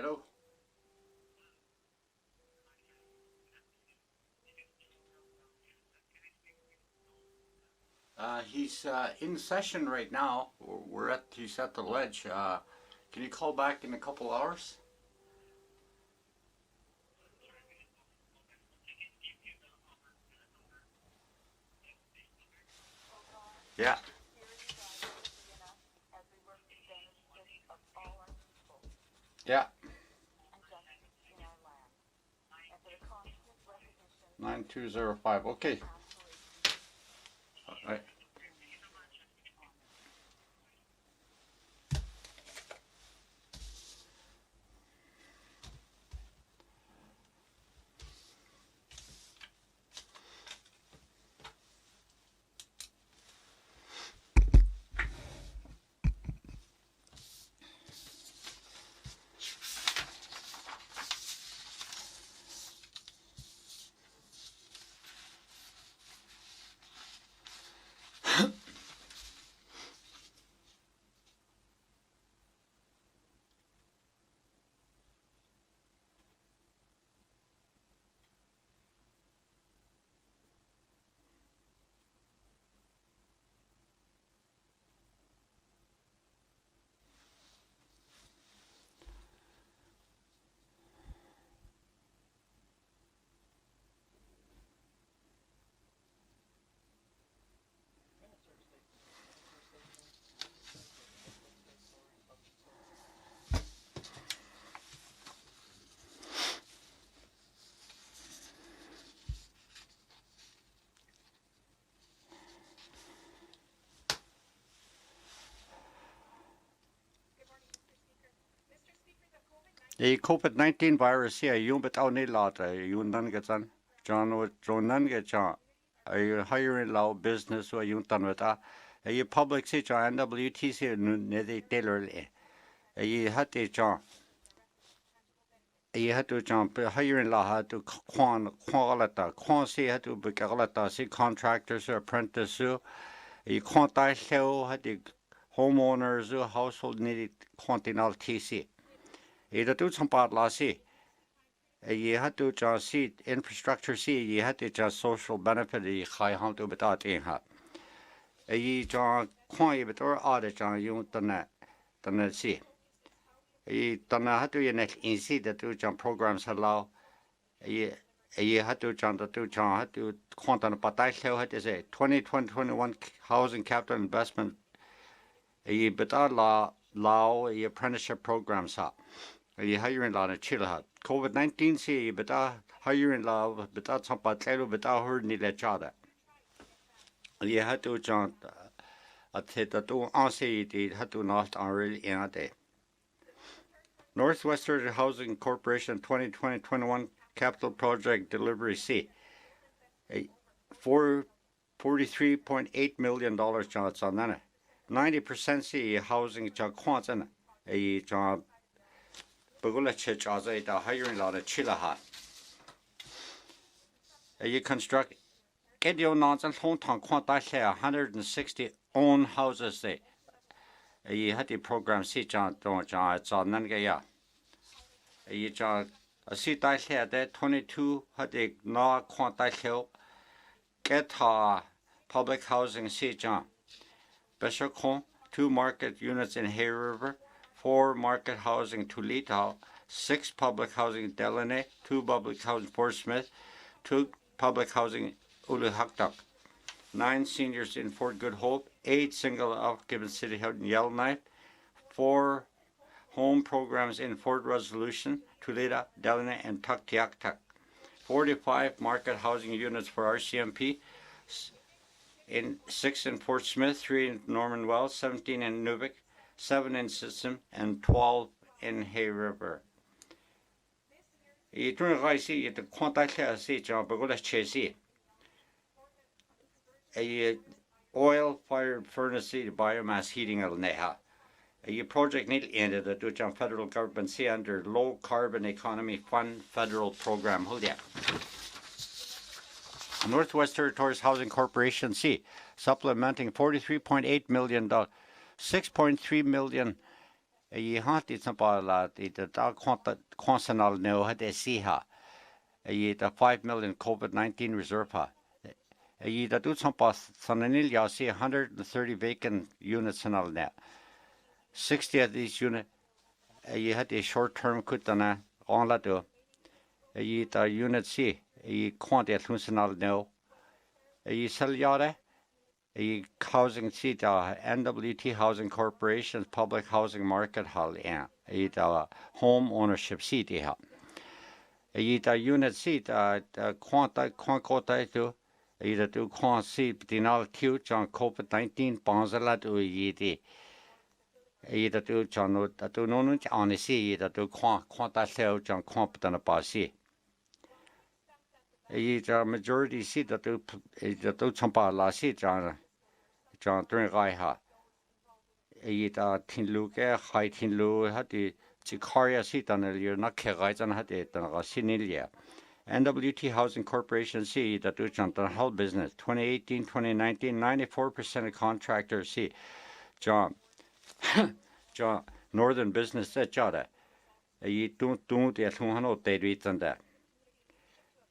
Hello. He's in session right now. He's at the ledge. Can you call back in a couple hours? Yeah. Yeah. 9205. Okay. All right. The COVID-19 virus here, you bet out need lot, you done get on. John get John. You hiring low business or you done with that. You public see John NWTC nede tailor. You had to John. You had to jump hiring law had to quan see had to be see contractors or apprentices. You contact show had the homeowners or household needed continental TC. You do some part last see. You had to just see infrastructure see. You had to just social benefit. You high how to without in hat. You just quan but or other just you done see. You done had to you next in see that do just programs allow. You had to just do just had to quantum but I show had to say 2021 housing capital investment. You but allow your apprenticeship programs up. You hiring law in Chile. COVID-19 see but hiring law but some part but heard need each other. You had to jump at the two answer had to not really in a day. Northwestern Housing Corporation 2020-21 capital project delivery C. $43.8 million jobs on that. 90% see housing job quants in a job. Hiring lot of Chile. You construct get your nonsense home town 160 own houses there. You had the program see John it's on Nangaya. You John a seat I had that 22 had the no quantai hill get public housing see John. Bishop 2 market units in Hay River. 4 market housing Toledo, 6 public housing Dëne, 2 public housing Fort Smith, 2 public housing Uluhaktak, 9 seniors in Fort Good Hope, 8 single occupant city held in Yellowknife, 4 home programs in Fort Resolution, Toledo, Dëne, and Tuktoyaktuk, 45 market housing units for RCMP, 6 in Fort Smith, 3 in Norman Wells, 17 in Nubik, 7 in System, and 12 in Hay River. You don't see the contact see John Bagola Chesi. A oil fired furnace biomass heating al Neha. A project need ended the Dutch federal government see under low carbon economy fund federal program. Hold ya. Northwest Territories Housing Corporation C supplementing $43.8 million. 6.3 million Yi hanti sampala the consenal no had siha. Yi the 5 million COVID-19 reserve ha. Yi the do sampa sananil ya see 130 vacant units in all net. 60 of these units yi had a short-term kutana on la do. Yi the unit C yi quanti lunsanal no. Yi sell yada. A housing seat, NWT Housing Corporation's public housing market hall, a home ownership seat, a unit seat, quanta to either to quant seat, dinal cute on COVID-19, bonzala to yidi. Either to John to no on the sea, either to quanta sell John competent about sea. A majority seat that to champa la seat, John. John during Raiha. Tin Luke, High Tin Lu had the Chicaria seat on the year, not Kerrites and had it on Sinilia. NWT Housing Corporation C that do John health business 2018, 2019, 94% of contractors C. John Northern Business said Jada. Don't the Tuhano they read on that.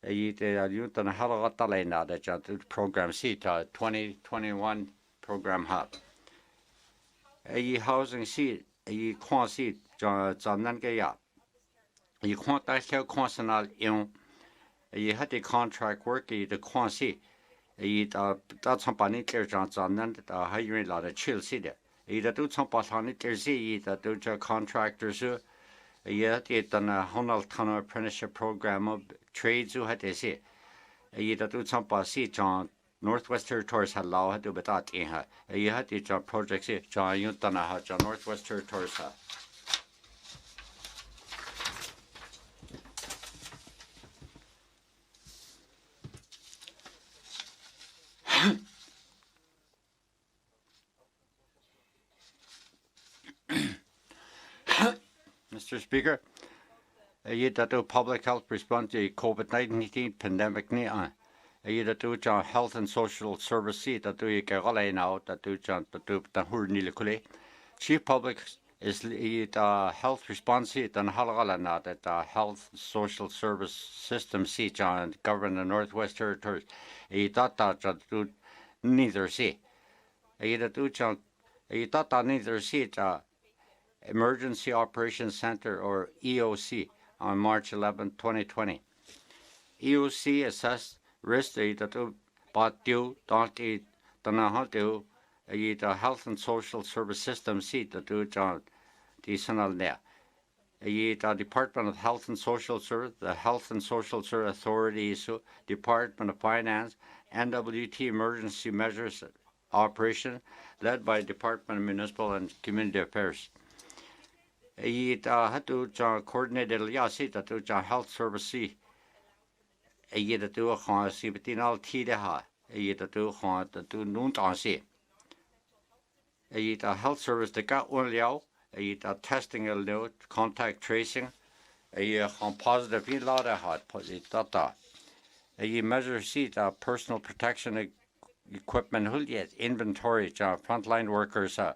You done a hell of a talent now that John program C 2021. Program hub. A housing seat, a quan seat, John Nangaya. You quant that shell consonal in a had a contract work, the quan seat. That's somebody clear Johnson, and hiring a lot of chill city. Either do some on it, there's either do contractors, yet it done a Honal Tunnel apprenticeship program of trades who had to see. Either do some seat John. Northwest Territories had law had to be that in her. You had the job projects here, John Yuntana, John Northwest Territories. Mr. Speaker, you do public health response to COVID-19 pandemic. Either do John Health and Social Service that do you get now that do John that do the Hurnilukule. Chief Public is the health response seat and Halala that the Health Social Service System seat John govern the Northwest Territories. He thought that do neither see. Either do John he thought that neither seat Emergency Operations Center or EOC on March 11, 2020. EOC assessed risk that but due don't eat the health and social service system seat that do John the Senal there. The Department of Health and Social Service, the Health and Social Service Authority, Department of Finance, NWT Emergency Measures Operation, led by Department of Municipal and Community Affairs. Had to coordinate the seat that do health service seat. That do a see between all tea the ha, that do noon on see. A health service the got one liao, a testing a note, contact tracing, a positive in lot of hot posita. A measure seat personal protection equipment who yet inventory frontline workers a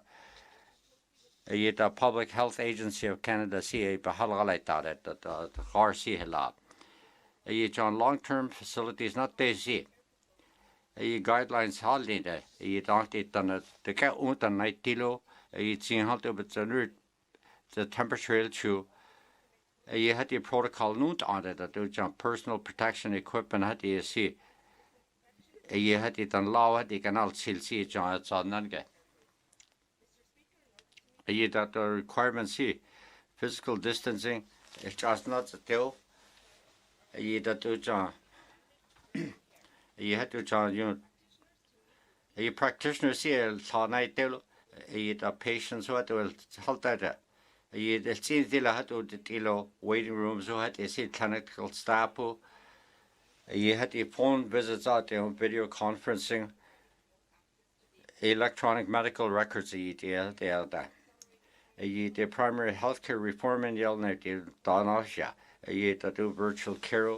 Public Health Agency of Canada CA bahalalai that the RC hila. On long-term facilities not they see. Guidelines holiday. Don't eat on the cat untan night tilo. Seen how to but the temperature chew. You had the protocol note on it that do personal protection equipment had you see. You had it on law had you can all still see John it's on none get. That the requirements see physical distancing. It's just not the deal. That do John. You had to John a practitioner see a night deal. The patients who had to halt that. It seems they had to the waiting rooms who had to see clinical staff who. You had the phone visits out there on video conferencing. Electronic medical records they are. The primary healthcare reform in the Donosha. That do virtual care.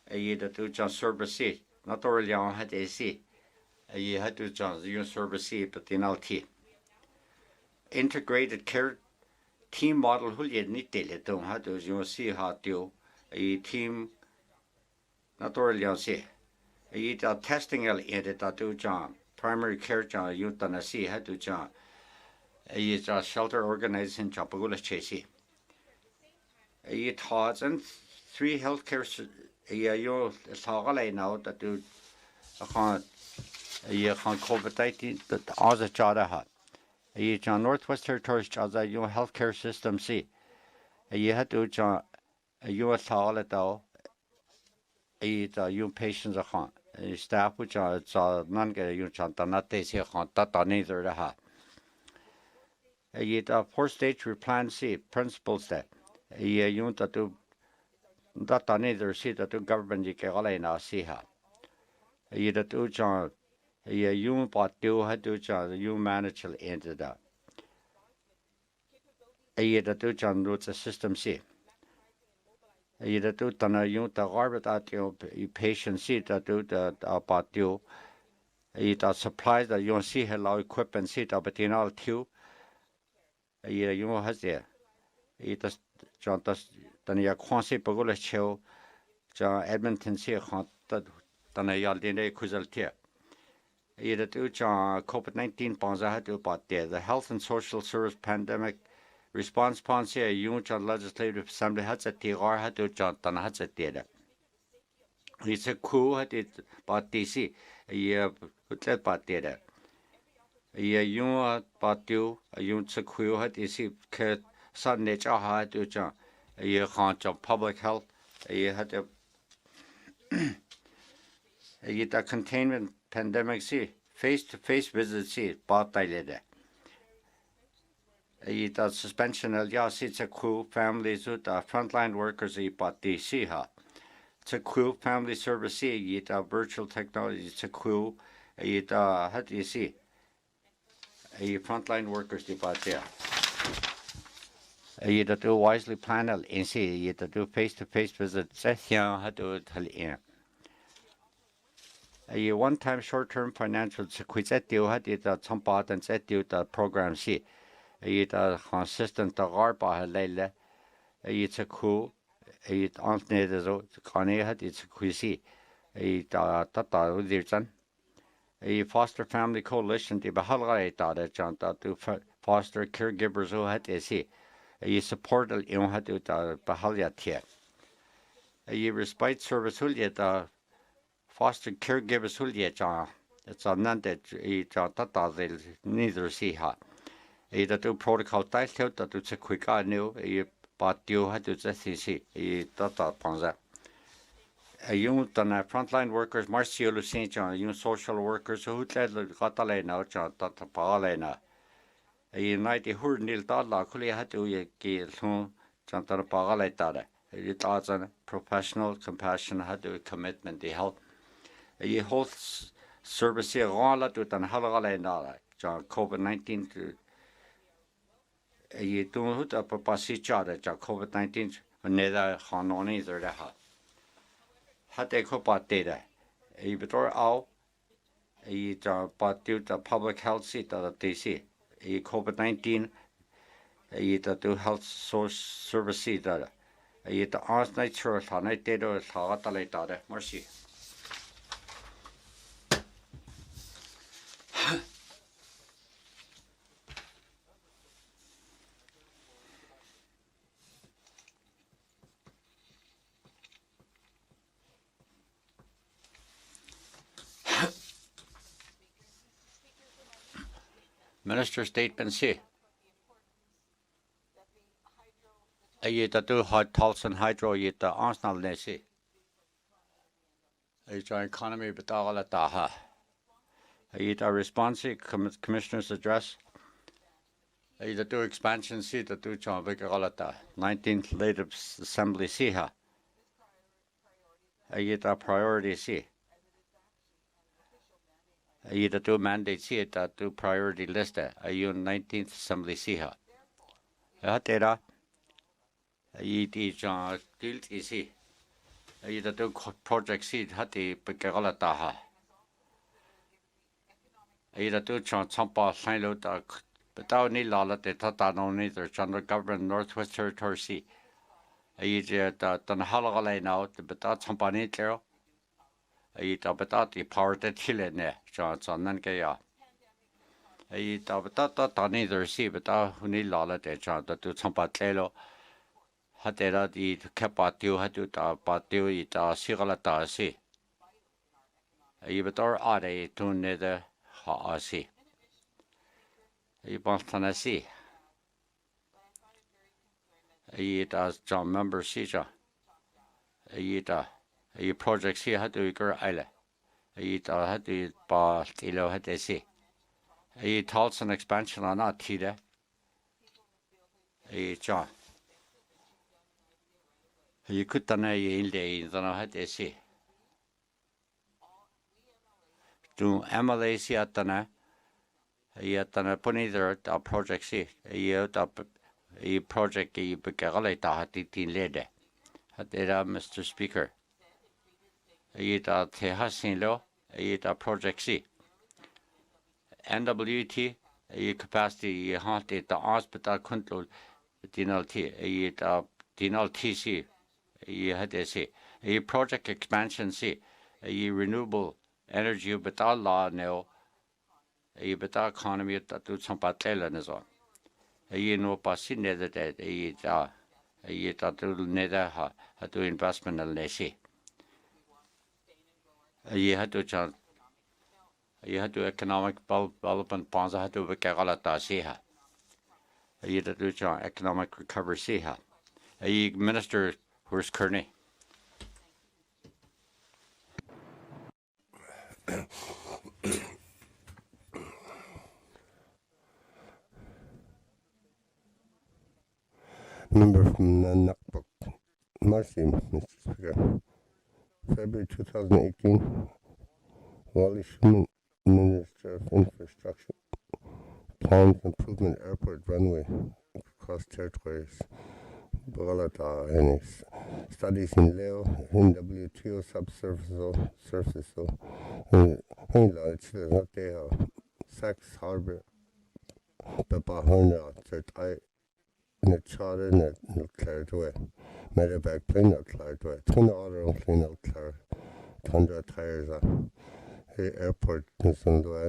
That do John service not only on had they see. You had to John the service but in LT. Integrated care team model hulye ni tele tung ha do yung si ha dio team na tor liang si ta testing el edit ta do jang primary care jang yung ta na si ha do jang ta shelter organization jang pagula che si thoughts and 3 healthcare yo sa lai now that do khan khan COVID-19 that az chada ha John Northwest Territories chaza yo healthcare system si had to John yo sa la do ta yo patients khan staff which are nan ge yo chan ta na te se khan ta ta ne der ha ta 4-stage replan si principles that yo ta to data neither see that the government you can all now see ha that to John you but do had to John you manage to enter that that to John roots a system see that to tana you the garbage at your patient see that do the about you that supplies that you see hello equipment see that but in all too you has there it John tana ya khonse pagula cheo ja Edmonton se khan tana ya dine khuzalte ida tu ja COVID-19 panza ha tu patte the health and social service pandemic response policy yung ja legislative assembly ha cha ti gar ha tu ja tana ha cha te da it's a coup ha ti patte si ye utle patte da ye yung pattu yung cha khu ha ti si ke san ne cha ha tu ja ye khan cha public health ye had to the containment pandemic see face-to-face visits see bought the suspension of it's a cool families with the frontline workers bought the see ha it's a cool family service see virtual technology it's a cool how do you see frontline workers bought there you do wisely plan and see you do face-to-face visits how do it a one-time short-term financial quiz deal had it some part and set you the program see it consistent the garba lele it's a cool it on the kane had it's quizzy a foster family coalition the bahalga to foster caregivers who had to see a support you had to bahalia tier a respite service who yet foster caregivers who yet it's a none that neither see ha either do protocol that it's a quick I knew but you had to just see data panza a young frontline workers Marcio Lucien young social workers who led Catalay now data palena a united hur nil dollar could had to get home Chantana Pagaleta it adds a professional compassion had to commitment the health a whole service here all to tan halala COVID-19 to a don't up a pasicha that COVID-19 neither hanoni there had a copa data a betor out a but due to public health seat that they see a COVID-19 a to health source service seat that a to ask nature night data is later mercy. Minister statement say ayita do hot Tulsan hydro yita arsenal nesi ayita economy betala taha ayita response commissioner's address ayita do expansion see the do chan vikalata 19th late assembly see ha ayita priority see either do mandate see it to priority list a 19th assembly see her. Atera it John Tilt is he either do project seed hati Picagalataha either do John Sampa Silo but I need all that they thought I don't either. Under government Northwest Territory Sea. I done holiday now, but that's company there. I but that the power that Chile ne, Johnson and Gaya. I but that done either see, but I need all that they John that do some patelo. Had they that eat capatio had to patio eat a cigaretta see. I but or are they to nether ha see. I want see. I as John member Sija. I project see how to go isle. I had to bar tilo had to see. I thoughts an expansion on that tida. I John. You could deny in day than I had to see. To Emily see at the yet than a pony there a project see. A year up a project a begalate had it in lede. Had it Mr. Speaker. I Tehasin law, I project C. NWT, a capacity haunted the hospital control, Dinal T, a Dinal TC, a had a C. A project expansion C, a renewable energy, but all law now, a better economy that do some patella as on. A no passin nether that a tatul nether ha to investment and lessee. You had to economic development bonds. I had to work out see her. You had to do economic recovery see her. A minister who's Kearney. Member from Nanakbuk. Mercy, Mr. Speaker. February 2018, Wally Schumann, Minister of Infrastructure, plans improvement airport runway across territories. Balata and studies in Leo, NWTO subsurface, and it's not there. Sax Harbor, Papa Horna, in a charter, in a cleared way. Medevac plane out cleared way. Twin order on plane out cleared. Tundra tires airport is on the way.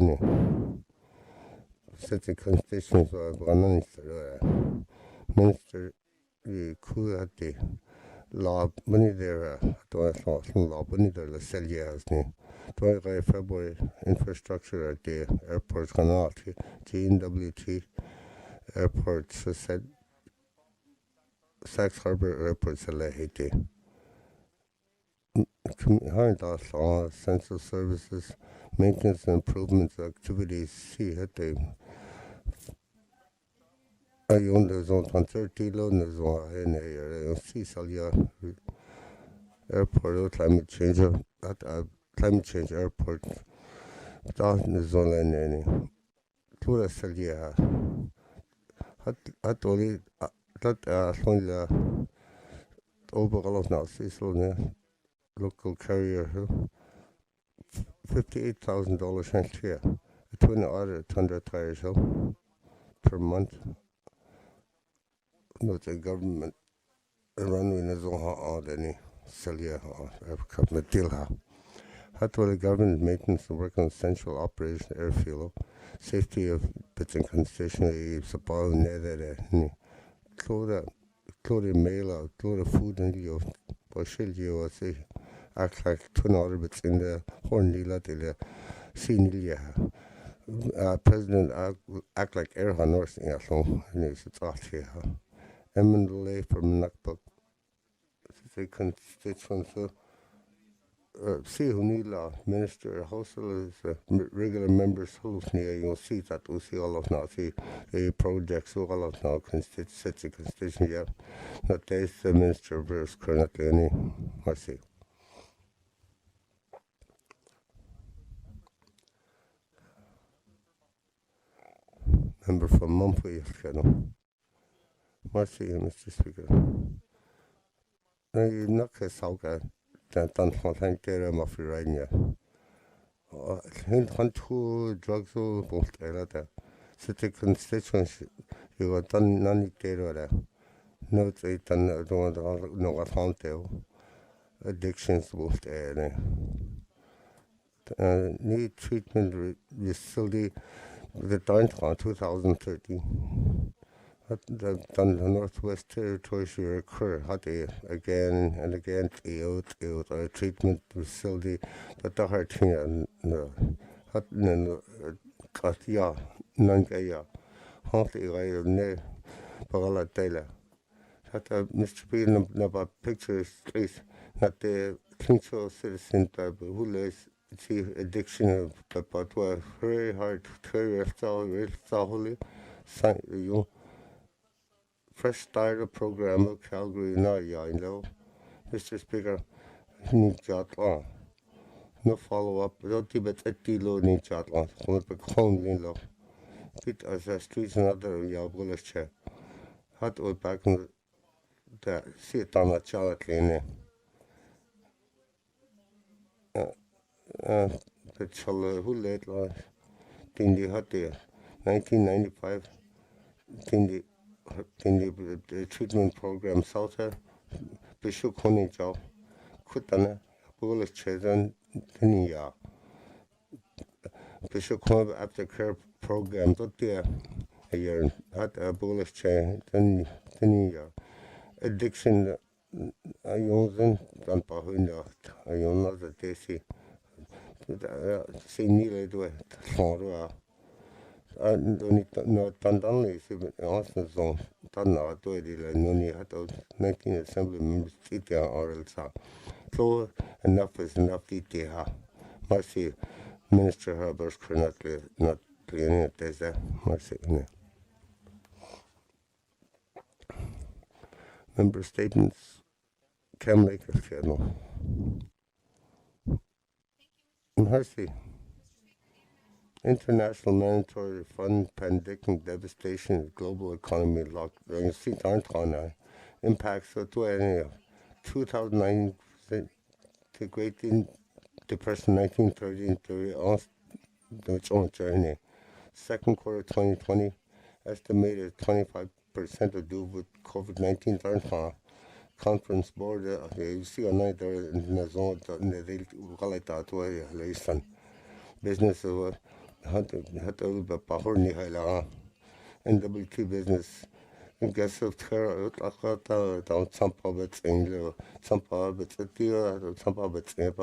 City constituents are going on. Minister, the cool at the law, money there, law, money there, the cell years. 20 February infrastructure at the airports, GNWT airports, said. Sax Harbor Airport Haiti. Central services, maintenance and improvements activities. See, Haiti. I own the zone on 30 loan, the zone in a sea Salia airport, climate change airport. Down the zone in any. To the Salia. At only. That only overall of now, Sicily, local carrier, $58,000 next year. A twin order, 100 tires per month. Not a government runway is on any Celia or Africa deal. How to the government maintenance and work on central operation airfield, safety of bits and concession, supply nether. Clore mail, clore food and you, or shell you, say, act like twin orbits in the Hornilla de la Senilia. President act like air nursing at home, and it's out here. Eminently from Nakbuk, the constituents. See who need minister household is regular members who's near you'll see that we'll see all of now see a projects all of now constitution yeah not there's the minister of verse currently any I see member from Mumford Mercy Mr. Speaker not a sauga dan fontaine there of Irania. Hunt two drugs both there. the constituency you got done none there. No, it's done no account addictions both there. Need treatment facility the downtown 2013. The Northwest Territories will occur again and again a treatment facility but the heart here Katia Nangaya Huntley ne Pagala Taylor. Mr. Bean about pictures please not the clincho citizen type who lays see addiction but were very hard to real you fresh start program of Calgary Mr. Speaker need jatla no follow up don't but at the low need jatla low bit as a streets and other bullish chair hot or back in the seat on the child lane the child who late last Tindi hot there 1995 Tindi the treatment program Southern Bishop Koni Joe Kutana bullish children Tinia Bishop Koni aftercare program there a year had a bullish chair Tinia addiction I use dan pahuina I use the DC see nearly do it no tandanli si answer zone tanna do it no ni had 19 assembly members sit oral sa so enough is enough detail mercy Minister Herbert currently not clearing it as a mercy member statements Cam Lakers channel mercy International Monetary Fund pandemic devastation global economy lockdown seat aren't on impacts of 2009 the Great Depression 1930 on the journey second quarter 2020 estimated 25% of due with COVID-19 conference board you see on night there in the zone the business had a power NWT business guess of terror down some puppets in some puppets at the some puppets in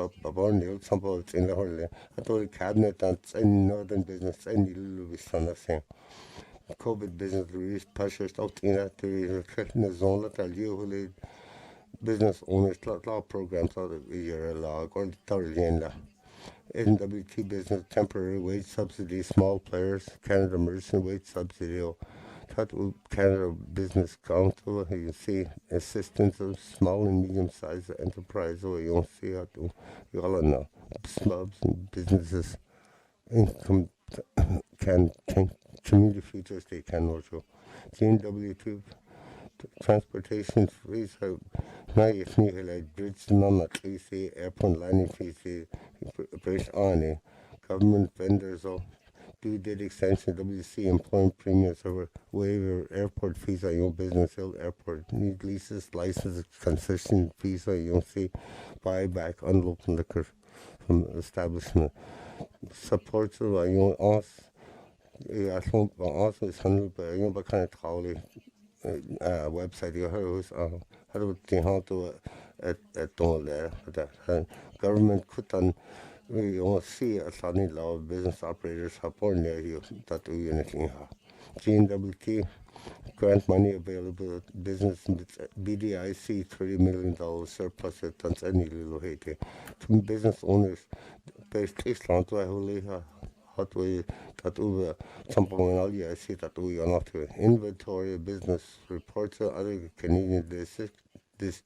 some puppets in the whole I told cabinet and any northern business any little son of saying COVID business released pressures out in that the zone that you business owners law programs out of the year law going to tell NWT business temporary wage subsidy, small players, Canada emergency wage subsidy, Canada Business Council, you see assistance of small and medium-sized enterprise, or you don't see how to, you all know, small businesses income can community futures they can also. GNW2 transportation fees have now if you like bridge none at least airport landing fees based on it. Government vendors or did extension WC employment premiums over waiver airport fees on your business hill airport need leases license concession fees on you see buyback unlocked liquor from establishment supports of you also I think also is handled by you but kind of totally website you heard how to at all there that government could on we all see a sunny law of business operators support near you that we anything GNWT grant money available business BDIC $30 million surplus at Tanzania little Haiti to business owners based Island to holy hot way that over something I see that we are not inventory business reports other Canadian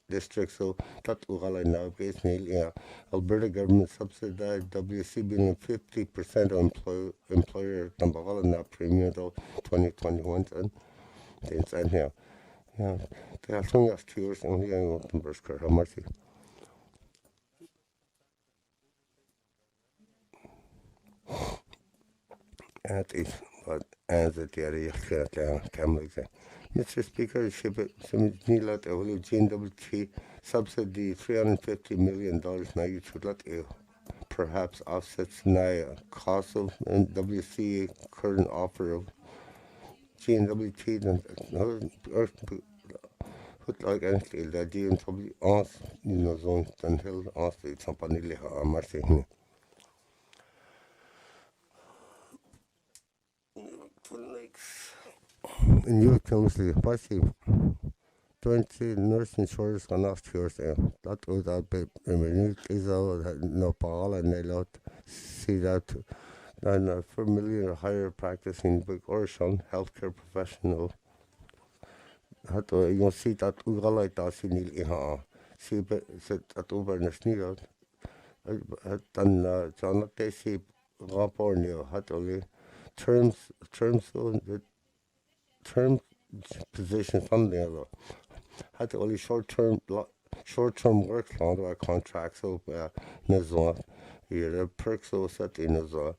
districts so that we now base Alberta government subsidized WC being 50% of employer number now premium 2021 and things and here yeah they are showing us 2 years only I want numbers how much at is but and the area Kamlik. Mr. Speaker, Nilat GNWT subsidy $350 million perhaps offsets the cost of WCA current offer of GNWT put like anything that GNW ons zone until the company marketing. In new terms, the party 20 nursing shores on off yours. That was a bit is no ball and they lot see that and 4 million or higher practicing big Orson healthcare professional. Had you see that Ugalai das in Ilha. See that over the sneer. Then John Daisy Rapornio had only terms on the term position funding had only short-term work on contracts of Nazar. Here perks also set in Nazar.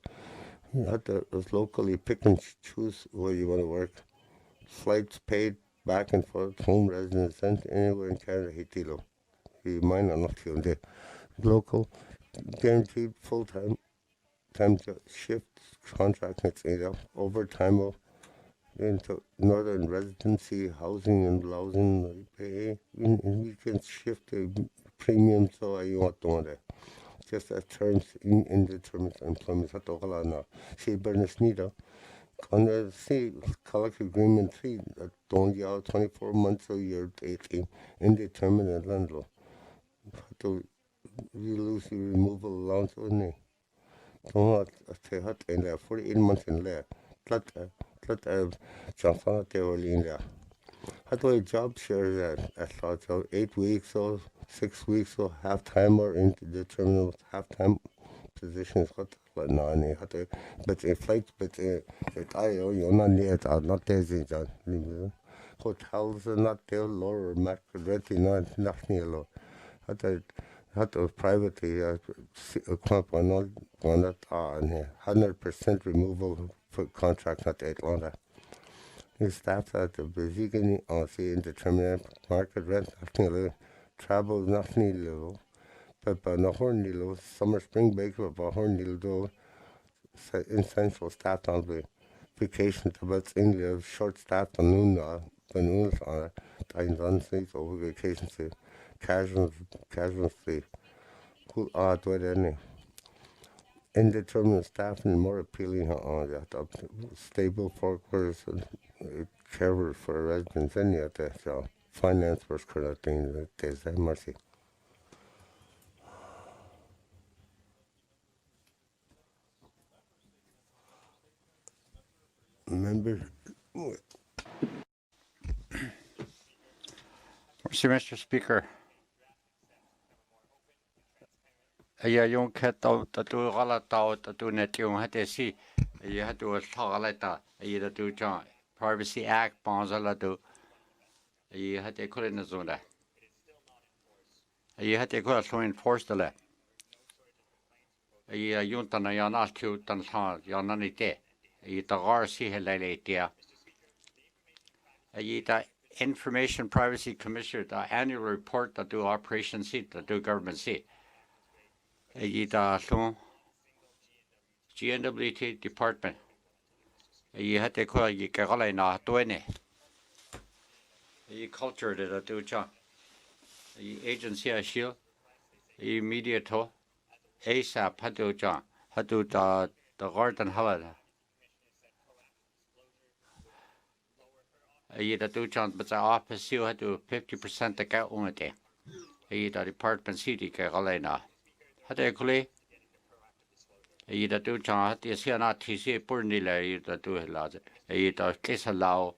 You had to locally pick and choose where you want to work. Flights paid back and forth, home residence sent anywhere in Canada. Hitilo. You might not feel the local guaranteed full-time shift contract. It's overtime into northern residency, housing and housing pay. We can shift the premium so I want to want just as terms in indeterminate employment at Okalana. See Bernice Nida. On the collective agreement 3 that don't yell 24 months a year 18 indeterminate landlord. To you lose the removal allowance on it. Don't say hot in there 48 months in there. That Johnson in there. How do I job share that? So 8 weeks or 6 weeks or half time or indeterminate half time positions. But no, but a flight, but you're not near it, not there. Hotels are not there, lower market renting, not near low. Had to privately camp on 100% removal for contract not 8 longer. His staff at the Brazilian on the indeterminate market rent, nothing travel, nothing little. But no horn little, summer spring break, but horn little essential staff on the vacation, but in the short staff on noon, on over vacation, casualty, who are doing any. Indeterminate staff and more appealing on that stable foreclosures and care for residents and yet so finance was correcting the case mercy. Member Mr. Speaker. Yung keto tatu galata tatu net yung hate si you had to galata you to John Privacy Act bonzala to you had to call in the zone. You had to go so enforce the le. You yuntana yana to tan yananite. You the RC helaitia. You the Information Privacy Commissioner the annual report that do operation seat that do government seat. The GNWT department. You had to call you Carolina Dëne. You culture that a do John. The agency a shield. You media to ASAP had to John. Had to the garden holiday. You the do John, but the office you had to 50% the get on it. You the department city Carolina. Had to call you the do John had to see an TC Purnilla you the do a lot. You the case allow.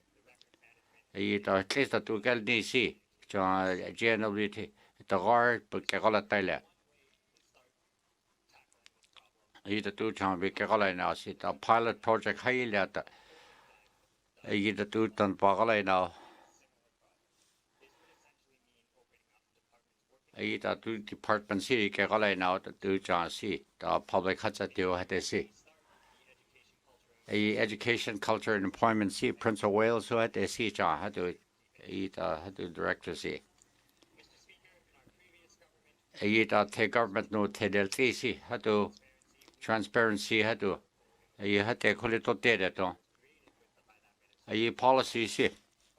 You the case that to get DC. John GNWT the guard but Carolina. You the do John be Carolina. See the pilot project highly at the. You the do done Carolina. You the do department city Carolina the do John see the public has a deal had to see. Education, Culture and Employment see Prince of Wales who had to see John had to director see. Take government no te see had to transparency had to had to call it to data to policy see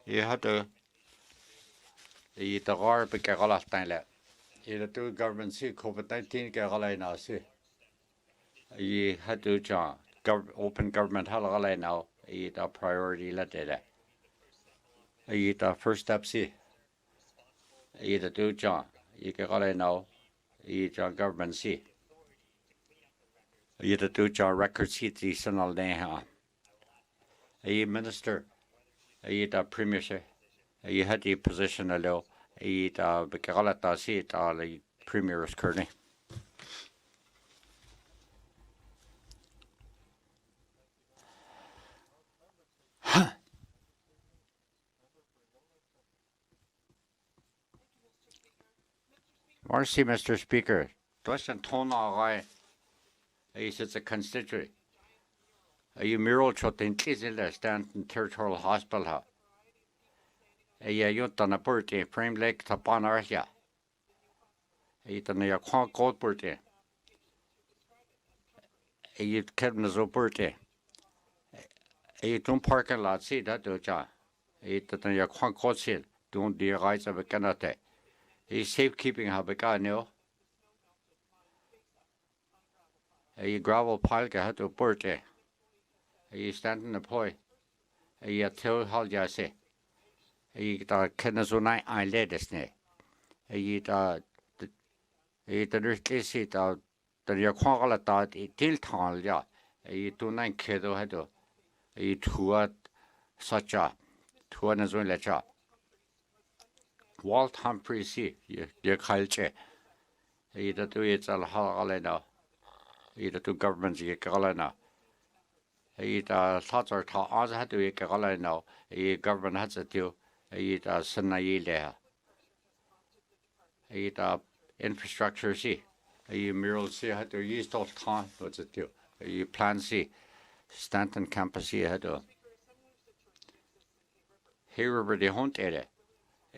you had to the gar be all time le the government see COVID-19 ke galai na see you had to John open government halal now the priority let it the first step see the do John you get galai now John government see the do John record see the sonal ne minister the premier you had the position allo the galata see the premier's Kearney. Mercy, Mr. Speaker. Doesn't tone away. It's a constituent. You mural shot in Tisla Stanton Territorial Hospital. You done a birthday, frame lake Tapan Arsia. You done a quack gold birthday. You kept a birthday. You don't park a lot, see that, do ya? You done a quack gold seal. Don't the rights of a canate. Safekeeping habika no. Gravel pile had to birthday. Stand in the ploy. Tell how ya say. The Kenazunai I led us ne. The nurse seat out the Yaquala thought it till tall ya. 29 kiddo had to. Tuat such a Tuanazun cha. Walt Humphrey see your culture. Either to it's a halena, either to governments ye galena. Thoughts are taught as had to ye galena, a government has it to Sanaile. Infrastructure see. A mural see had to use all time, what's it do? A plan see. Stanton campus see had to. Here over the hunt area.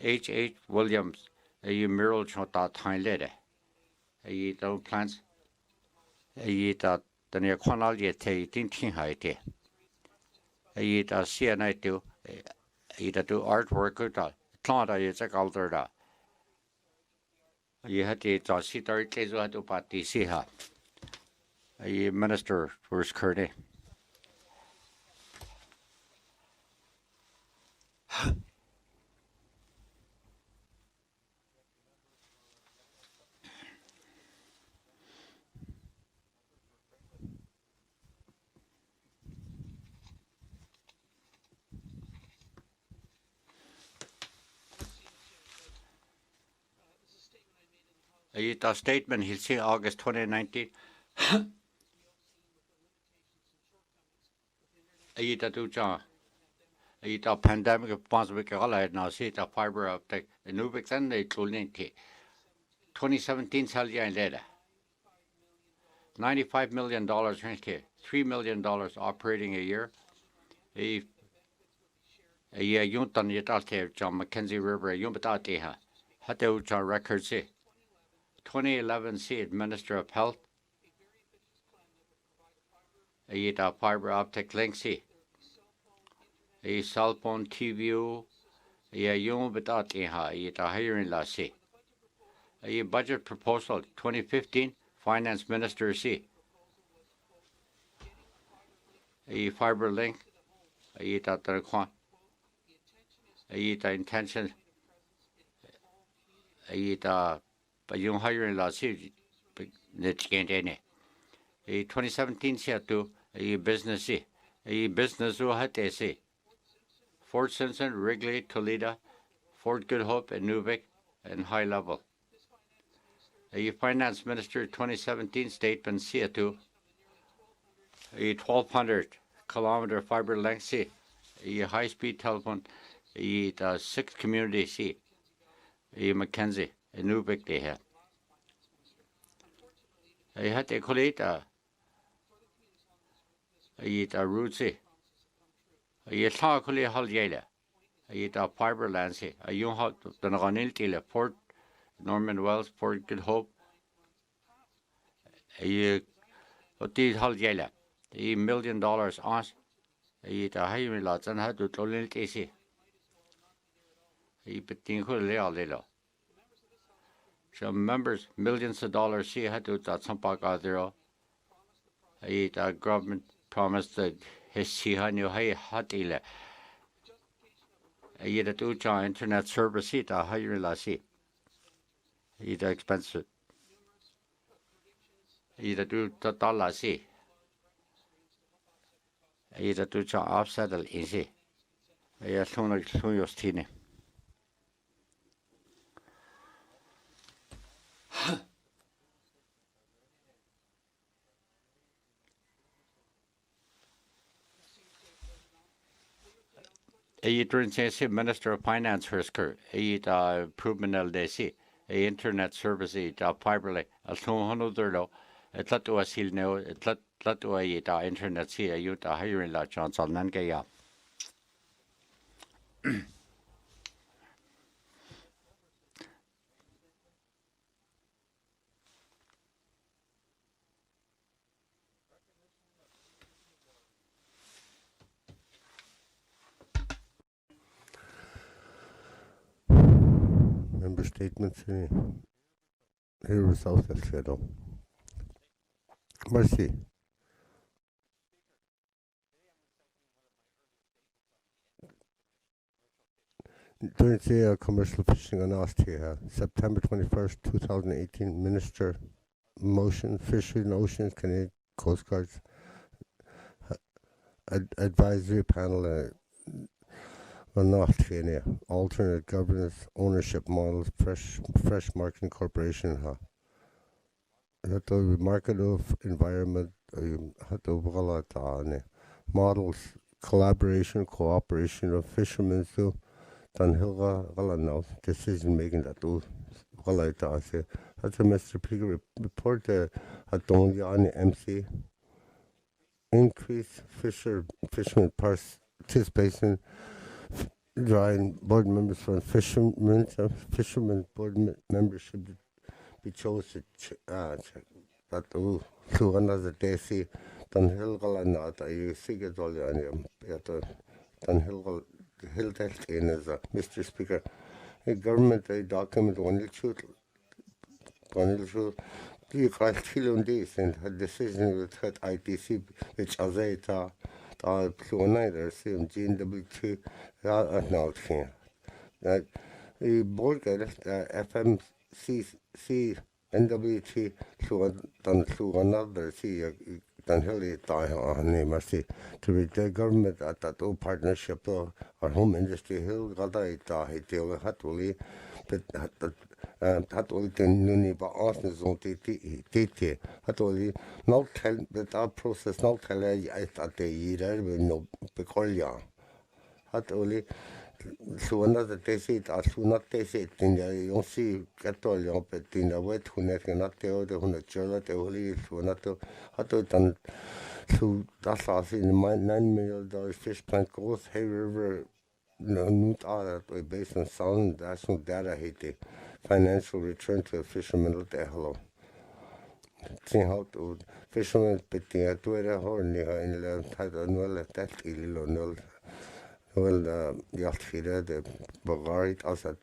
H. Williams, a mural shot that time later. A don't plans. A that the near Quanal yet didn't height. A CNI do either do artwork or that. Plant is a culture that. You had to see 30 days had to party see her. A minister was Kearney. A statement he'll see August 2019. A pandemic response we can now see the fiber optic the new big and the 2017 salary later. $95 million $3 million operating a year. A yuntan yatalte John Mackenzie River yumbatateha. Hateu John record see. 2011 see Minister of Health. A fiber optic link see. A cell phone TV. A yumbatateha. A hiring la see. A budget proposal 2015 Finance Minister see. A fiber link. A intention. But you hiring la see. A 2017 see to a business see. A business who had to see. Fort Simpson, Wrigley, Toledo, Fort Good Hope, and Newvic, and High Level. A Finance Minister 2017 statement see to a 1,200-kilometer fiber length see. A high-speed telephone. A 6th community see. A Mackenzie, a Newvic they have. I had to collate Ayit a rootsi. Ayit Hakuli Haljela. Ayit a fiberlandsi. Ayun hot the Naganil Port Norman Wells, Port Good Hope. Ayit Oti Haljela. $1 million ounce. Ayit a Haymi lots and had to Tolil Tisi. Ayit Petin Hulea. Some members, millions of dollars she had to that some park out there. The government promised that his she had new hay hatile. The two internet service it a higher la see. The expensive. The two total see. The two offset in see. I soon like soon your teeny. Minister of Finance Hersker, improvement LDC, internet service, fiberly, a soon $100, a tatu asil no, a tatu internet see a Utah hiring la chance on Nangaya. Member statements here was South Alfredo. Merci. During the commercial fishing on Ostia, September 21st, 2018, Minister Motion, Fisheries and Oceans, Canadian Coast Guards Advisory Panel on Ostia, alternate governance, ownership models, fresh marketing corporation. Market of environment, models, collaboration, cooperation of fishermen. So, Dan Hilga now decision making that do that's a Mr. Speaker report at Donja MC increase fishermen participation drawing board members from fishermen board members should be chosen that to another day see Dan Hilga now that you see it all Dan Hilga Mr. Speaker, a government document one issue, you can't feel on this and a decision with ITC, which as I thought, neither same GNW2 now here. That the board FMCC NWT through another see. Mercy to reach the government at that old partnership or home industry hill hatuli but hatuli nuni ba asne zon tt hatuli not tell that our process not tell I thought they either no pecolia hatuli so another they say that not they say thing you see catol but in the wet who not the other who not the holy so not to done so that's all in $9 million fish plant growth Hay River not all based on sound national data hate financial return to a fisherman at the hello see how to fishermen betting at where horn in the title no that no well the altfire the bagarit as at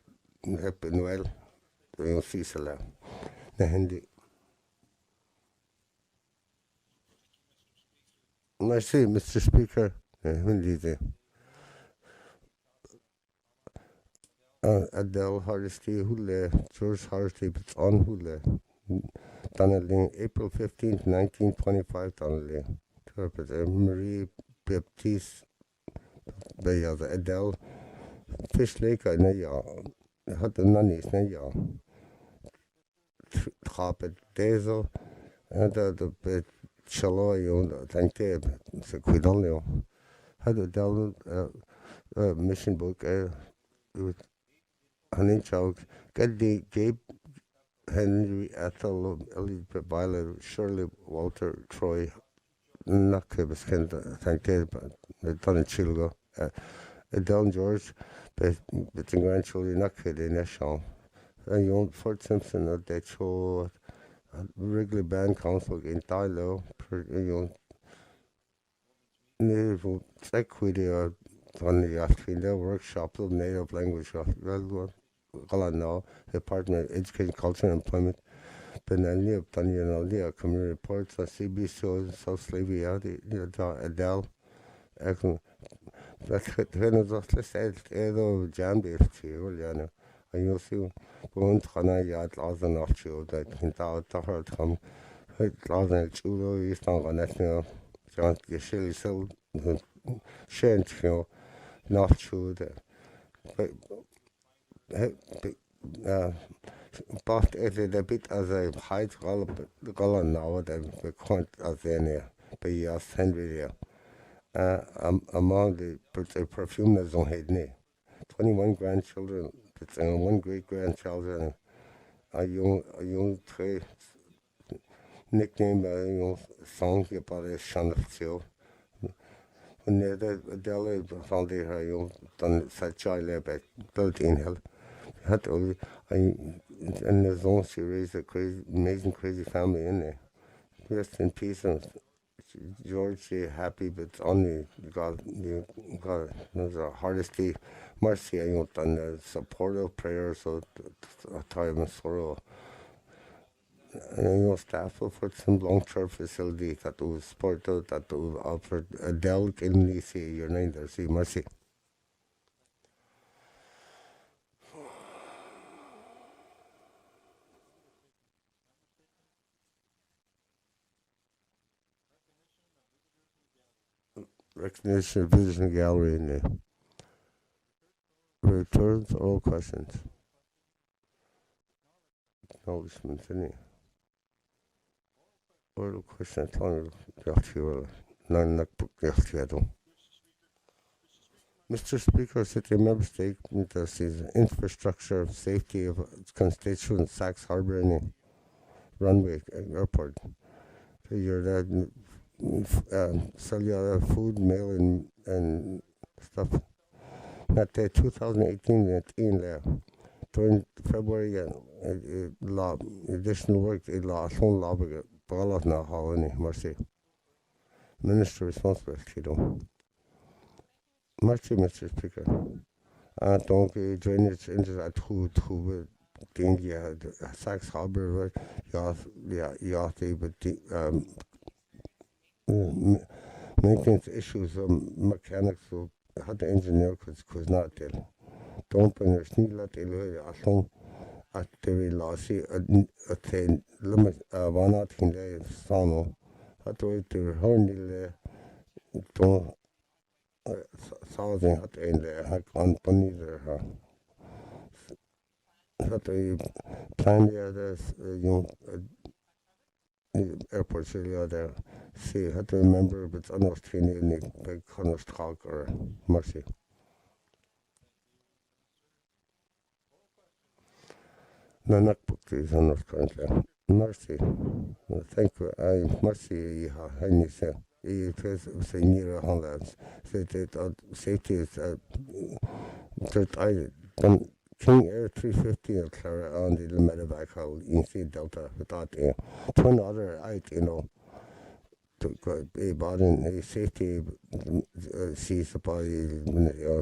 happen well you see sala the hindi Merci, Mr. Speaker. Adele Hardesty Hule, George Hardesty, but on Hule. Donnelly, April 15th, 1925, Donnelly. Marie Baptiste, Adele, Fish Lake, had the nannies, Carpet Dazel, and the Chaloy, thank you, so Quidonio. Had a down mission book with Honey Chow, get the Gabe Henry Ethel, Elizabeth Violet, Shirley Walter Troy, Nakke beskend thank Dëne Sůłıné Adele George but in grandchildren Nakke de Nation and Fort Simpson at that show Wrigley Band Council in Tylo near Equity on the afternoon workshop of native language now Department of Education, Culture and Employment Benelli of Tanya community reports CB South Slavia Adele dat is edo jambi Juliana and you'll see going to yard laws and off you that can tell her come laws and chulo is not on national John Gishili so shan't you not true that but it is a bit as a high color now that we can't as any but yes Henry among the perfume maison Hedney 21 grandchildren and one great grandchild and a young three nickname song about a son of two when the Adele found her young done such child back 13 hell had only and the zone she raised a amazing crazy family in there. Rest in peace and George happy but only God the hardest day mercy and the supportive prayers so time and sorrow and staff for some long-term facility that was supported that offered Adele in the see your name there see mercy. Recognition of Visiting Gallery in the returns all questions. Acknowledgements in the oral question Mr. Speaker, City Member State sees infrastructure safety of its constituent Sachs Harbor and runway airport. You're that sell your food, mail, and stuff. Not 2018 in there. During February, law additional work, law, son law, Bala na Hawani, Mercy. Minister responsible, Mercy, Mr. Speaker. Donc, drainage into that who thing, yeah, Sachs Harbor, yeah, but maintenance issues mechanics so had the engineer cause not there don't bring your snila along at the lossy at the limit one out in the sano had to wait to horny don't thousand at in there had on bunny there had to plan the airport city there see had to remember but almost training in the big corner talk or mercy Nanak Bukti is on us currently mercy thank you I mercy I say say near Hollands say that safety is that I don't King Air 350 and Clara on the medevac in Sea Delta without one other to go about in safety sea supply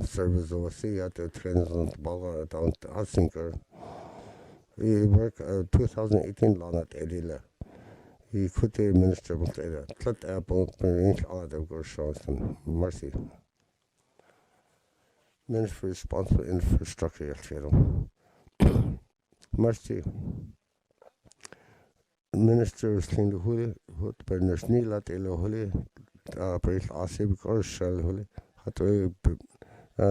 service overseas at the trains on the ball down to Helsinki. He worked 2018 law at Edila. He could the minister of data. Clut Apple, arrange all the Gershaws and Mercy. Minister responsible infrastructure, Mercy. Minister is clean the holy, what by nurse Nilat Elo Holy, British Asib Gershal Holy, had to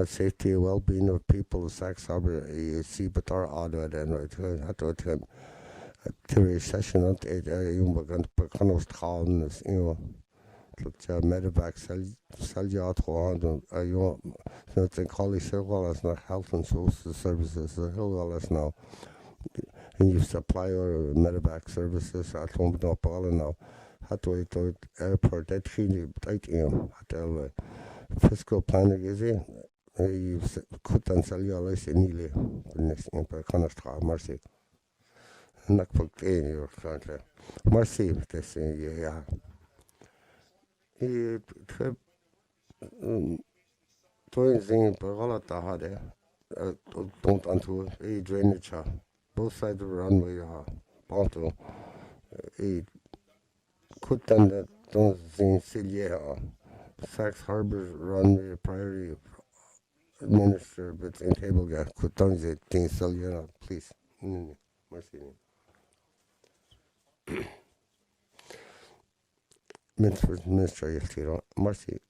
safety well being of people, Sachs Harbor, see Batar Ada, and had to attend a session on the Pakanos Town, medevac Salja something college well as not health and social services well as now and you supply or medevac services at home no now Hatoi to airport that he tight hotel fiscal planning is in. Kutan saliola senile next in per canastra mercy. Nak put in your country. Mercy, they say, yeah. He twins in Peralata had don't unto a drainage. Both sides of the runway, Ponto. A Kutan that don't think Cilia. Sachs Harbor's runway priority minister, but in table guy, Kutan the thing, Cilia, please. Mercy. Minister Yatıé, Mercy.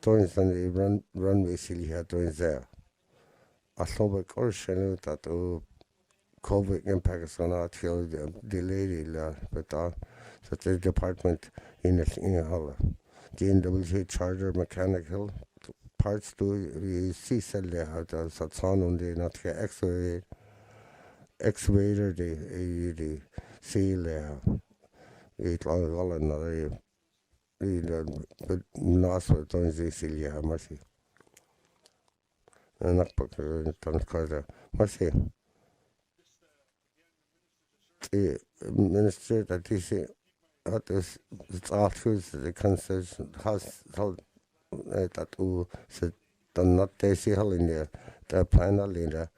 Toin Sunday runway Cilia, toin there. A Slovak or Shell that COVID impacts on our till delayed, but such a department in a hall. DNWG Charger Mechanical parts to see cell had a Satsan on the not excavator, the seal, it all another. But Nasa Tony Cilia, Mercy. And not book Carter. Mercy. The minister that he said, what is it's all truth, the concession has held that who said, the not they see hell in there, the plan leader.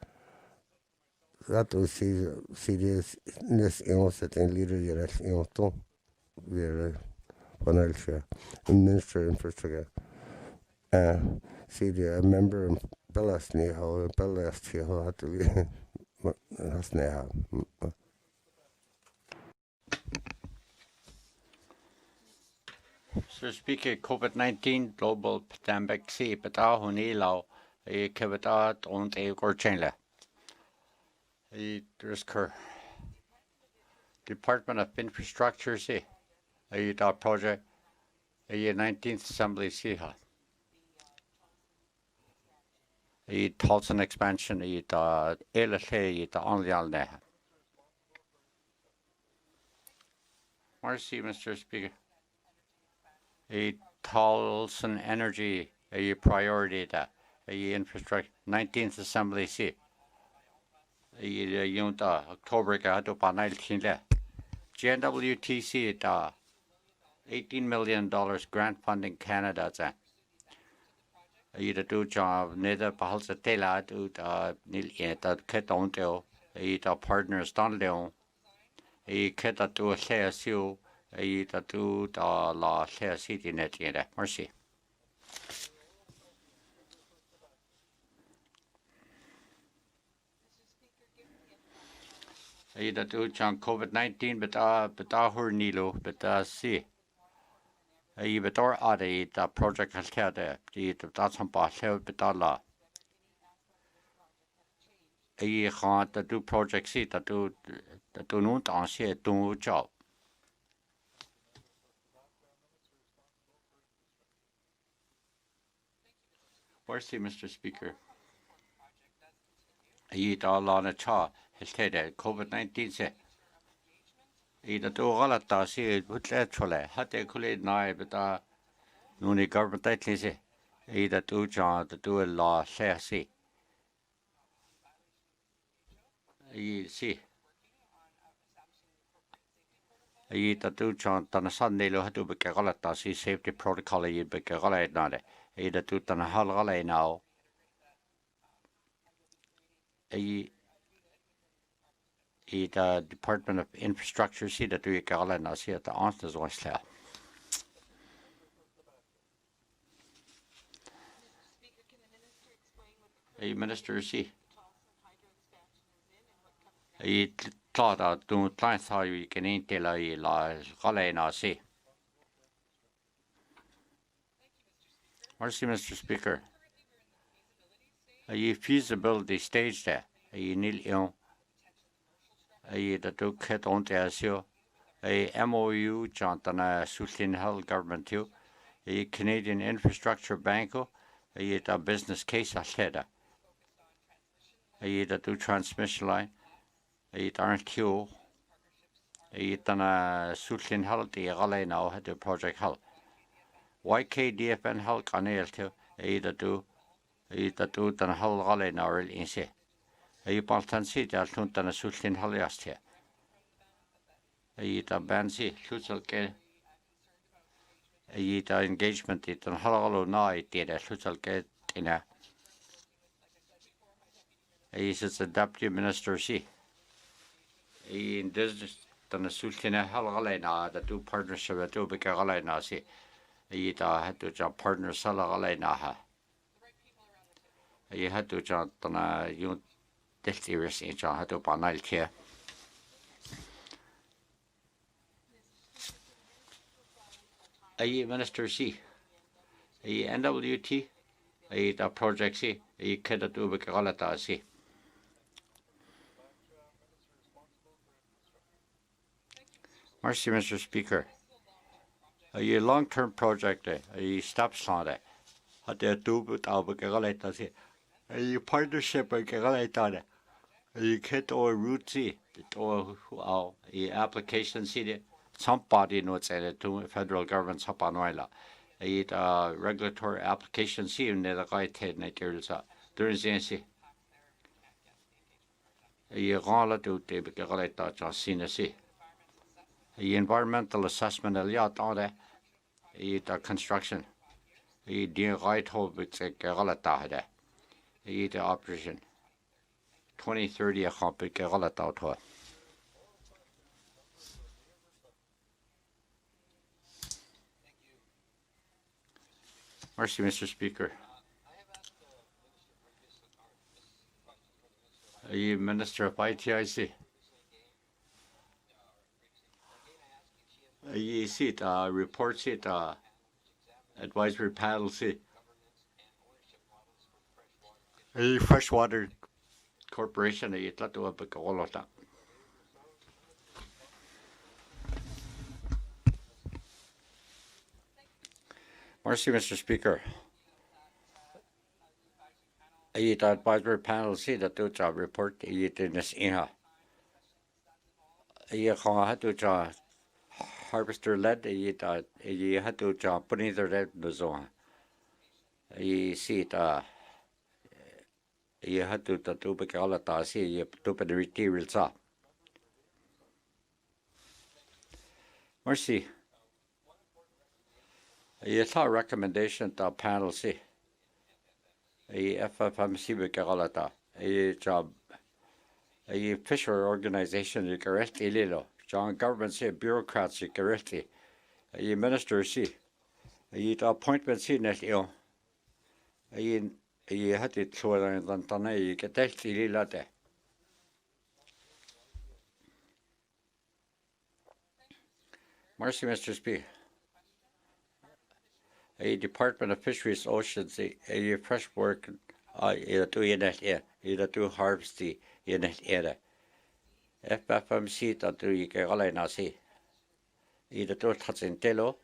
That was serious, this innocent and leader, yes, we're Panelsia, Minister Infrastructure. See the member of Belasni, how Belasti, how had to be. That's now. So speaker COVID-19 global pandemic see beta honi lao e kebeta don't e gorchenle. E risker Department of Infrastructure see e da project e 19th Assembly see ha. E Tolson expansion e da LSA e da onlyal ne. Mercy, Mr. Speaker. A Tolson Energy, a priority that a infrastructure 19th Assembly C. A unit October to Panel GNWTC $18 million grant funding Canada. A do job neither Pahalsa Tela to Nil Ketonto, a partners Donleon, a Keta to a CSU. I do la city net yet. Mercy. I do John COVID-19, but her Nilo, but see. I but or the project has had that's some boss but la. I can't do project see that do not on see do job. Mercy, Mr. Speaker. I all on a cha has said COVID-19 say. I do all at that see would literally had they could now but no government that say. I do John to do a law say see. I see. I do John done a Sunday lo had to be a see safety protocol you be a not. I do done a holiday now. The Department of Infrastructure see that we call it now see at the answers was there. A minister see. A thought out to clients how you can tell a la now see. Mercy, Mr. Speaker. A feasibility stage there. A nil a the two cat on the asio. A MOU Dëne Sųłıné government too. A Canadian Infrastructure Banco. A business case I said. A the two transmission line. A RQ. I Dëne Sůłыné Yatıé galay now had the project hal. YKDFN hal kanel to I the do Dëne hal galay now real inse. I baltan si the altun Dëne Sůłыné hal yaste. I the bansi Llutsalke. I the engagement it and hal na it did a Llutsalke in a. I says the deputy minister si. In this Dëne Sůłыné hal galay now the two partnership the two big galay now si. I had to jump partner sala galay now ha. I had to jump Dëne you delirious in John had to banal here. I minister C. I NWT. I the project C. I kid do big galata C. Mercy, Mr. Speaker. A long-term project, a stop slide. Had to do with our galata C. A partnership with galata. A kid or root C. Or a application C. Somebody knows that to federal government Sapanuela. A regulatory application C in the right head Nigeria. There is a gala to the galata just seen a C. The environmental assessment of yacht on the construction. The right hope it's a galata. The operation 2030 a copy galata to. Mercy, Mr. Speaker. The Minister of ITIC. You see the report sheet, advisory panel see. A freshwater corporation, you thought to have all of that. Mercy, Mr. Speaker. The advisory panel see the two job report. You did this in her. You had to harvester lead. You had to put in the red the zone. You see the. You had to do big all that. See you do the materials up. Mercy. You saw recommendation to panel C. A FFMC Bigalata, a job, a fisher organization, you correctly little, John government say bureaucrats, you correctly, a minister C. A appointment C net ill. A had it to Lantana, you get that late. Mercy, Mr. Speaker. A Department of Fisheries, Oceans, a fresh work, either do harvest the in it era. FFMC that do you get all I now see. Either do Tatsintelo,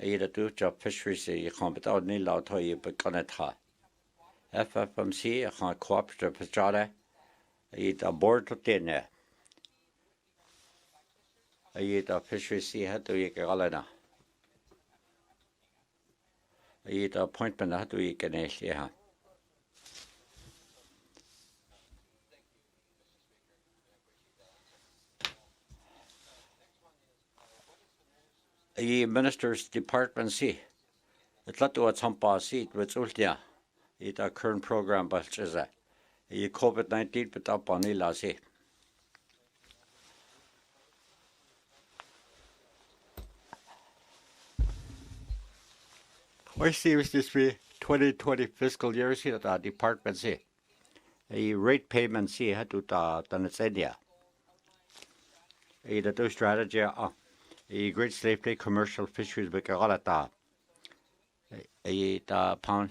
either do job fisheries, you can't be out nil out you become it ha. FFMC, a can't cooperative Pajada, either board to dinner. Either fisheries, had to you get all I now. The appointment that we can yeah. The minister's department see. It's not what some pass seat with Ultia. It's a current program, but it's a COVID-19 put up on Ila see. What seems this be 2020 fiscal year see that our department see a rate payment see had to Dëne Sůłыné Yatıé. The two strategy a Great Slave Play commercial fisheries begalata a pound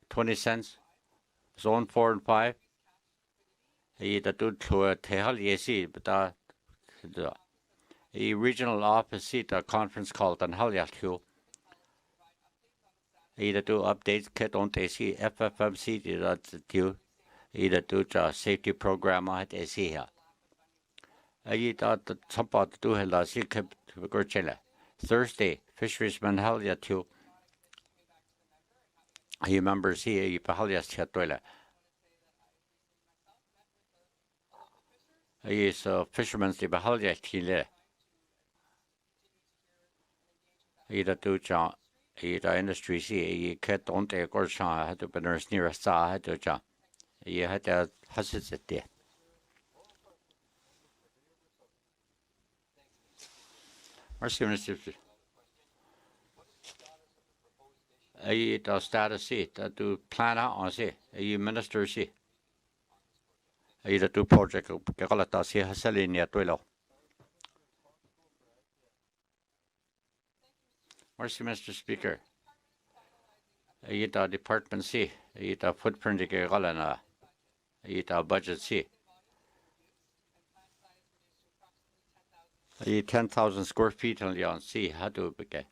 20 cents zone 4 and 5 the two to tehal yesi but a regional office seat a conference called Dëne Yatıé. Either do updates, kit on the FFMC, either do safety program at AC here. Ayi ta sampa tu hela si kep gorchela. Thursday, fisheries manhalia tu. Ayi members here, ayi pahalia chatoila. Ayi so fishermen's di pahalia chile. Ayi ta tu cha. Ayi ta industry si ayi ket onte gorsha hatu beners near sa hatu cha. Ayi hata hasizete. Merci, Mr. Ayi ta status si ta tu plana on si ayi minister si ayi ta tu project kala ta si hasalin ya tuilo. Merci, Mr. Speaker. Ayi ta department si ayi ta footprint kala na ayi ta budget si ayi 10,000 square feet on si hadu beke.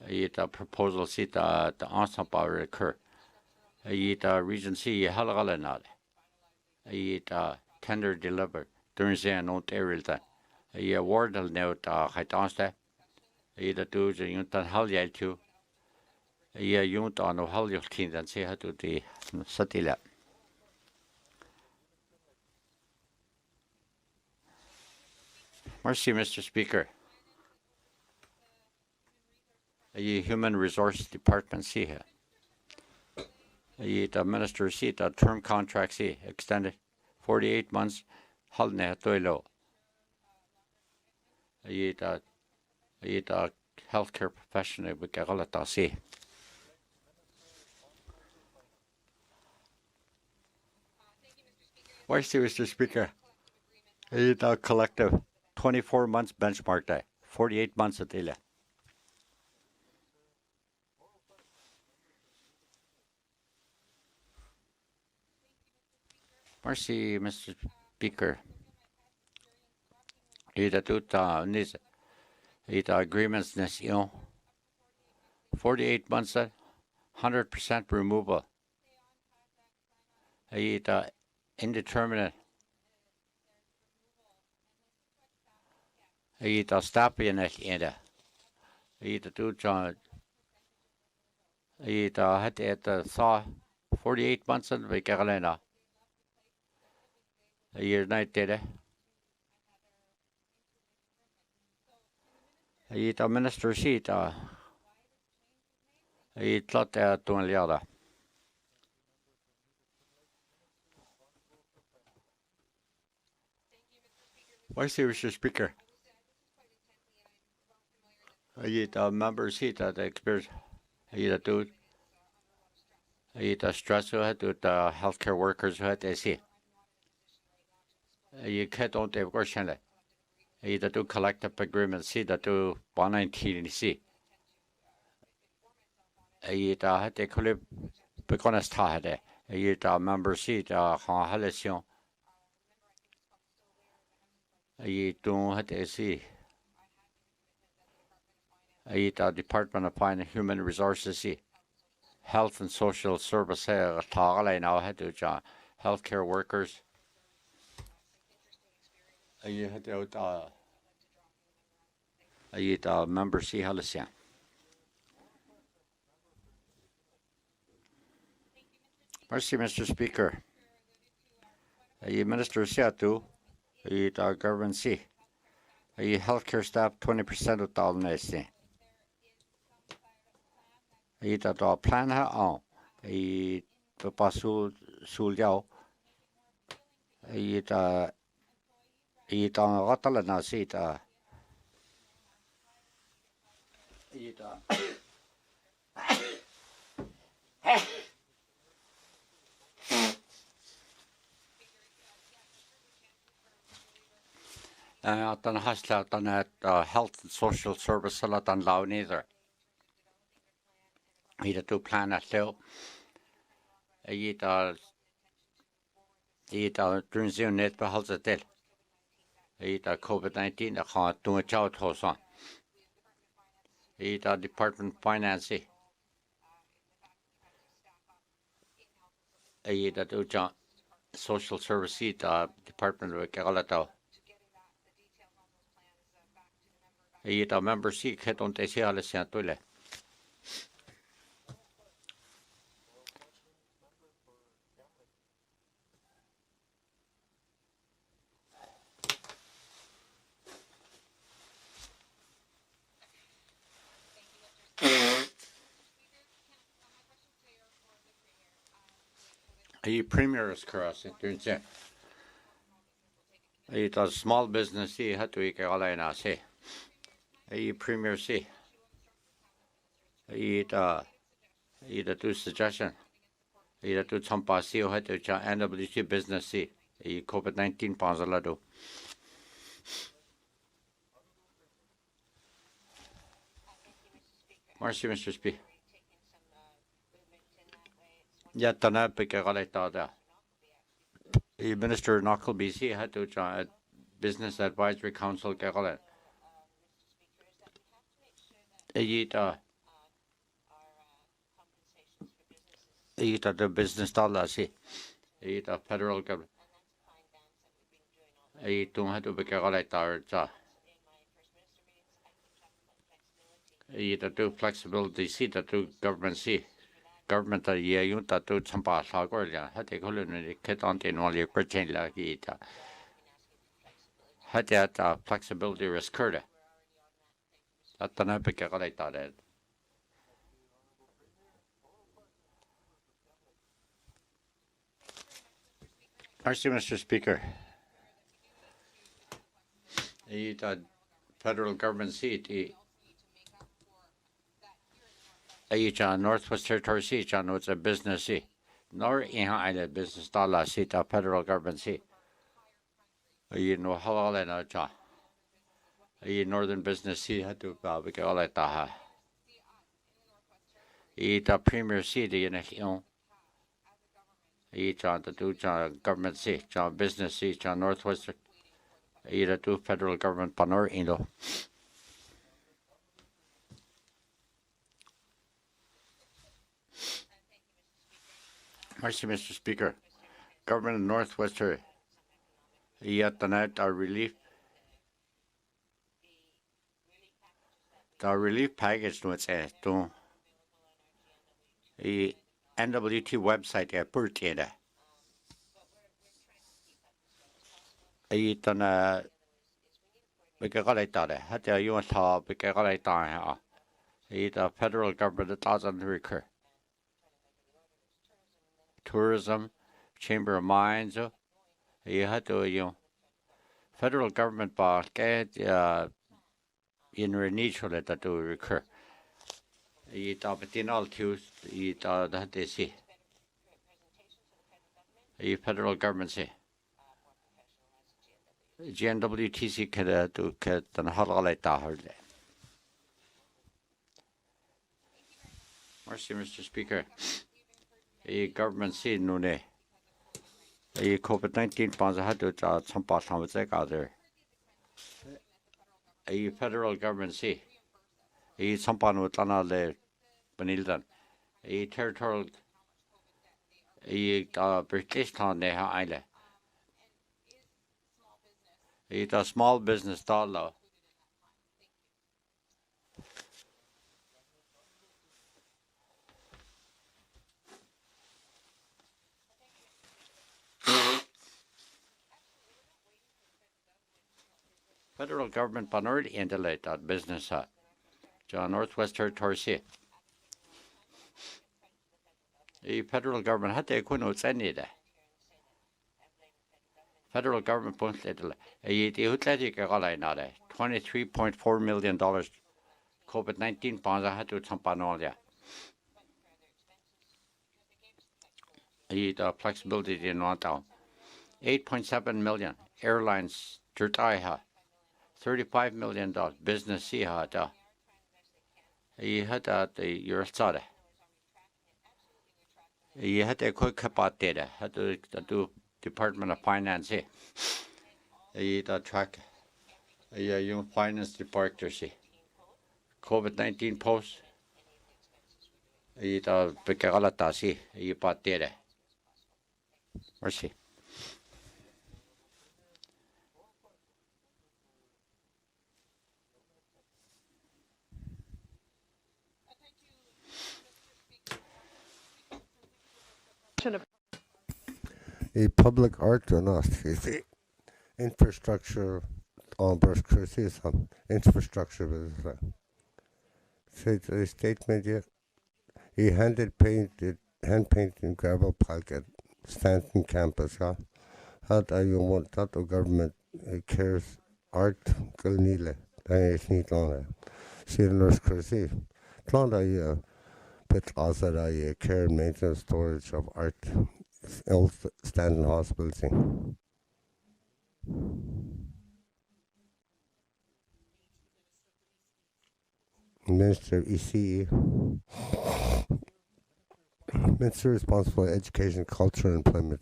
Ayi ta proposal si ta ensemble recur. Ayi ta region si halagala na. Ayi ta tender deliver during the not area ta. Ayi award al now ta haitansta. Ayi ta tu yung tan halyal tu. Ayi yung ta no halyal kin dan si hadu di satila. Merci, Mr. Speaker. Ayi Human Resource Department si ha. Ayi ta minister si ta term contract si extended 48 months halne toilo. Ayi ta healthcare professional bikagalata si. Merci, Mr. Speaker. Ayi ta collective 24 months benchmark day 48 months at ile. Merci, Mr. Speaker. Ita tuta nis ita agreements nation 48 months 100% removal. Ita indeterminate. Ita stapia net ida. Ita tuta ita hat ita saw 48 months and vikarlena. A year night did it. Ita minister seat ita lot tuan liada. Vice Mr. Speaker. Ita members seat the experience. Ita do ita stress who had to the healthcare workers who had to see. You can't don't have question. Ita do collective agreement see that do 119 see. Ita had to clip because tahade. Ita member seat halation. Ita don't have to see. Ita Department of Finance Human Resources see. Health and Social Service now had to healthcare workers. You had to member see halation. Merci, Mr. Speaker. Minister Siatu, government see. Healthcare staff 20% of the nation. The plan ha on. Pasul Sulyao. Rotala na seat. Tan hasla tan health and social service la tan law neither. Ita tu plan at leo. Ita during net behalds at del. Ita COVID-19 a khan tu a chow tosan. Ita Department of Finance. Ita tu social service Department of Kagalata. the member si keton te si ale sian tule. The premier is cross it. The small business si hatu ike ala na si. The premier si. The two suggestion. The two champa si hatu cha NWC business si. The COVID-19 panzalado. Merci, Mr. Speaker. Yeah, tana pike ala da. The Minister Knuckleby si hatu cha Business Advisory Council ke ala. The business dollar si. The federal government. Tung hatu pike ala cha. The two flexibility si the two government si. Government ye yung tu champa sa gorlia hate kolun ket on tin wali pertain la kita hate flexibility risk kurda atana peke kalai tare. Merci, Mr. Speaker. The federal government seat Northwest Territory seat, John, it's a business seat. Nor in business dollar seat, a federal government seat. You know how all I know, John. Northern business seat had to be all at the premier seat, you know. John, the two government seat, John, business seat, John, Northwest. The two federal government panor, you know. Merci, Mr. Speaker. Government of Northwestern, yet the night our relief package no it's to the NWT website a per data. Tana Bikagalita, had you want to Bikagalita, the federal government doesn't recur. Tourism, Chamber of Mines, you had to, federal government bar get in renewal that to recur. You top it in all twos, you thought that they see. You federal government say. GNWTC could do cut and highlight that hardly. Merci, Mr. Speaker. A government see no ne. A COVID-19 funds had to some part of the other. A federal government see. A sampan with another Benildan. A territorial a British town near Island. It's a small business dollar. Federal government minority intellect that business John Northwest Territory see. The federal government had to equinox any day. Federal government points little. $23.4 million COVID-19 bonds had to Tampanolia. The flexibility in one town. 8.7 million airlines Turtaiha. $35 million business Siha. He had at the Eurosada. He had a quick about data. Had to do Department of Finance. He track a young finance department. COVID-19 post. He Picalatasi. He bought data. Merci. a public art or not, the infrastructure on birth crisis, infrastructure was said the statement here. He hand painted gravel park at Stanton campus. Had I want that the government cares art galnile. That is neat long. See the nurse crazy. Long I but also I care and maintenance storage of art. Stanton Hospital thing. Minister of ECE. Minister responsible for education, culture, and employment.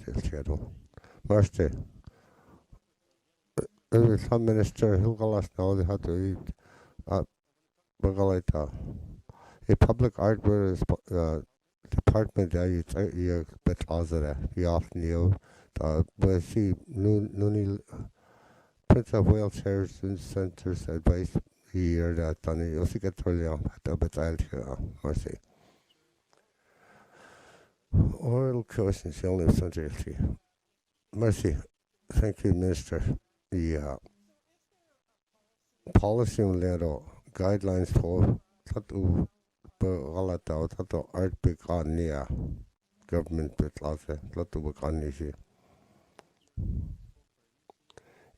Master. Some minister who galas now they had to eat Bagalaita. A public art department you bet Azara. You often knew but see Nuni Prince of Wales Harrison Center's advice here that on the Osikatorium at a betal mercy. Oral questions only century. Mercy. Thank you, Minister. The policy on Lero guidelines for Tatu Galata Tato Art Bicania government bit Lata Latu Bacanishi.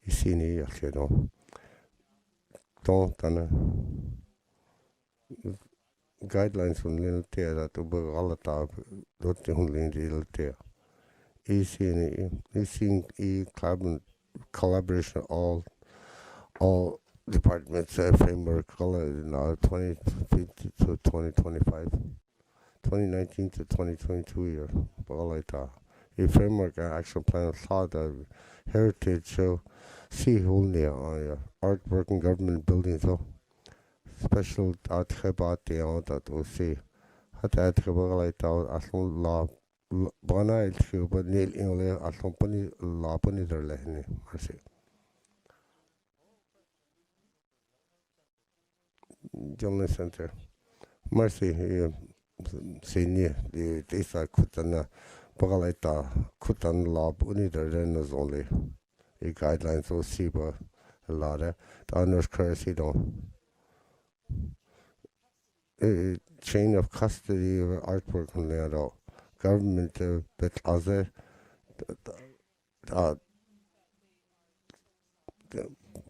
Isini Yachido. Don't guidelines from Little Tear to Bagalata, not only in the Little Tear. ECE carbon collaboration all departments framework in 2050 to 2025, 2019 to 2022 year. Bagalata. A framework action plan thought of heritage show see whole near artwork and government buildings so special attribute on that or see hat attribute aslon la bana il but nil in aslon pani la pani der lehne mercy Dëne Center mercy senior the desa kutana Bagalaita kutan la pani der is only a guidelines so see but a lot of the honors currency don't a chain of custody of artwork on the government that other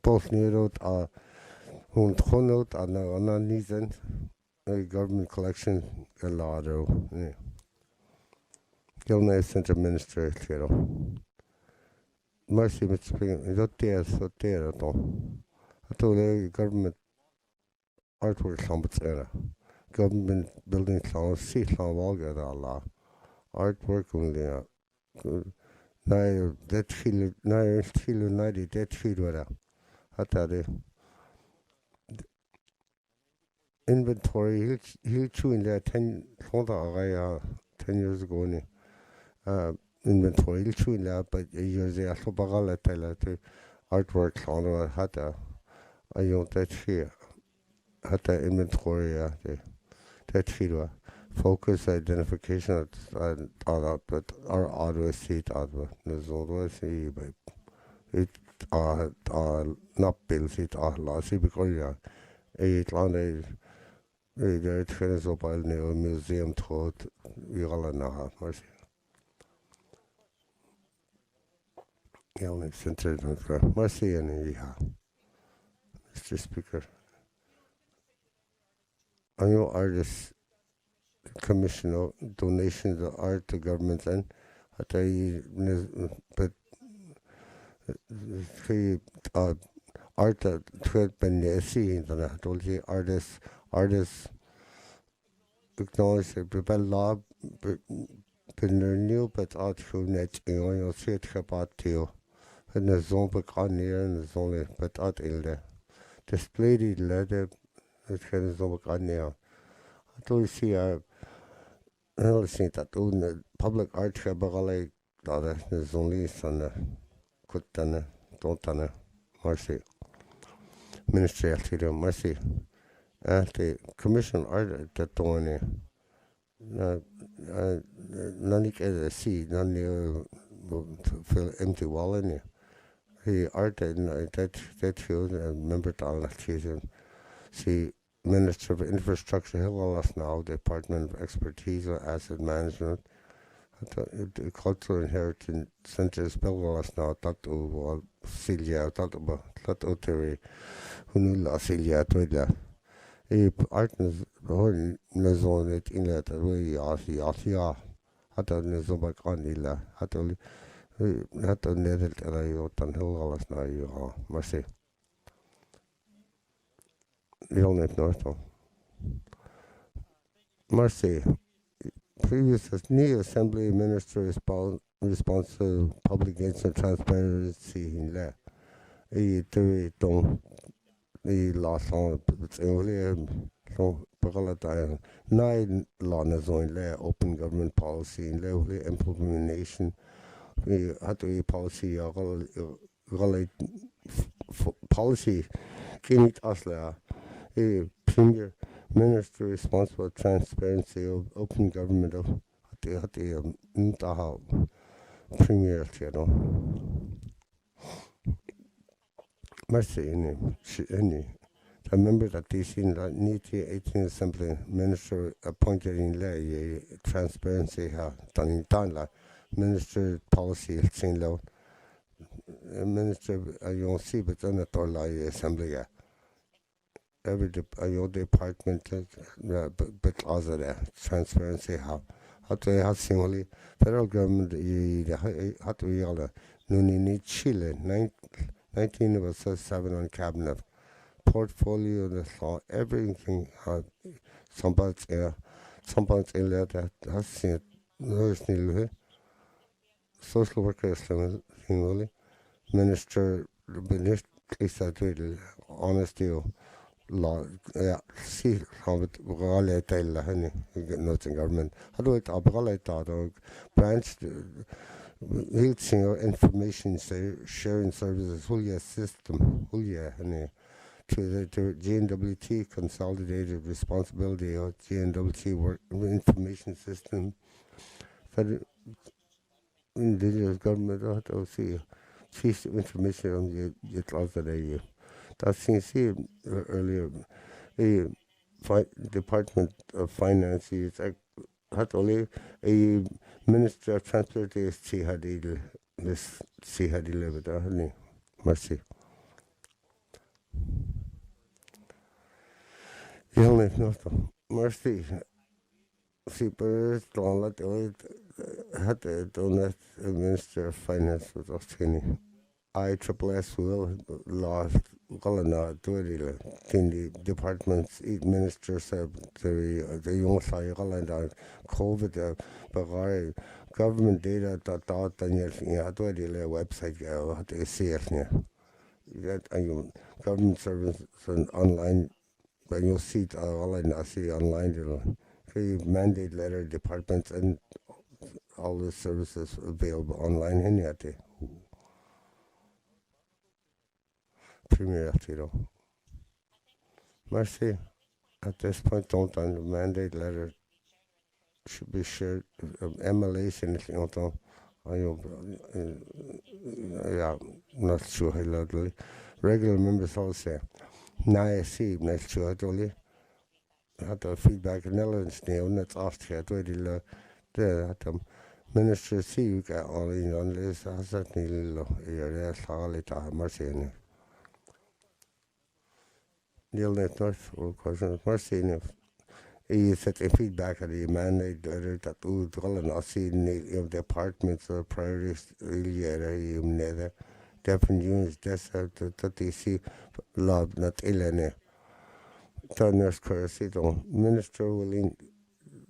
both near und honot an reason a government collection a lot of Dëne Center Minister mercy Mr. Speaker not there so there at all I told the government artwork era government building sound see sound walga Allah artwork only now that feel now feel ninety that feel wala hata the inventory he'll chew in there 10 10 years ago inventory he'll chew in there but years there so bagala tell to artwork sound hata I don't that fear hata inventory that feel focus identification but our auto seat there's always see but it not built it lossy because it on a trainers up in the museum taught we all know mercy Dëne Center mercy and Mr. Speaker annual artist commission of donations of art to governments and but art that could be seen that told you artists acknowledge the law but new but art who net you see it about you and the zone began near and the only but art in there display the letter it can zone began near I told you see I think that the public art bagale that is only son kutana don't mercy ministry actually mercy at the commission art that don't nanik as a see none fill empty wall in you. He art and that shows a member to all that season. See, Minister of Infrastructure Hill us now, Department of Expertise or Asset Management. The Cultural Inheritance Centers Bill us now, Tatu Silja, Tatu Terry, who knew La Silja Twidla. Art is the zone it in that way, Yasia. Hatta Nizobak on Ila, Hatta Nether Tan Hill us now, you mercy. The only North. Mercy. Previous new Assembly Minister responsible public against the transparency in there. He don't he lost on it's only so Bagalata nine law in there open government policy in there implementation. We had to policy policy can us there. A premier minister responsible for transparency of open government of the premier, you know. Mercy any. I remember that DC in the 18th Assembly minister appointed in lay transparency done in Tanla minister policy seen low minister you don't see but on the Torla Assembly. Every department but also the transparency how to have similarly federal government how to yell Nuni Chile 19 of us 7 on cabinet portfolio the law everything somebody's in there that has seen it social workers similarly minister honesty law see how it really tell honey not in government how do it abgalata branch health information sharing services whole system whole honey to the GNWT consolidated responsibility of GNWT work information system for the indigenous government to see piece of information on the class that I that seems earlier a Department of Finance is had only a Minister of Transportation see how they live it honey mercy you only know mercy see but don't let it had to donate Minister of Finance was Australian ISSS will lost Galana Dwedila in the departments ministers the young Galanda COVID Bagari government data that Daniel Dwedila website how to see it that government service online when you see it online I see online mandate letter departments and all the services available online in yet. Premier, you know. Mercy, at this point, don't the mandate letter should be shared. Emulation, you know, yeah, not sure how loudly. Regular members all say, now I see, next to it only. Had the feedback in Netherlands now, and that's after it, there, had them. Minister see you get all in on this, I said, Nilo, you're there, mercy. Neil North or question mercy enough. He said a feedback at the mandate letter that would call an Aussie in the apartments or priorities really nether different units that's that they see love not illene. Turner's courtesy Minister willing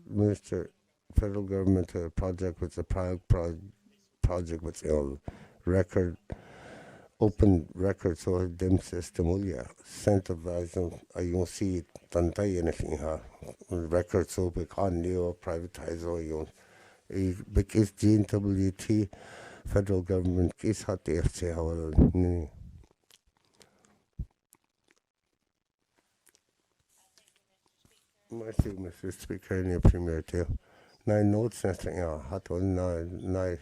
Minister federal government project with a project with record open record so dim system will incentivize you don't see it tantay anything record so because new privatize or you because GNWT federal government case hat FC how Merci, Mr. Speaker, and your Premier too. Nine notes, nothing, hat on nine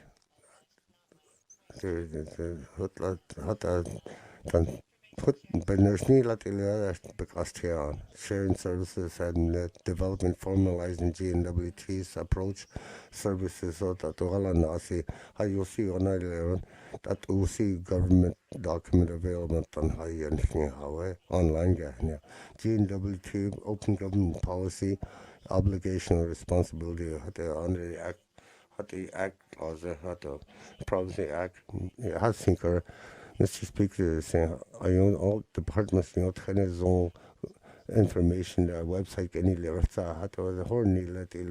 Sharing services and development formalizing GNWT's approach services so that how you see on 9/11 that you see government document available on how you online GNWT open government policy obligation and responsibility under the act the act laws the privacy act has thinker Mr. Speaker saying I own all departments kind of zone information website any lyrics had the horny let the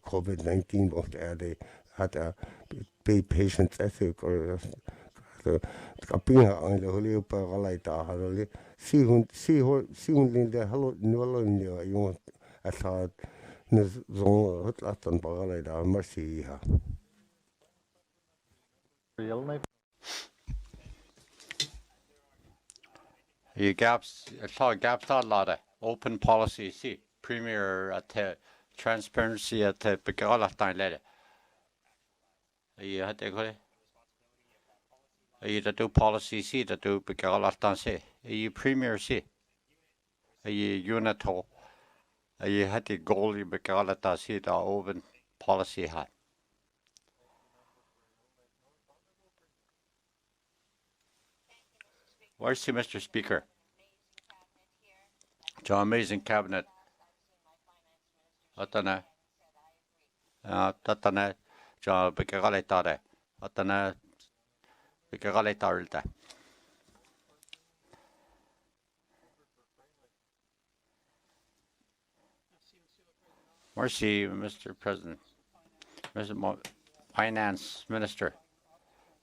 COVID-19 both they had a be patient ethic or the kapinga ang huli pa galay ta haloli si hun linde halo nolo niya yung asad na zong hotlatan pa galay da mercy ha You gaps, gaps a lot of open policy, see, premier at transparency at the Picala time letter. You had to go. You to do policy, see, to do Picala time, say, you premier, see, you unit hole. You had to goal, you Picala, see, the open policy hat. Where's the Mr. Speaker? John amazing cabinet. Atana. Tatana. John Picagale. Atana. Picagale Tarita. Mercy, Mr. President. Mr. Finance Minister.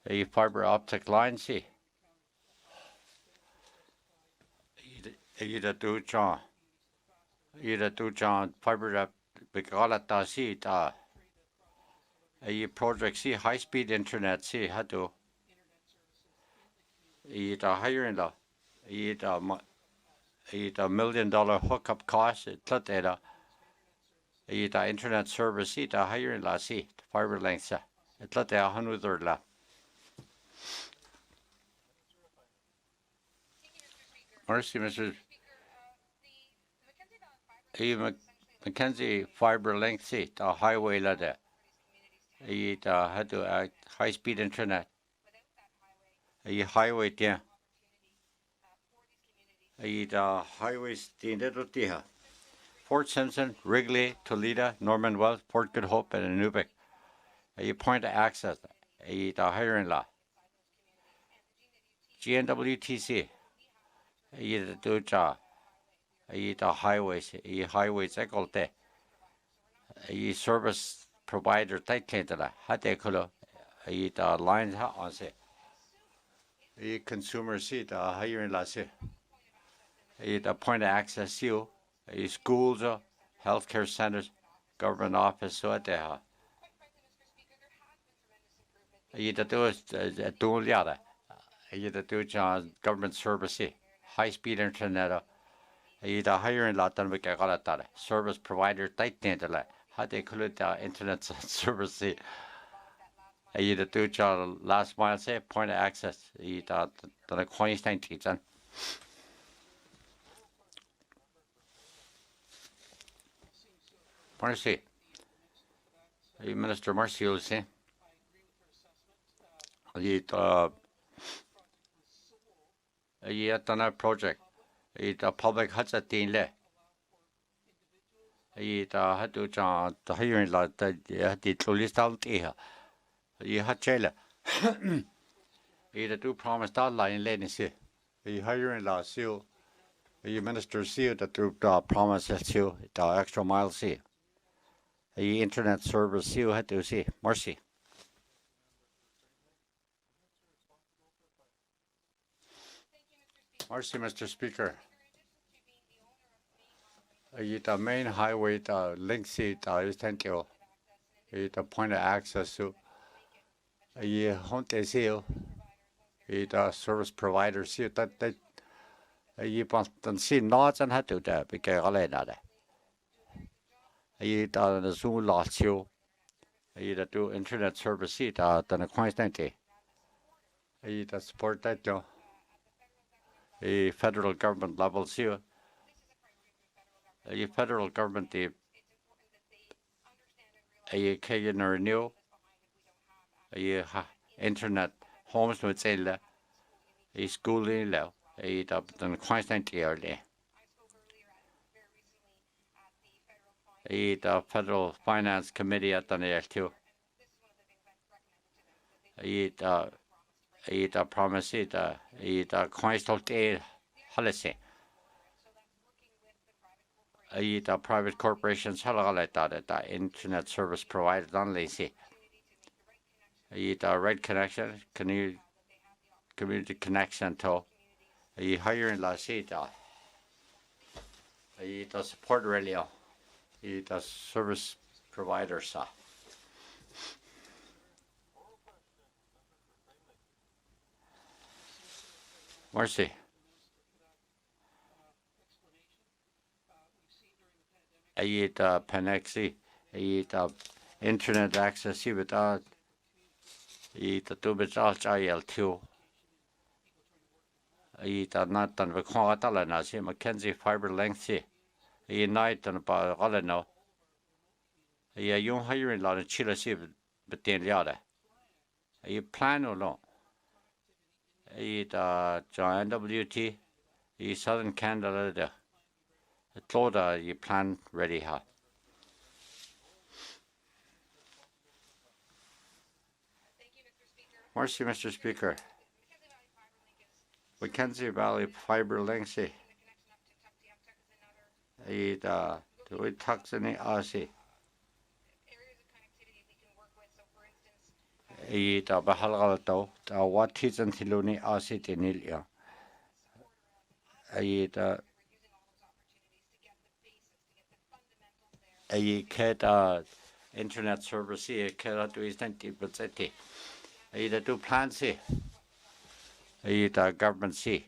A fiber optic line, see. Ida do John fiber up Bigalata see ta a project see high speed internet see how to eat a higher in the eat $1 million hookup cost it eat a internet service see a higher in la see fiber length it let 100 la. Mercy, Mr. Mackenzie fiber length seat, a highway ladder. It had to high speed internet. A highway there. It highways the little there. Fort Simpson, Wrigley, Toledo, Norman Wells, Port Good Hope, and Inuvik. A point of access. A higher in law. GNWTC. A do job. A highways, equal day. A service provider tight candidate, had they could a lines on say. A consumer seat, a higher in la say. A point of access you, a schools, healthcare centers, government office, so they have. A do is a dual yada. A do government service, high speed internet. A higher in Latin America, service provider tight tendela. How they call it internet service. A do last mile say point of access. The Queenstown teacher. Mercy. Minister Mercy will say. A project. A public has a thing le. Had to the higher in lot that the list out here. You had jail. Do promise that line letting see. A higher in law seal. A minister seal that do promises to the extra mile see. A internet service seal had to see. Mercy. Mercy, Mr. Speaker. The main highway, the link seat, is thank you. The point of access to Honte seal, the service provider seal that you don't see not and had to that because all that. The Zoom lot seal, do internet service seat, the Queenstown. the support that the federal government levels here. The federal government the Kagan or new internet homes with say schooling level the constant yearly. The Federal Finance Committee at the too. The promise the constant policy. The private corporations the internet service provided only see. The right connection, community connection to hiring la seat. The support radio. The service providers. Mercy. The Penexi. The internet access without the two bits all child too. The not done with Quatalana, see Mackenzie fiber length. Night and about all I know. You hiring a lot of Chile, but then the other. You plan or no? John WT, Southern Canada, Florida, you plan ready, huh? Mercy, Mr. Speaker. Mackenzie Valley fiber length. The Tuxini Aussie. The Bahalto, the what is until Luni Aussie Tenilia. The cat internet service here, cat to instant city. The two plans here. The government see.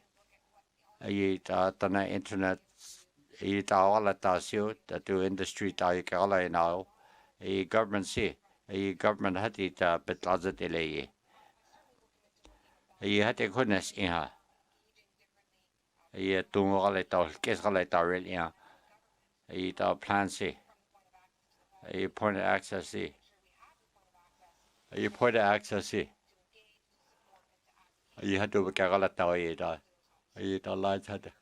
The internet. All at the two industry all now. A government see. A government had it but other delay. A had a goodness in her. A two all at all, guess all at our yeah. A plan see. A point of access see. A point of access see. You had to get all at our a lights had.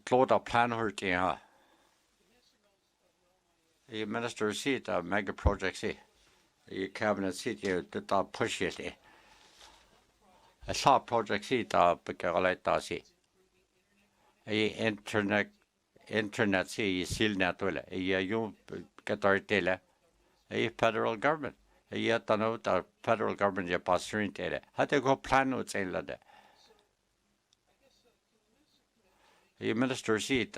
Claude plan her yeah. The minister seat mega project see. The cabinet seat you did push it. A saw project seat because see. A internet see seal net will you get our tele. A federal government. Yet the federal government you pass through it. Had to go plan with say that. The minister seat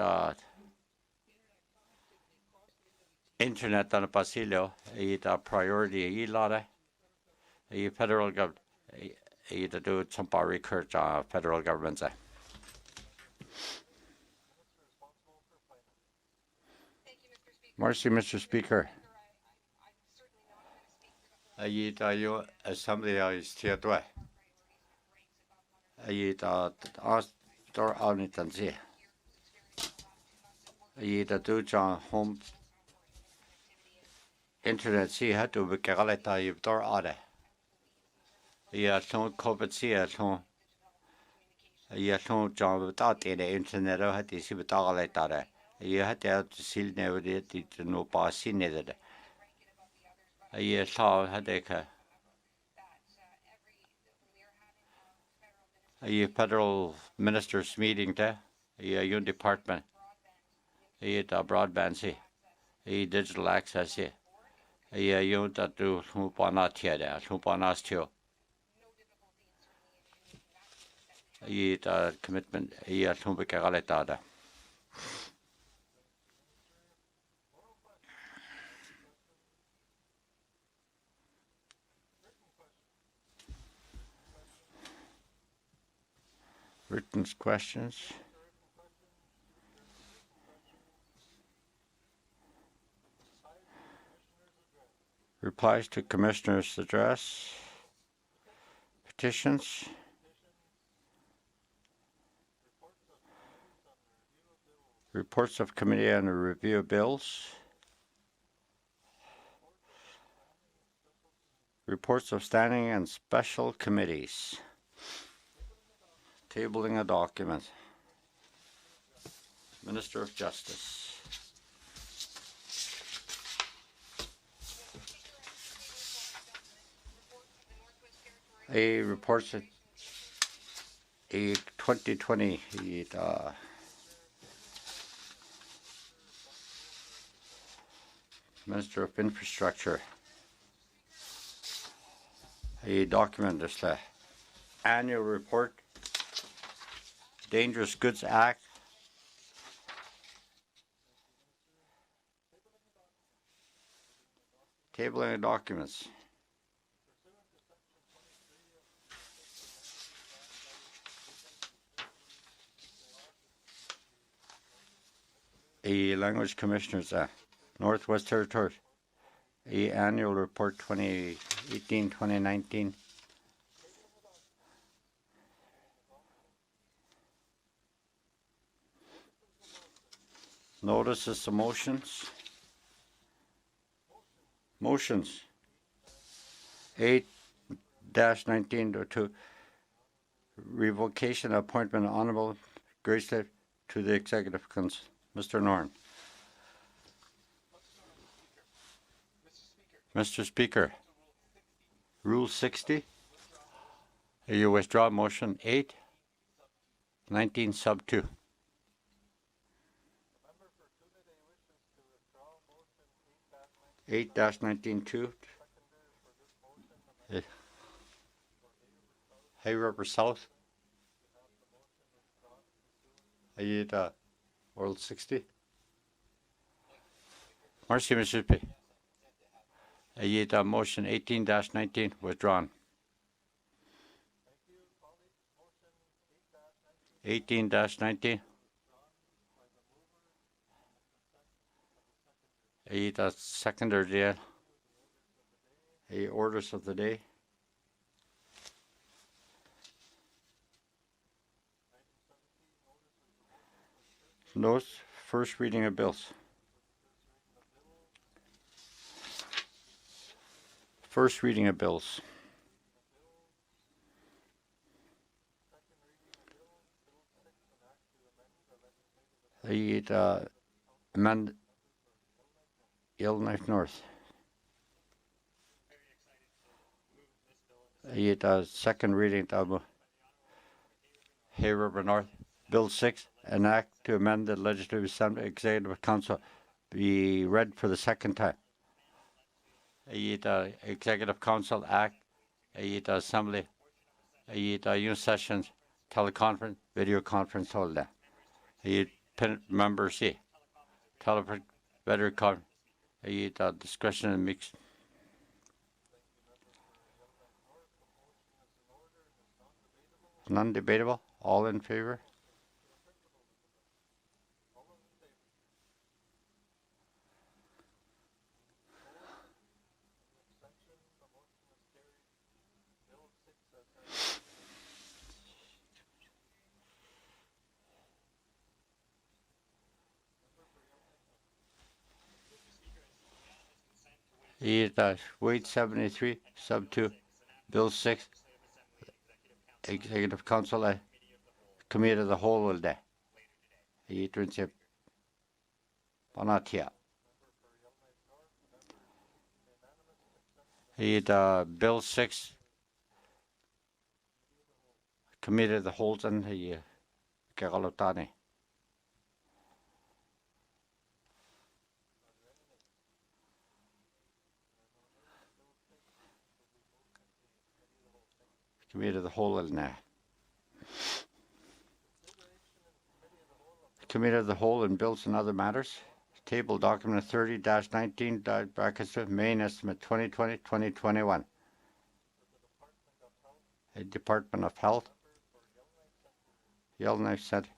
internet on a pasillo, a priority lot a federal government to do some research federal government. Mercy, Mr. Speaker. You assembly is here to store on it and see. The do home internet see had to be calculated you door order. So COVID see at home. So John without the internet had to see with all like that. You had to see never did to no pass in it. I saw had a federal ministers meeting there. Your department. The broadband see. Digital access see. You that do who not here there, who not too. Commitment. Who be calculated. Written questions. Replies to Commissioner's address. Petitions. Reports of committee on the review of bills. Reports of standing and special committees. Tabling a document. Minister of Justice. A reports a 2020 Minister of Infrastructure. A document this annual report, Dangerous Goods Act. Tabling of documents. A Language Commissioners Northwest Territories. A annual report 2018-2019. Notices of motions. Motions. 8-19-2. Revocation appointment of Honorable Gracelet to the Executive Council. Mr. Norn. Mr. Speaker. Rule 60. You withdraw motion 8-19 sub 2. Eight dash 19-2. Hay River South. World 60. Marcy, Mississippi. Motion 18-19 withdrawn. 18-19. Seconder deal. Orders of the day. Notes, first reading of bills. First reading of bills. Amend Yellowknife North. Second reading of Hay River North. Bill 6, an act to amend the Legislative Assembly Executive Council, be read for the second time. Executive Council Act, Assembly, Union Sessions, Teleconference, Video Conference holder. Member C, Telephone, Video Conference, discretion and mix. Non-debatable, all in favor? Wait 73, sub 2, Bill 6, Executive Council, Committee of the Whole will day. Panatia. Bill 6, Committee of the Whole and Kagalotani. Committee of the Whole now. Committee of the Whole and Bills and Other Matters. Table document 30-19 brackets main estimate 2020-2021. Department of Health. Yellowknife Center.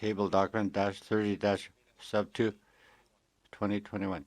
table document dash 30 dash sub 2 2021.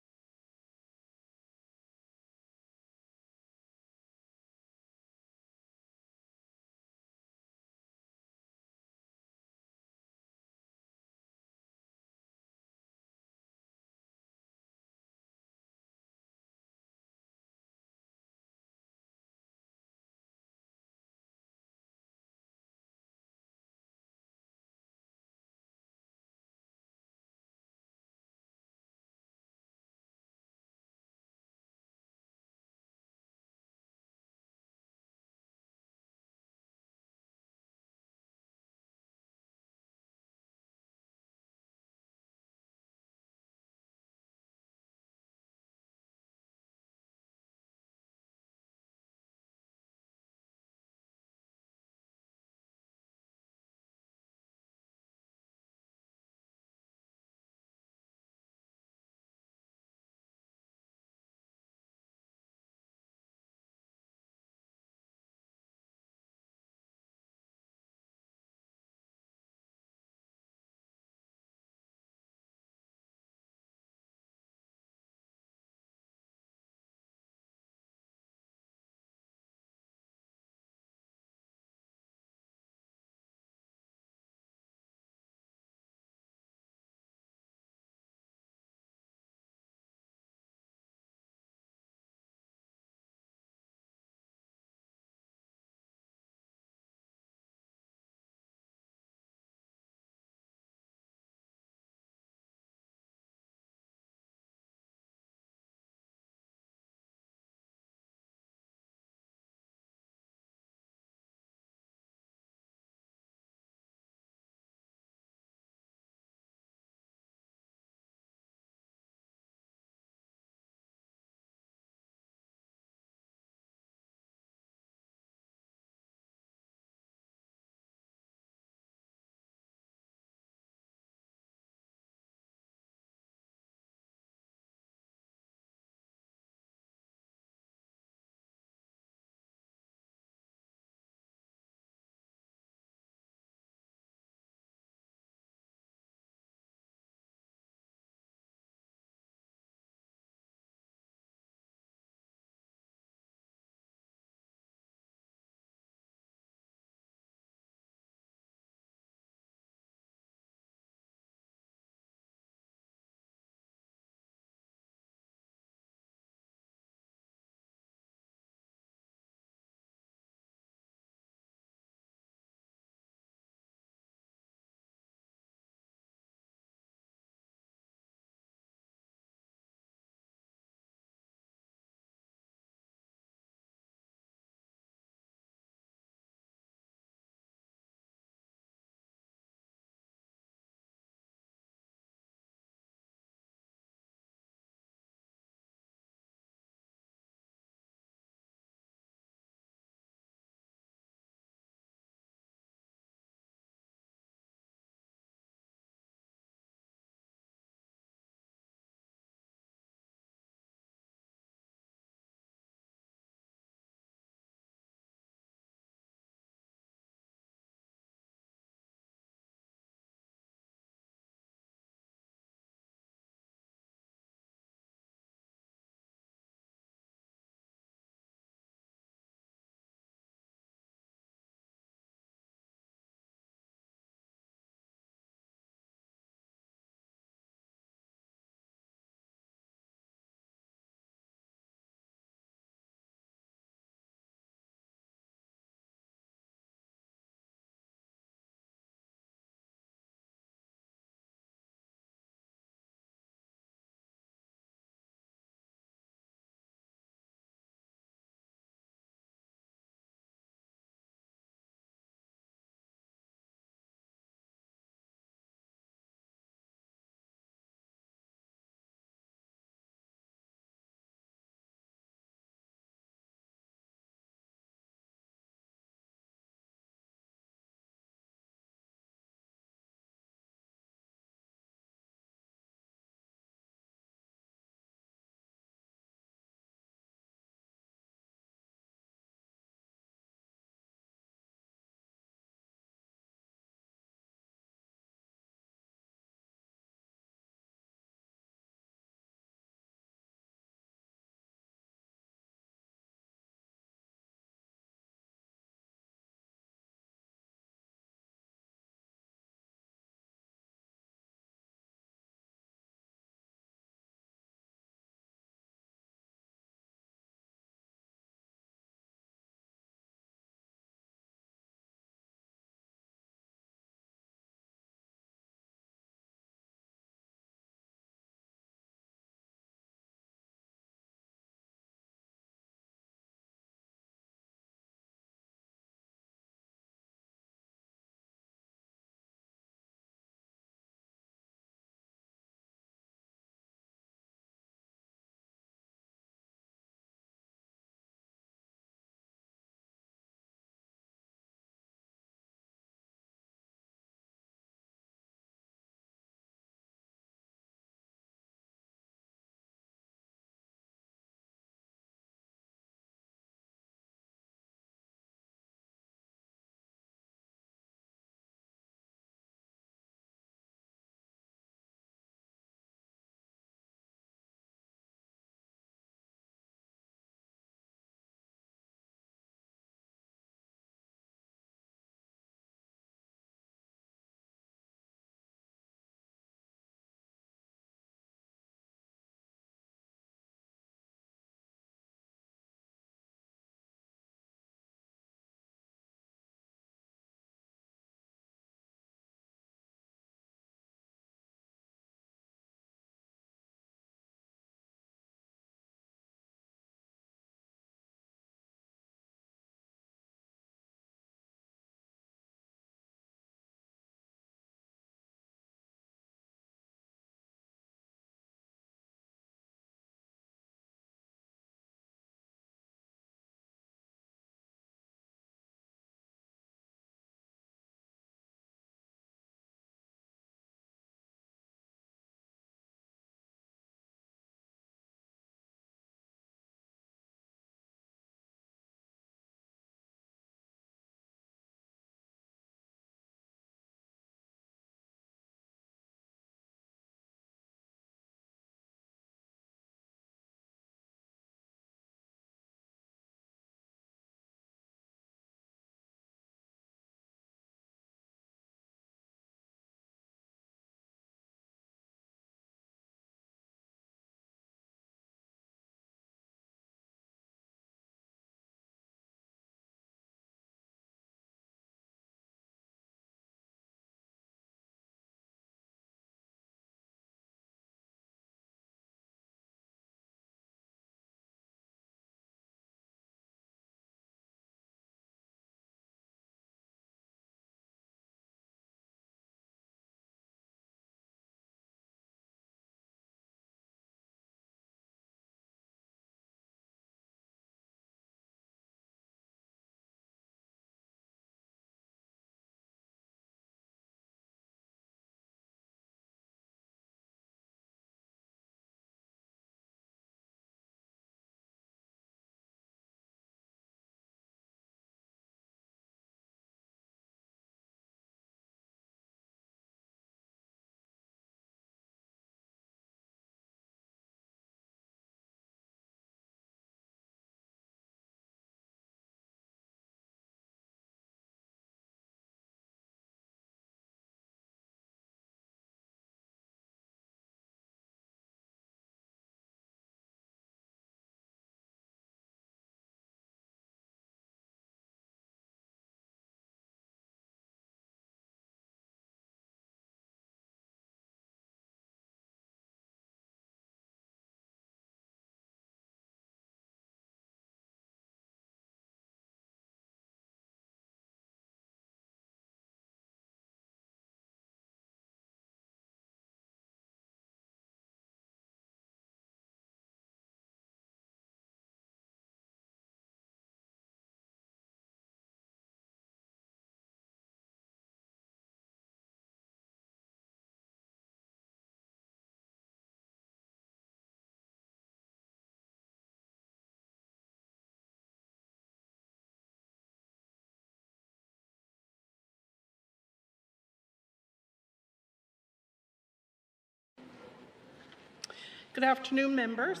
Good afternoon, members.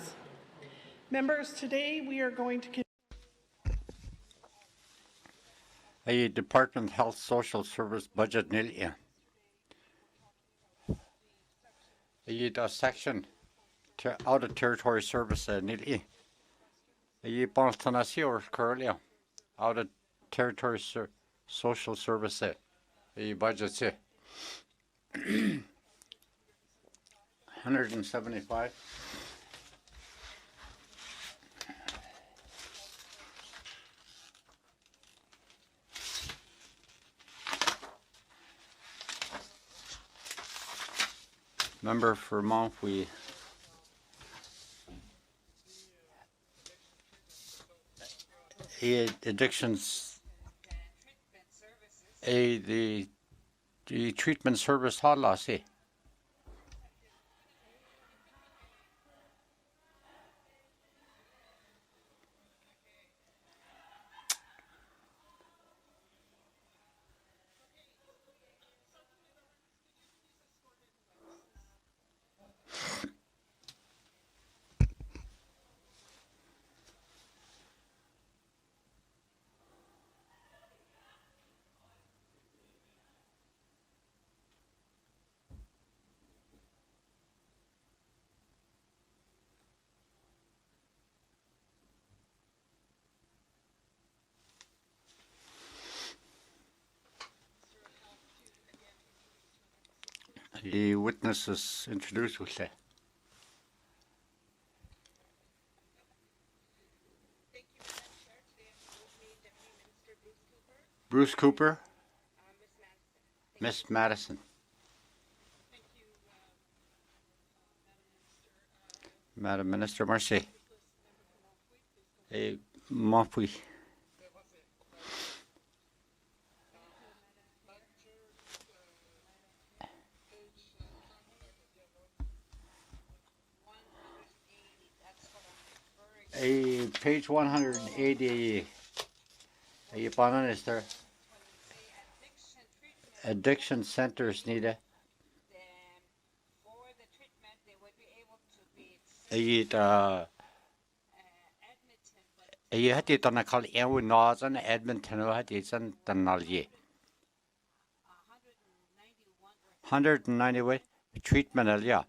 Members, today we are going to A Department Health Social Service budget nil. A section out of territory service nil. A Bonstanasi or currently out of territory social service a budget 175. Member for Montfouille. Addictions. The treatment service hotline. The witnesses introduced with that. Bruce Cooper, Miss Madison. Madam Minister, merci. Montfouille. Page 180. Minister. Addiction centers need a. You had it on a call Ewan Northern Edmonton, had it on the Nalye. 190 treatment, yeah.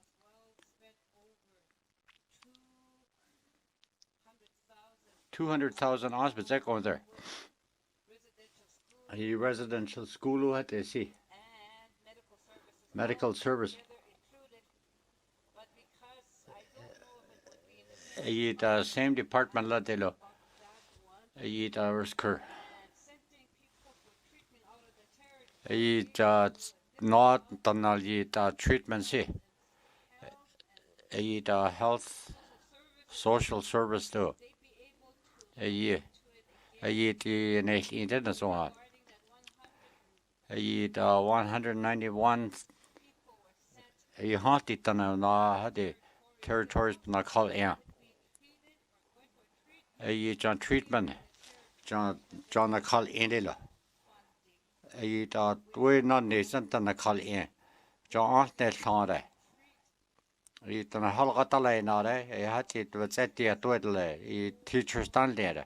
200,000 hospitals that going there. A residential school at the see. Medical service. The same department la de lo. Risker. Not the treatment see. The health social service too. The internet so on. The 191 haunted the territories not called in. John treatment John call in we not nation to call in. John net tongue. It on a holgatale not had it was at the toilet. Teachers done there.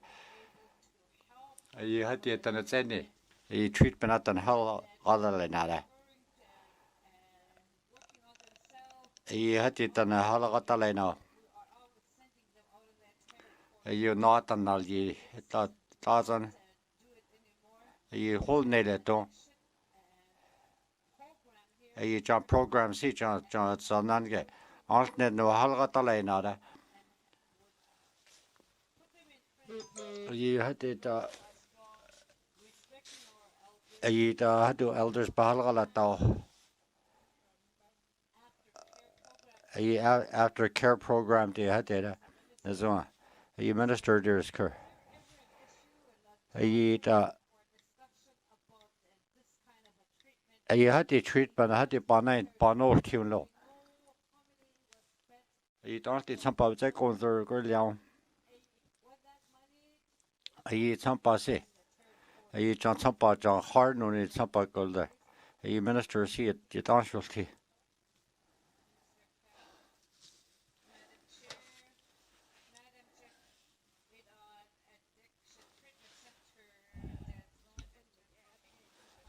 You had it on a zenny. Treatment at an hell other than you had it on a holgatale now. You not an algae, doesn't you hold native don't you jump program see John son get alternate no halgatale nada. You had it you had to elders bahalgalata after care program they had it as well. You minister there's care. You had the treatment, I had the banal tune low. You don't need some of the girl down. I eat some passy. I eat some hard no need some gold there. You minister see it, you don't tea.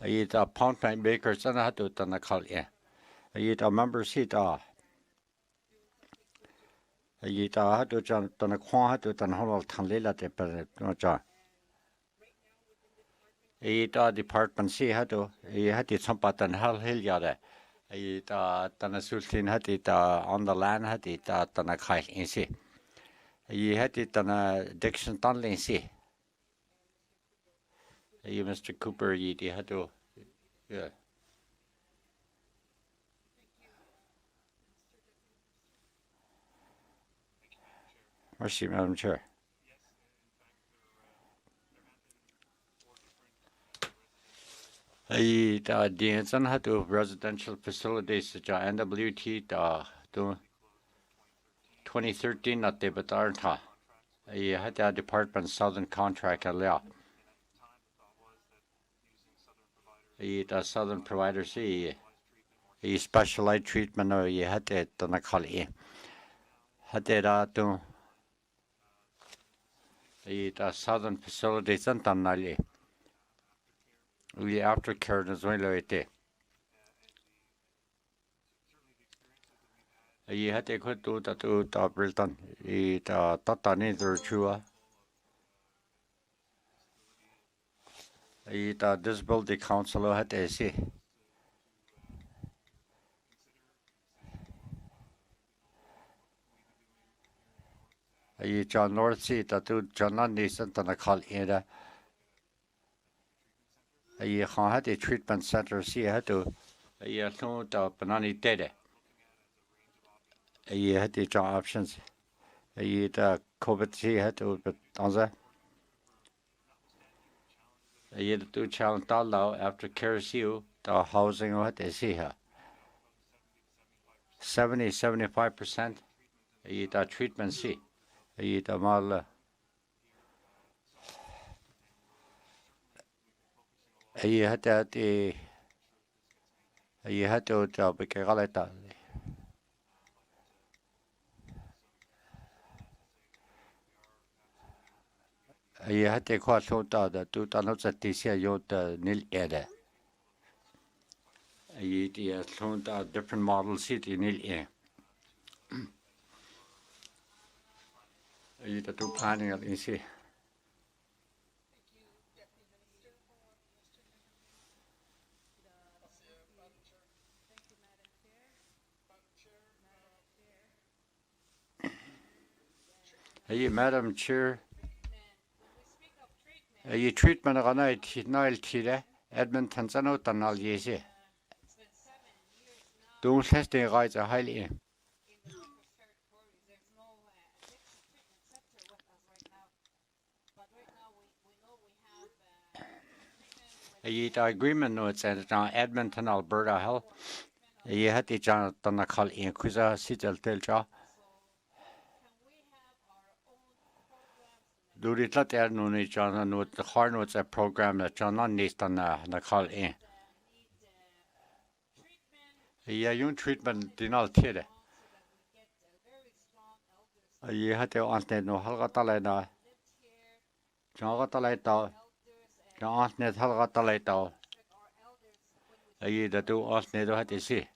the pound pint bakers and had to done a call in. The members he da. The had to done a quan had to done whole tanlila de per no John. The department see had to he had it some pat and hell hill yada. The Dëne Sůłыné had it on the land had it done a kite in see. He had it done a Dixon Dunley see. Mr. Cooper, he had to, yeah. Merci, Madam Chair. The Dëne had to residential facilities such as NWT 2013 at the Batarta. He had a department southern contract at the southern providers he specialized treatment or he had it on a collie. Had it to the southern facilities and Tanali. We aftercare as well right there. He had a good do that to Brilton. He tata neither chua. He disability council had a say. He John North Sea that do John Nissan and a call in. He had a treatment center. He had to. He had to banani dead. He had the job options. He had COVID. He had to but on that. He had to challenge all after care you the housing what they see here. 75%. He had treatment see. He had mal. He had that he had to be calculated. He had to quite so that two tunnels at this year you nil air. He had shown different models city nil air. He had to planning at this year. Hey, Madam Chair. You treatment of night, Nile Tide, Edmonton, and out and all ye. Don't testing rights are highly. The agreement notes at Edmonton, Alberta Health. You had the Jonathan call in Kuza Sitel Telja. Do it let there no need John note the hard notes a program that John on needs on the call in. Yeah, you treatment did not tell it. You had to answer no Halgatalena. John Gataleta. John Antnet Halgataleta. You that do Antnet had to see.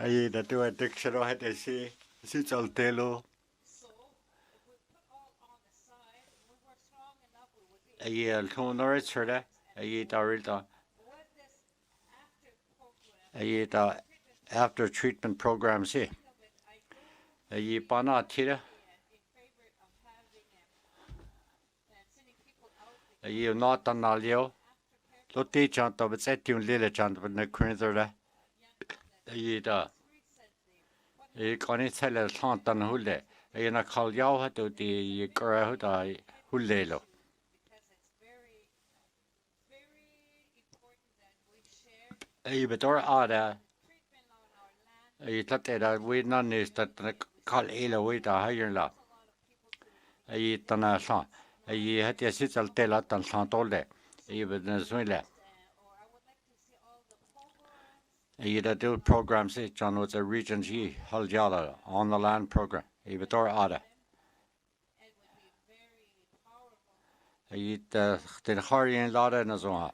You that do addiction had to see. Sitel Telo. A year to Norwich heard a year after treatment programs here. A year pana tira. A year not an alio. Lotte chant of its etune lily chant with the crinzer. A year da. A conitella chant and hule. A year call yaw to the girl who hulelo. But or other, you thought that we none is that call Ela with a higher law. I done a song. I had a sizzle tell out and sound all day. Even Venezuela. I do programs, John was a Region G, Haljala, on the land program. But or other. I the Harian Lada na zo.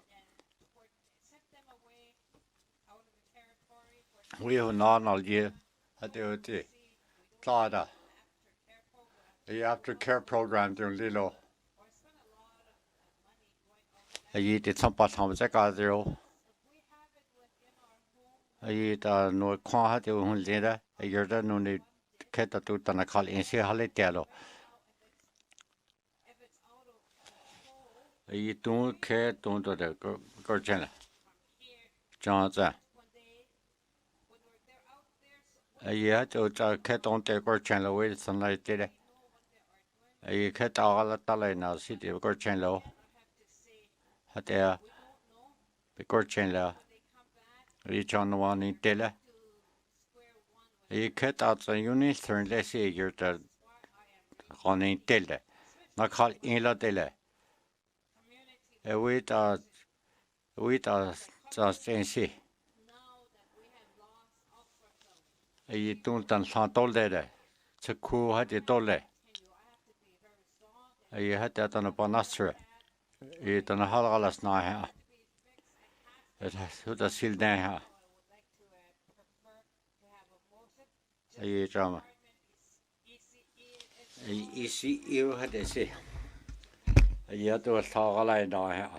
We have non all year at the Lada. The aftercare program during Lilo. I did some part time zero. I no quan had to later. I heard that no need cat to tana call in see halitelo. I don't care don't do the gorgena. Johnson. I had to cat on the gorgena with some light did. I cat all the Talena city of gorgena. Had there the gorgena. Reach on one in Tele. I cat out the unit turn less say you're the on in Tele. Not call in la Tele. With just in see. I don't understand all that. It's a cool had it all. I had that on a bonastra. It on a halalas now. It has who the seal down. I drama. I see you had to say. I had to talk a line now.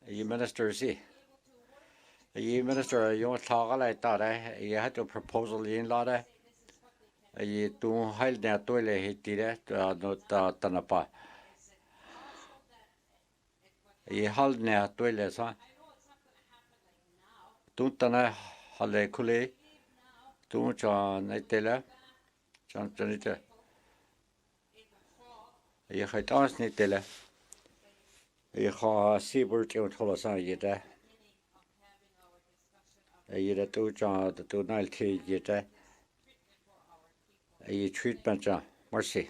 You minister see. You minister, you want to talk like that. You had a proposal in Lada. You don't hold that toilet, he did it, not Tanapa. You hold that toilet, huh? Don't Tana Hale Kule, don't John Nitella, John Janita. You had dance Nitella. You have seabird out Holosan yet. You the two John, the two Nile tea yet. You treatment, John, mercy.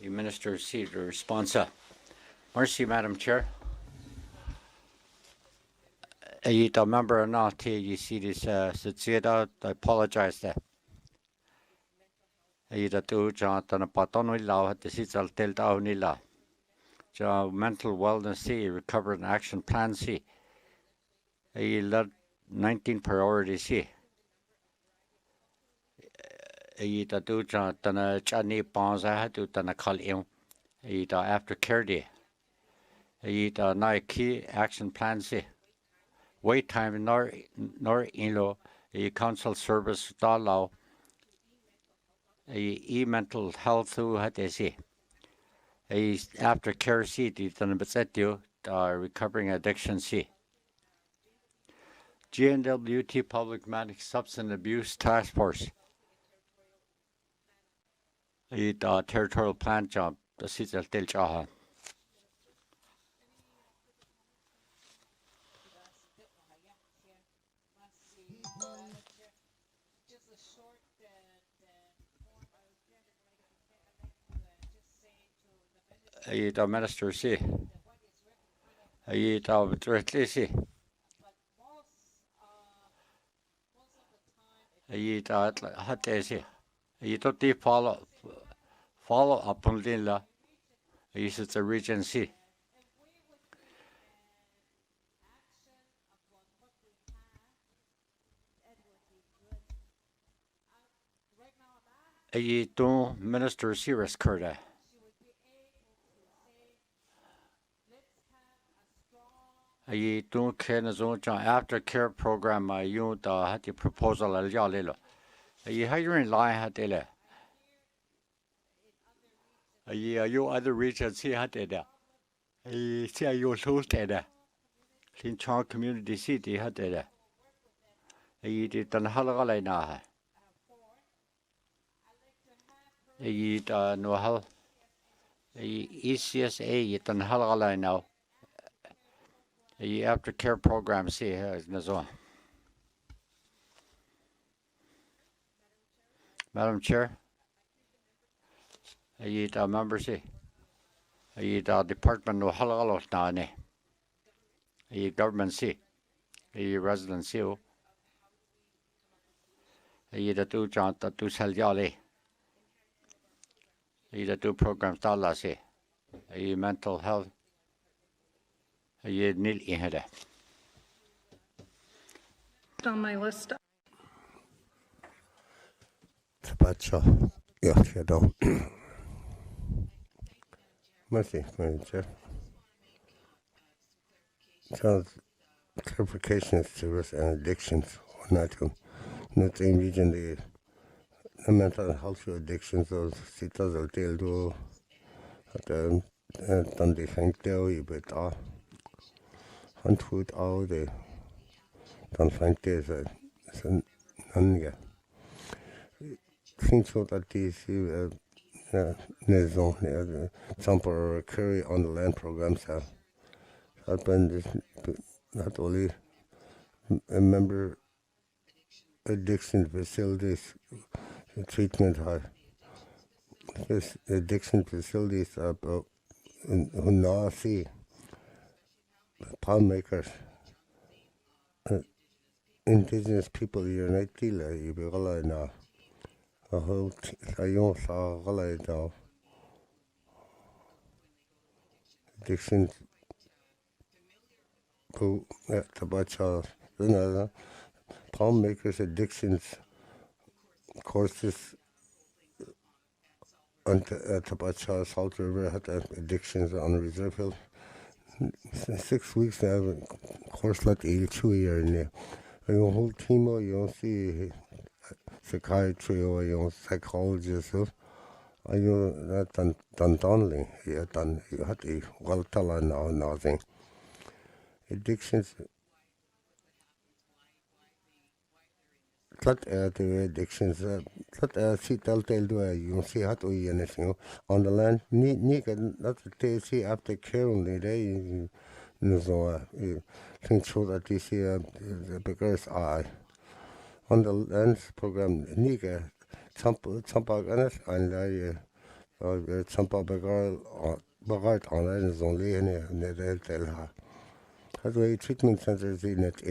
You minister see the response. Mercy, Madam Chair. You the member or not, you see this, I apologize there. You the two John, the Patonui law, the Cecil Delta Onila. John, mental wellness, see, recovery and action plan, see. You led 19 priorities, see. You the two John, the Johnny Bonds, I had to the call him. You the aftercare day. You the Nike action plan, see. Wait time nor in law, a council service law, a mental health who had to see. A aftercare seat, then recovering addiction see. GNWT Public Managed Substance Abuse Task Force. A territorial plan job, the seats of Del Jaha. The minister see. The directly see. Had to see. You don't follow up on Lilla. It's the Regency. You don't minister serious Kurda. You don't care as own aftercare program. You had the proposal al Yalilo. You hiring line had it. You other regions see had it. You see you told it. In Chong Community City had it. You did an halagalina. You know how ECSA you done halagalina. You aftercare program see here is Nazo. Madam Chair. You member see. the department no halal nane. Government see. Residency. The two janta two saljali. The two programs dalasi. Mental health. Nil ihede. On my list. Tabacha. Yeah, you know. Merci, Madam Chair. Clarifications to risk and addictions. Not in region the mental health addictions of citas al teldo at dan de fängt der über da Handhut auch de dann fängt der so ange think so that these temporary carry on the land programs have been not only a member addiction facilities treatment high. This addiction facilities are about who now see palm makers, indigenous people unite dealer, you be all now. A whole sayon saw all now. Addictions who at the butcher, palm makers addictions courses on the butcher Salt River had addictions on the reserve hill. 6 weeks now, course like 82 year in there. A whole team of you see psychiatry or you psychologists. I that done Donnelly, yeah, done you had a well tell now nothing. Addictions. That the addictions. That see tell do you see how to anything on the land. Need not they see after care only they. So think so that they see the biggest eye on the lands program. Niga Tampa Ganes and I Tampa Bagard on is only in the tell her. How do treatment centers in it?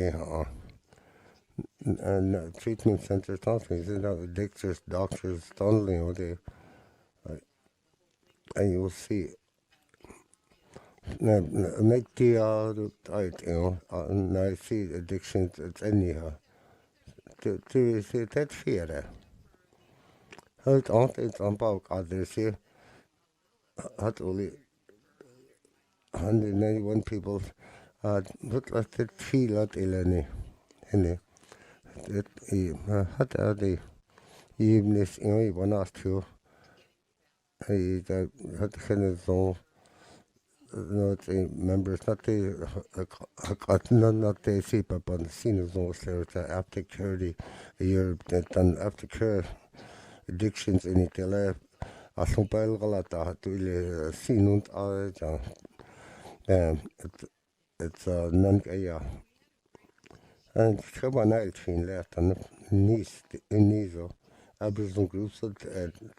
And treatment centers, something, addictors, doctors, tunneling, or they, and you'll see. Make the diet, and I see addictions, it's anyhow. To see that fear there. Held on, it's on about others here. Had only 191 people, but like that feel at Eleni. Had the evening, one asked you, had kind of so. Not members, not the see, but the scene is also after care the year done after care addictions in it. A sumpel galata to ile sinund it's non and Chipewyan in left and niece in Nizo. Aboriginal groups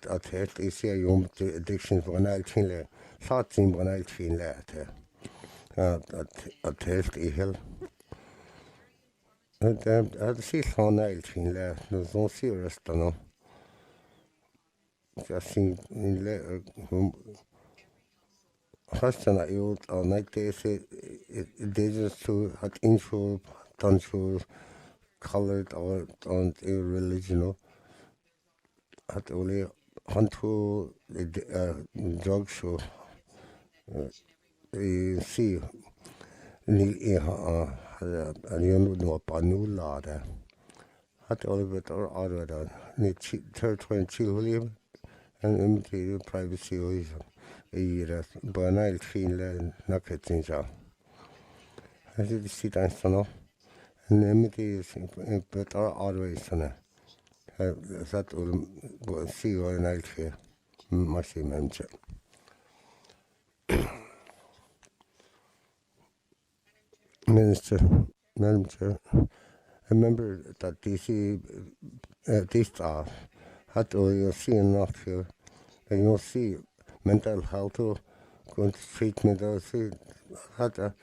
at head is here to addiction for an altin thoughts in one altin later. At head hill. And I'd see on altin left, there's no serious tunnel. Just seen in later question at you all night they say it just to at info done to colored or on religion. Had only handful drug show. You see, and you know, Panula there. Had all of it or other than territory and chill and imitated privacy is a year, but I'll feel knock in job. I did see that and imitate but are always that will see you an out here. Merci, Madam Chair. Madam Chair, remember that this staff had to you'll see enough here, and you'll see mental health going to treatment also had a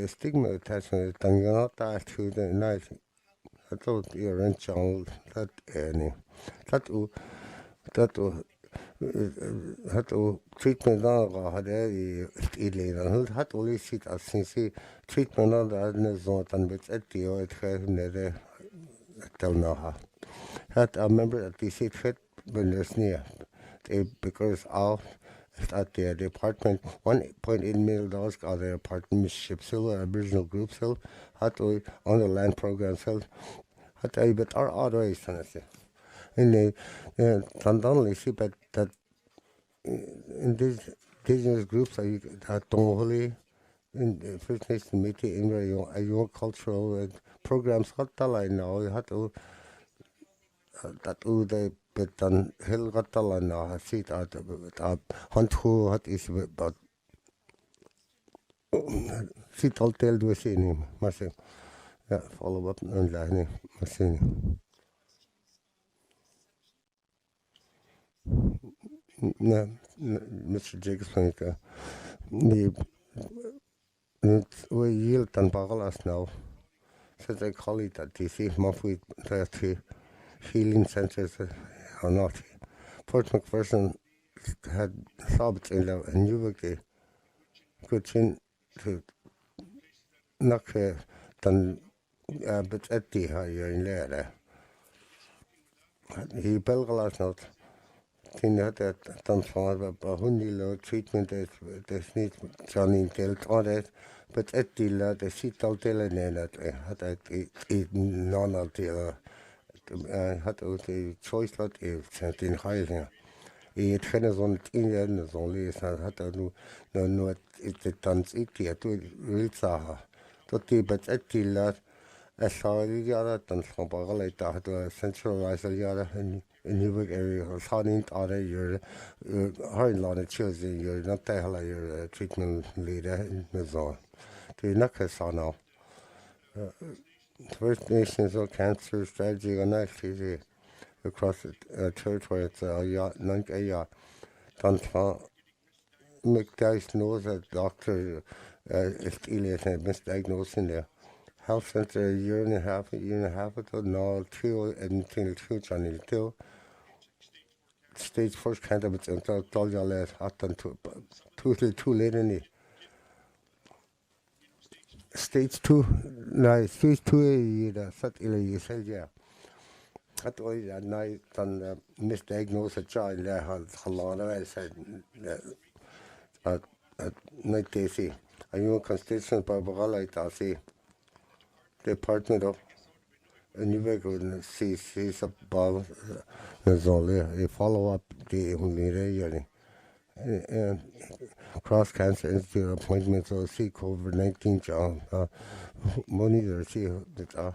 stigma attached to it. And you're not that to the night. I thought you're in child that any that had treatment on had a illegal had only sit as since treatment on the other zone and with at the old never tell no had a member at the seat fit when there's near because all at the department $1.8 million got their partnership still Aboriginal group still had to on the land program still had to but our other ways in the Tandonly see but that in these indigenous groups I had Tongoli in the First Nation meeting in your cultural programs had I now you had to that they but then hill got now see that hunt who had is but see told tell do see him must yeah follow up on line must no Mr. Jacobs the we yield and bagalas now says I call it that DC Mafui that healing centers or not. Port McPherson had thought in a new good chin to knock than but at the higher in there. He belgalas not. Tin had that done for a hundilo treatment that needs Johnny dealt on it, but at the seat all telling that had it none of the had the choice lot if in high. It had on it in the end only had no it done it to real saha. But at the last I saw the yard and from Bagalita had a centralized yard in Newark area or Southern other your hard lot of children, you're not the hell your treatment leader in the zone. To Nakasa now. First Nations or Cancer Strategy on actually across the territory, it's a yacht, like a yacht. Don't McDice a doctor is misdiagnosed in there. Health center a year and a half ago, no, two, and two, Johnny, two. Stage first candidates until Dollar hot and too late in it. Stage 2, no, stage 2, sat you said, yeah. At all, at night, and misdiagnosed a child there, a lot of I said, at night, they see. Are you a constitution by Bagalite? I see. Department of and you will go see above there's only a follow up the only and cross cancer institute appointments or see COVID-19 job money there see that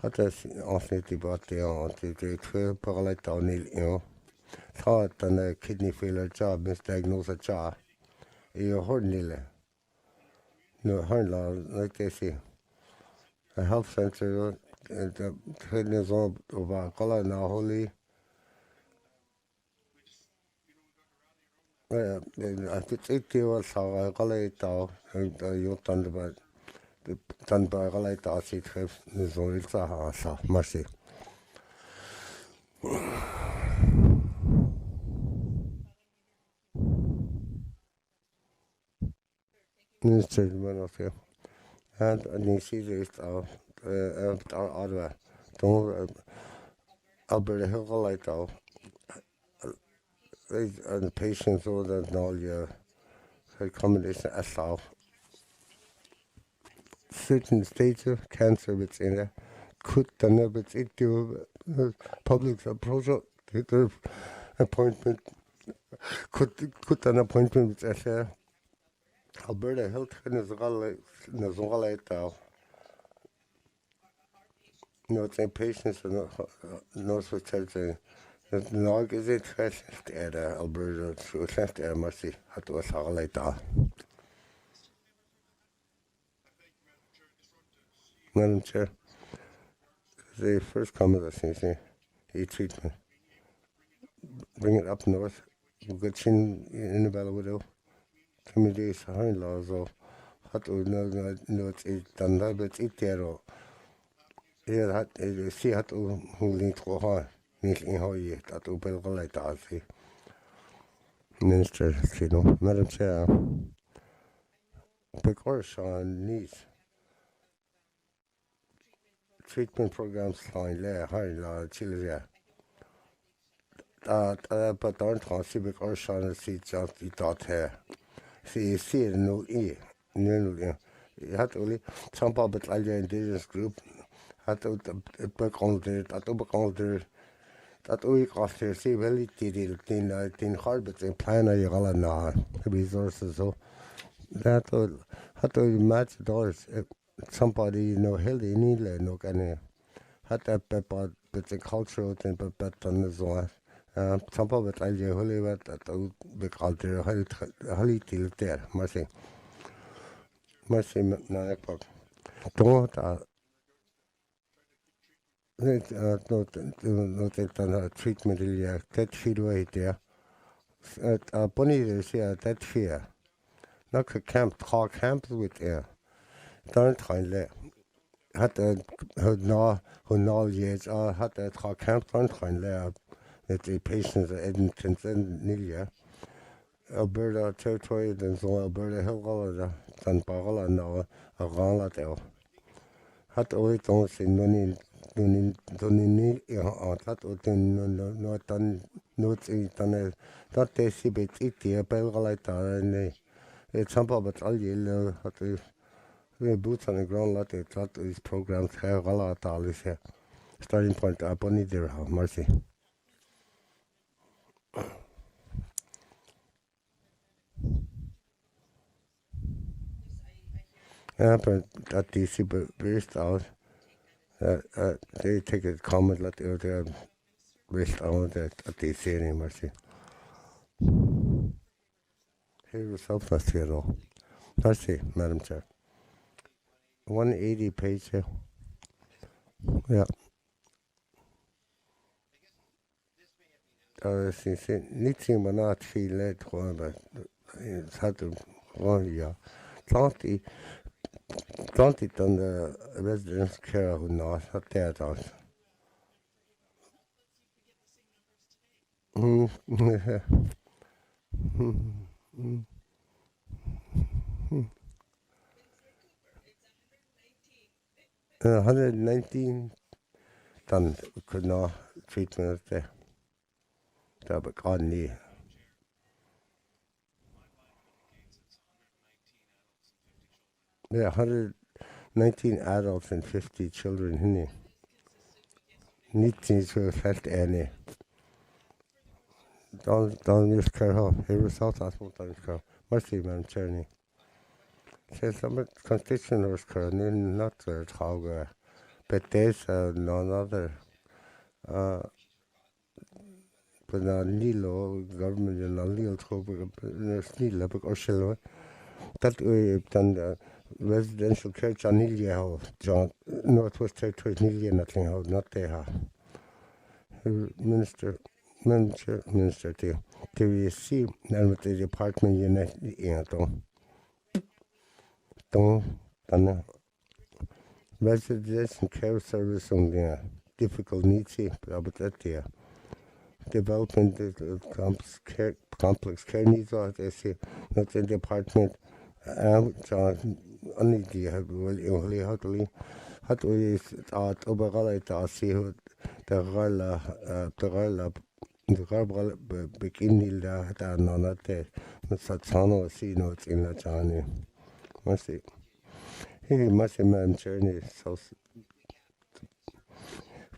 had this often about the 12 paralyzed down thought and a kidney failure job misdiagnosed a job you heard no heard like they see a health center the kidneys over color now holy I put 8 years how I color it out you done by color it out it has no it's a mercy Minister man of you and you see this our other don't Alberta Hill light out and the patients all that all your accommodation as well. Certain stages of cancer within there could then but it do public approach their appointment could an appointment with Alberta Health Nazolite no it's a patients no such as no is it fresh Alberta so left mercy had was highlight Madam Chair, the first comment I say, treatment. Bring it up north good in the Bella Widow. Committee is high laws of hot or no, it's done that, but it's there. Here, hat see hat who leads for her. Making how you that to build like that. Minister, Madam Chair, because on needs treatment programs line there, high law, Chile. But don't see because on the seat just the dot here. See, no E. No, you had only some public indigenous group. Had to book on the dat ook after see wel tin harbet in plan je alle na resources so that had to match dollars somebody healthy need no can had that but the cultural thing but on so some of it I holy what that be culture hali til there mercy na epoch don't no treatment that feed way there. Bunny is that fear. Not talk camp with air. Don't find there. Had years had that talk camp don't find there. That the patients at Edmonton and Nilia. Alberta territory, then so Alberta Hill, San Paula now a gala there. Had always don't say money. Don't that or no done notes in tunnel. That they see bit it here, bell like that, and it's some but all you had to boots on the ground, like that these programs have a lot of this here. Starting point up on it there, mercy. Yeah, but that DC burst out. They take a comment like they're based on that at the city, mercy. Here was self last year, though. Mercy, Madam Chair. 180 page here. Yeah. Nietsing maar na het veel leid gewoon, maar het had hem gewoon, ja. 20 dan de residence care who not had that out. 119 dan could not treatment there. Dat heb ik al niet. Yeah, 119 adults and 50 children here. Niet to affect any. Don't miss care. Here was South Africa care. Mercy, Madam Chair. Says some constitution was care. Not the talk. But there's another. But now Nilo government and Nilo talk. Nilo because that way done. Residential care Janilia John Northwest Territory Nilia nothing how not there. Minister to we see now with the department unit don't residential care service on the difficult needs about that there. Development complex care needs are they say not the department John only the only had we thought overall see who the Garbal begin that not there. Satsano see notes in the Johnny. Must see. He must man journey so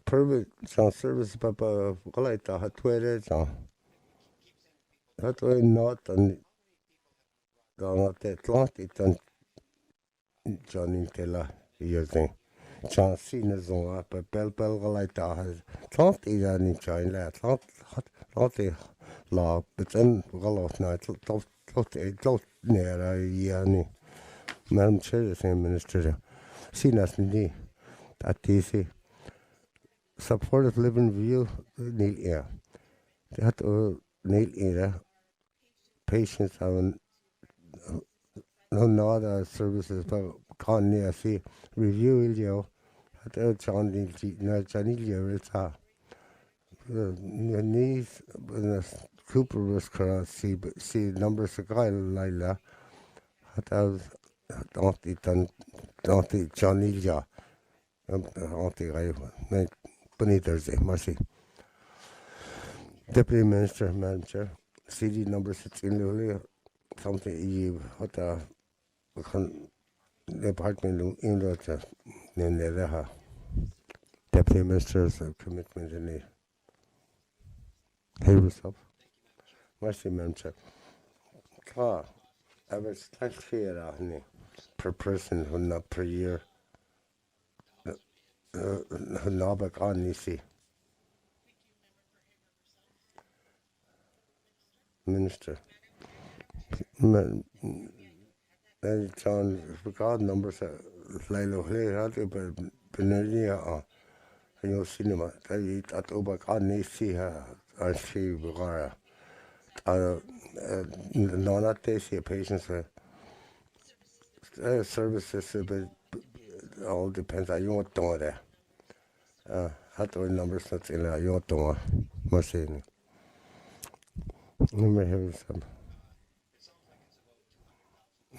perfect some service papa like that Twitter. That way not and not Atlantic and Johnny Taylor using Chancy Nazon up a bell like that. Atlantic in China, Atlantic law, but then well off night, don't near a year. Madam Chair, the same minister. Seen us in that DC. Supportive living view, Neil Air. They had to Neil Air. patients have no services, but can't see review you. At Johnny Rita. Knees Cooper was see numbers of guy Lila. Don't Johnny Ja. Bunny Thursday, Mercy. Deputy Minister, Madam Chair, CD number 16 Lily, something you what department in the Deputy Minister's commitment in the yourself. Mercy, Madam Chair. I was clear per person who not per year. Nabak on Nisi. Minister. John, regard numbers Lilo Hale, but Benelia, and your cinema. They eat at Obak on Nisi, I see Bugara. Not they see patients. Services, but all depends on your door there. Had the numbers that's in your door. Machine. You may have some.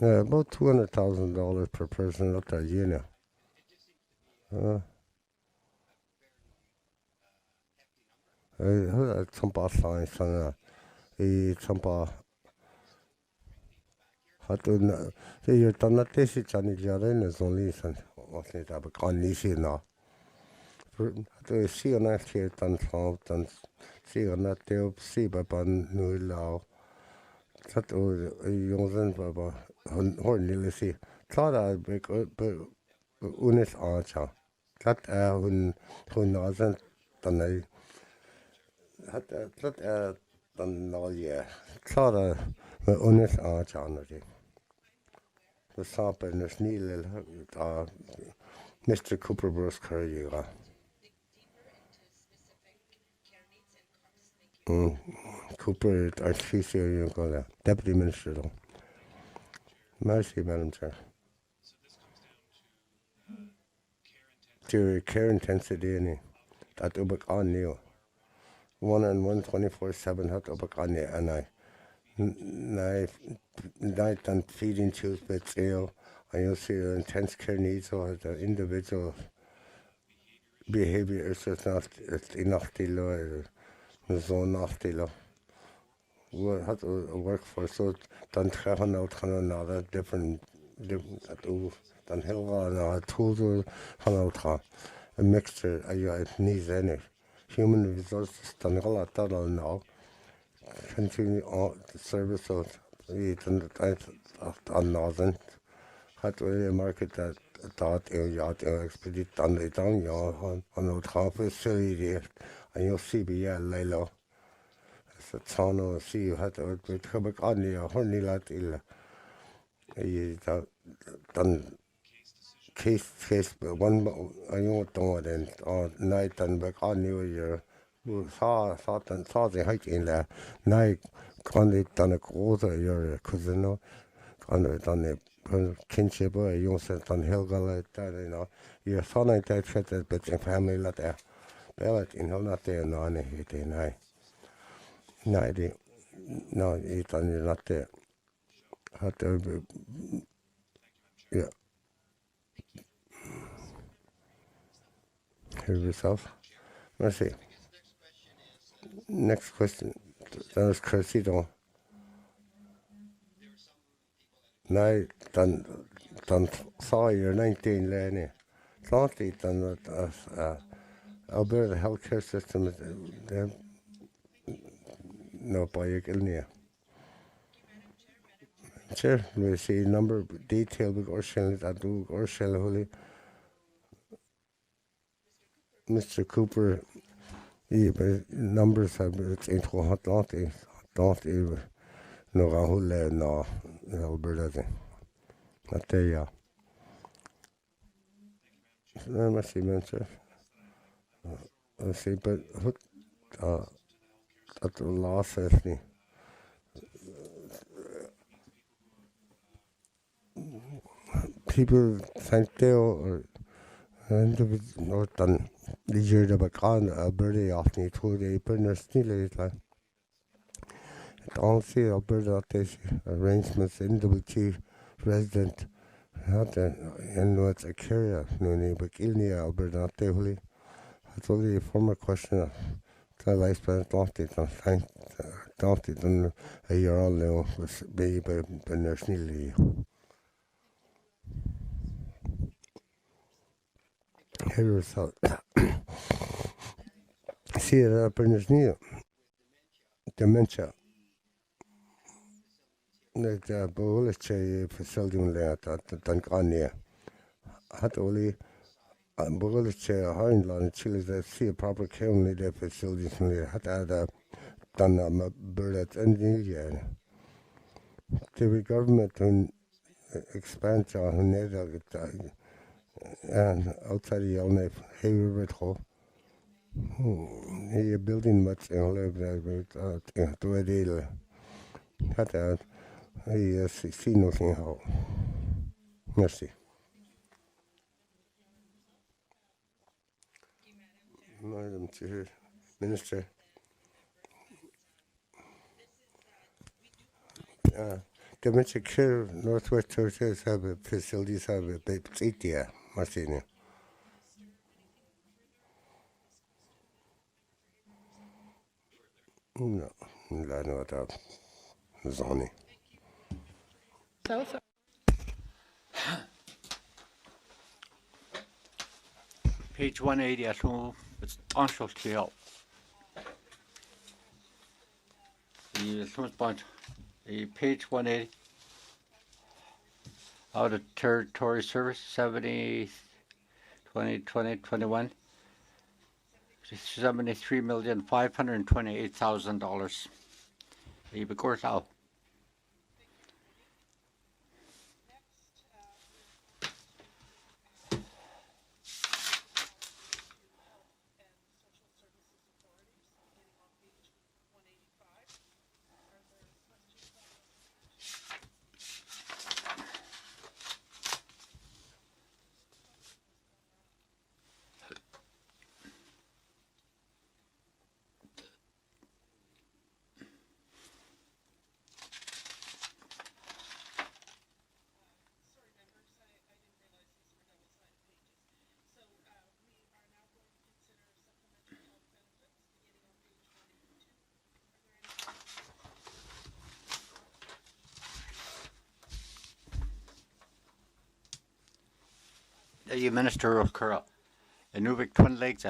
About $200,000 per person up there, you know. Some bad science and some bad. Had you're done that this is Johnny Jardin is only some what's it about on this now. To see on that here done solved and see on that they'll see by ban new law. That young Baba hornily see. Thought I'd be good, but unis archer. That when wasn't done that done all year. Thought I unis archer. The sap in this needle, Mr. Cooper Bruce Curry. Cooper, I see you go there. Deputy Minister. Mercy, Madam Chair. To care intensity in it. That Ubak on you. 1 and 1 24/7 had Ubak on you, and I. Night and feeding tubes with ill, and you'll see the intense care needs of the individual behavior is just not enough to lower the zone off the law. We had to work for so done traveling out another different than hill and tools out a mixture it needs any human resources done a lot that now. Continue the service of on Northern. Had to market that thought yacht expedite on the down on the top facility and you'll see be Lilo. It's a tono see you had to come back on the horny lot ill. You done case one I don't know then or night and back on New Year. Saw the hike in there. Now, can't done a quarter your cousin, can't done a kinship or you said on Helga like that, you know. Your son like that, fit but in family like that. Bellet in hell not there, no, it ain't I. No, it's on not there. Had to yeah. Hear yourself. Let's see. Next question. That was Cressida. Now, done saw your 19 lane. Thought it done Alberta healthcare system. No, by a near. Sure, we see number detail with Orshell that do Orshell Holy. Mr. Cooper. Yeah, but numbers have it's into hot lot. Don't even no Rahul no Alberta. Not there, yeah. No, I see, Manchester. I see, but at the last session, people think they or individual done the year the background Alberta often to the Berners still like don't see Alberta arrangements in the chief resident had and what's a carrier no neighbor Kilney Alberta Tehuli. That's only a former question. The lifespan don't it a year old now was baby Berners nearly. Here was see it Berners near dementia. The Boliche facility that Tankania had only Boliche Hindland Chile that see a proper care only the facilities had done a bird at India. The government to expand on and outside the only heavy hole. He building much in live there to a deal. Had he see nothing how. Merci. Madam Chair, Minister. Dementia Care Northwest Churches have facilities have a big city, Martina. No, I know that. Zoni. South. Page 180 at home. It's onshore tail. The page 180 out of territory service 70 2020 21 $73,528,000. The course out. The Minister of Curl, the Nuvik Twin Lakes.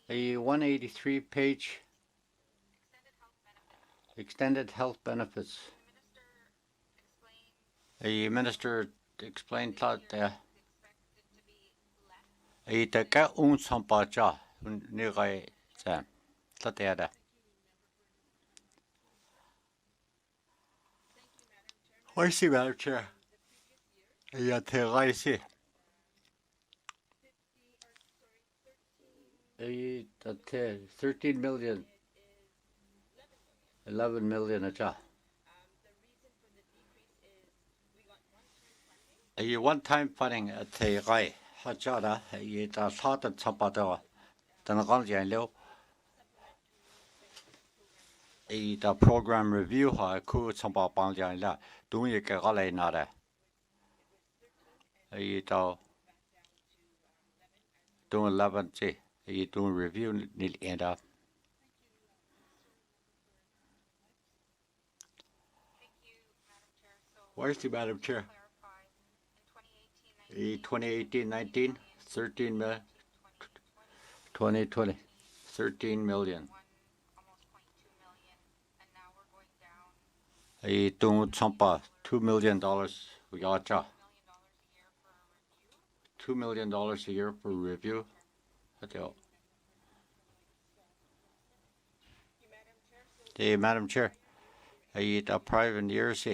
The 183 page extended health benefits. The Minister explained that the ka sampacha nigai that I see, Madam Chair. Yeah, 13 million, 11 million a job. A one-time funding at the Rai Hajada, it has hot at Sampado, Tanaganji and Leo. The program review, Ku Sampa Banja and La, doing a Gale Nada. Doing 11, doing review nil end up. Where's the Madam Chair? 2018-19, 13 million. 2020, 13 million. I don't sampa $2 million. We got $2 million a year for review. The Madam Chair, I eat a private years,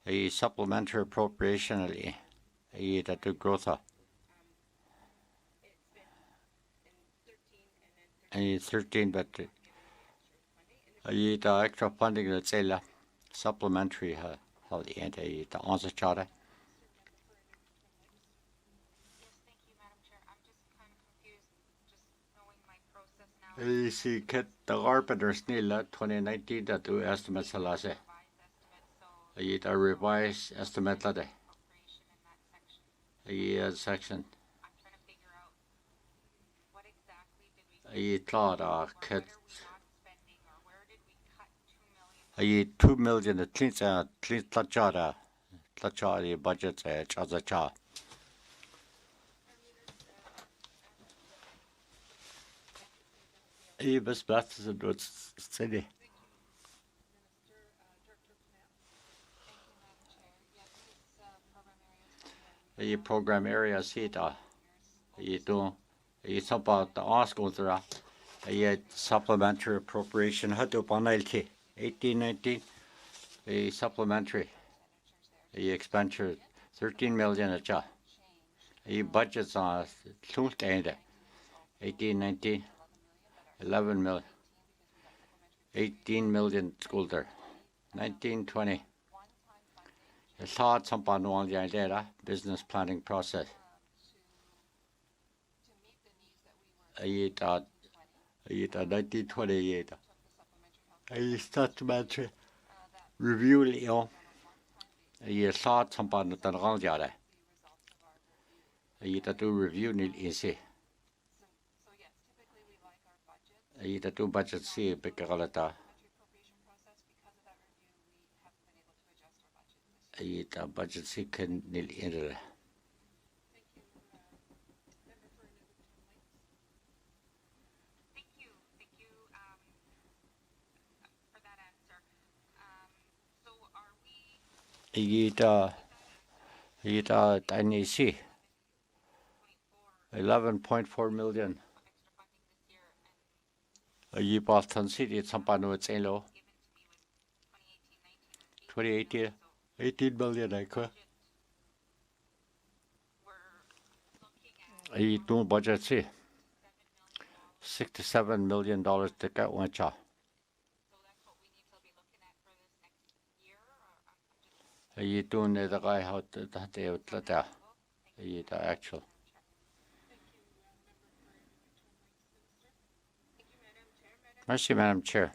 a supplementary appropriation, I eat at the growth. I 13, but I eat extra funding that's a supplementary how the anti the answer chata. You see, ket the arbiters nila 2019 that do estimates halase. It a revised estimate lade. Section. Thought ket. 2 million at least tlachada budget chaza. Best is a good city. Program area sita. It's about the Oscar. Supplementary appropriation had to panelti 1819. Supplementary. Expenditure 13 million a cha. Budgets on 1819. 11 million. 18 million school there. 1920. It's hard some business planning process. I thought 1928. I start review Leo. I thought some part of the Ranjada. I do review nil easy. I do budget see Bicarata. I budget see can nil in. Dëne Süüłıné 11.4 million. Boston City, it's something with St. Louis. 2018, 18 million. I do budget see $67 million to get one job. You doing the guy how they would let the actual. Merci, Madam Chair.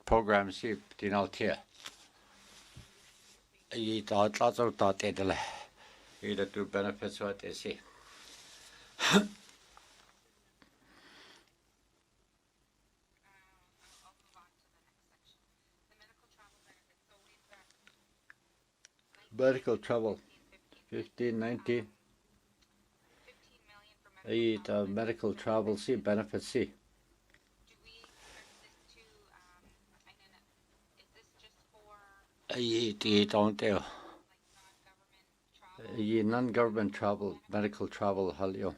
Program see Dinaltia. Thought lots of thought either to benefits what they see. Medical travel, 1519. Medical travel, see benefits, see. Don't tell. Non-government travel, medical travel, halio.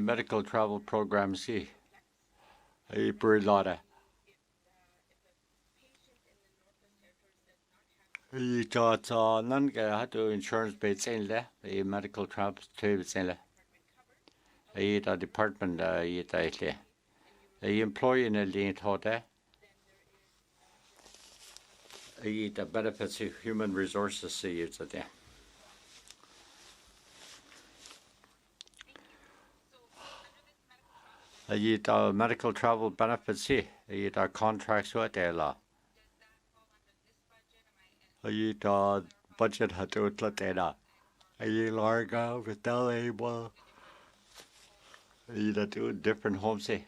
Medical travel program, see. Berlada. He thought none had to insurance paid in there, a medical travel to in there. Department, a employee in the thought there. The benefits of human resources, see it's there. Medical travel benefits, see, contracts with their law. Budget had to let that. Larga with able. Do different homes, see.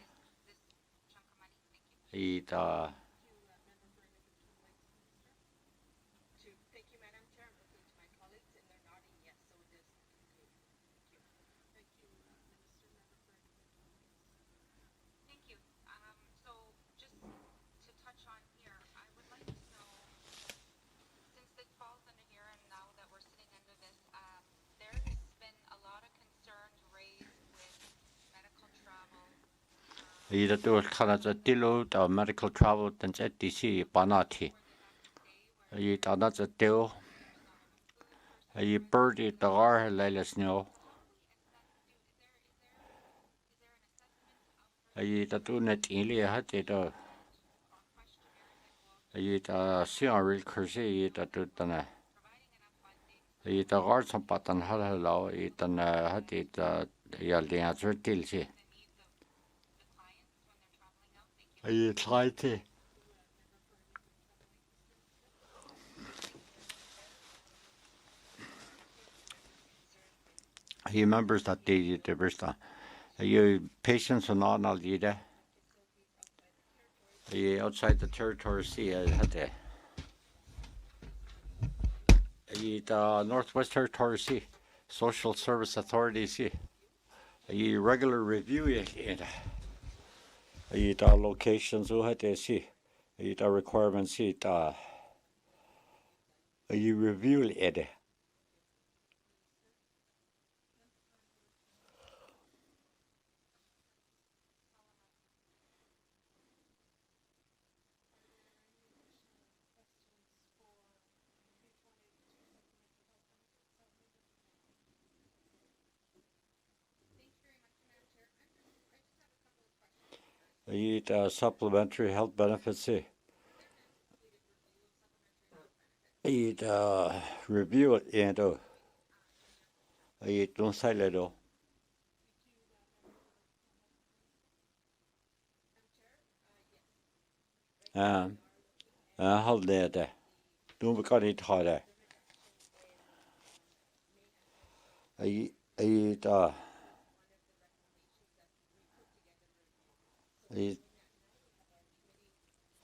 Either do it Canada deal or medical travel than ZDC Banati. Another deal. Birdie the R Lelis no. Ayi ta tu net ili ha te ta ayi ta si real curse ayi ta tu tana ayi ta gar som patan hal lao ayi tana ha te ta ya le azur til si ayi try te ayi members that they versta ayi patients are not al yida ayi outside the territory si ha te the Northwest Territory see Social Service Authority see a regular review it the locations who had to see the requirements see a review it supplementary health benefits see review it and don't say little hold there don't got it harder I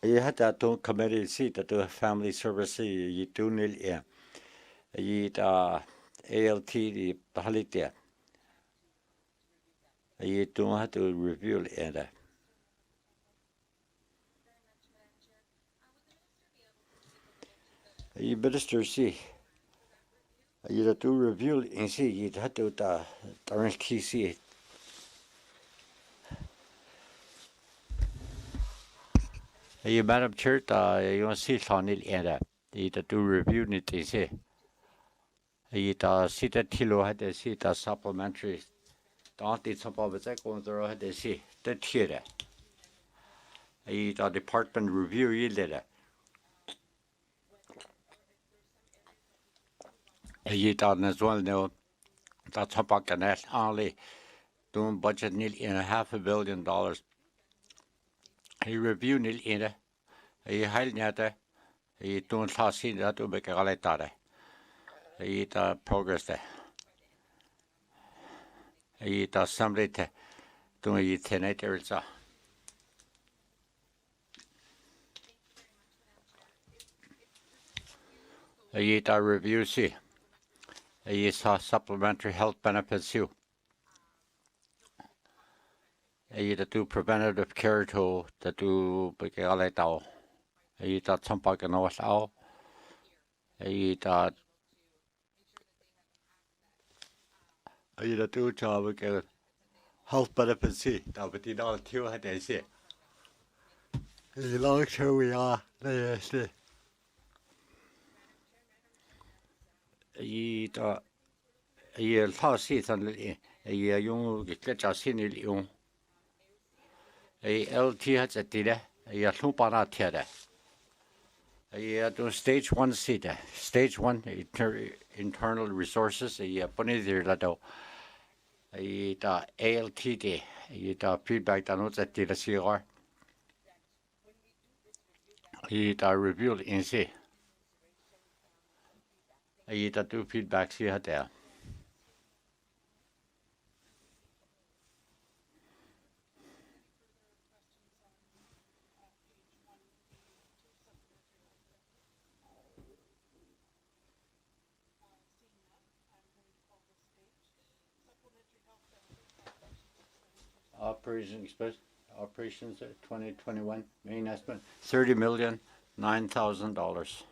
you had that don't committee seat that do family service you do nil you ALT the holiday you don't have to review it you minister see you do review and see you had to the key see you Madam Chair you want see on it you do review it see you see that tilo had to see the supplementary don't it some of it going there had to see that here you the department review you did it you as well know that's about the only doing budget nearly $500 million he review nil ina he hal nyata he doing thasi that to make a galetare he progress there he assembly te doing it tonight also he review see he saw supplementary health benefits you he do preventative care to do make a galetao he some pack no sao he do job make health benefits see that but all two had they see he long term we are yes he thought on the young get a sin you LT has a did a lupana theatre do stage 1 seat stage 1 internal resources pony there that ALTD feedback that notes that did a CR reviewed in see do feedback see there operations 2021 main estimate $30,009,000.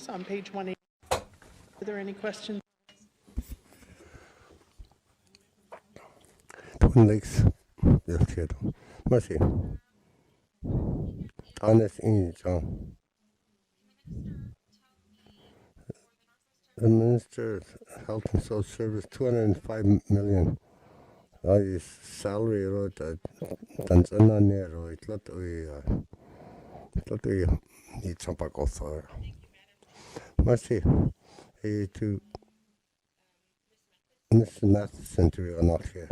On page 1. Are there any questions? Twin Lakes, Yatıé. Merci. Honest in John. The Minister of Health and Social Service, 205 million. His salary wrote that Tanzania wrote lot of it's a pack of Merci. To Mrs. Matheson to be not here.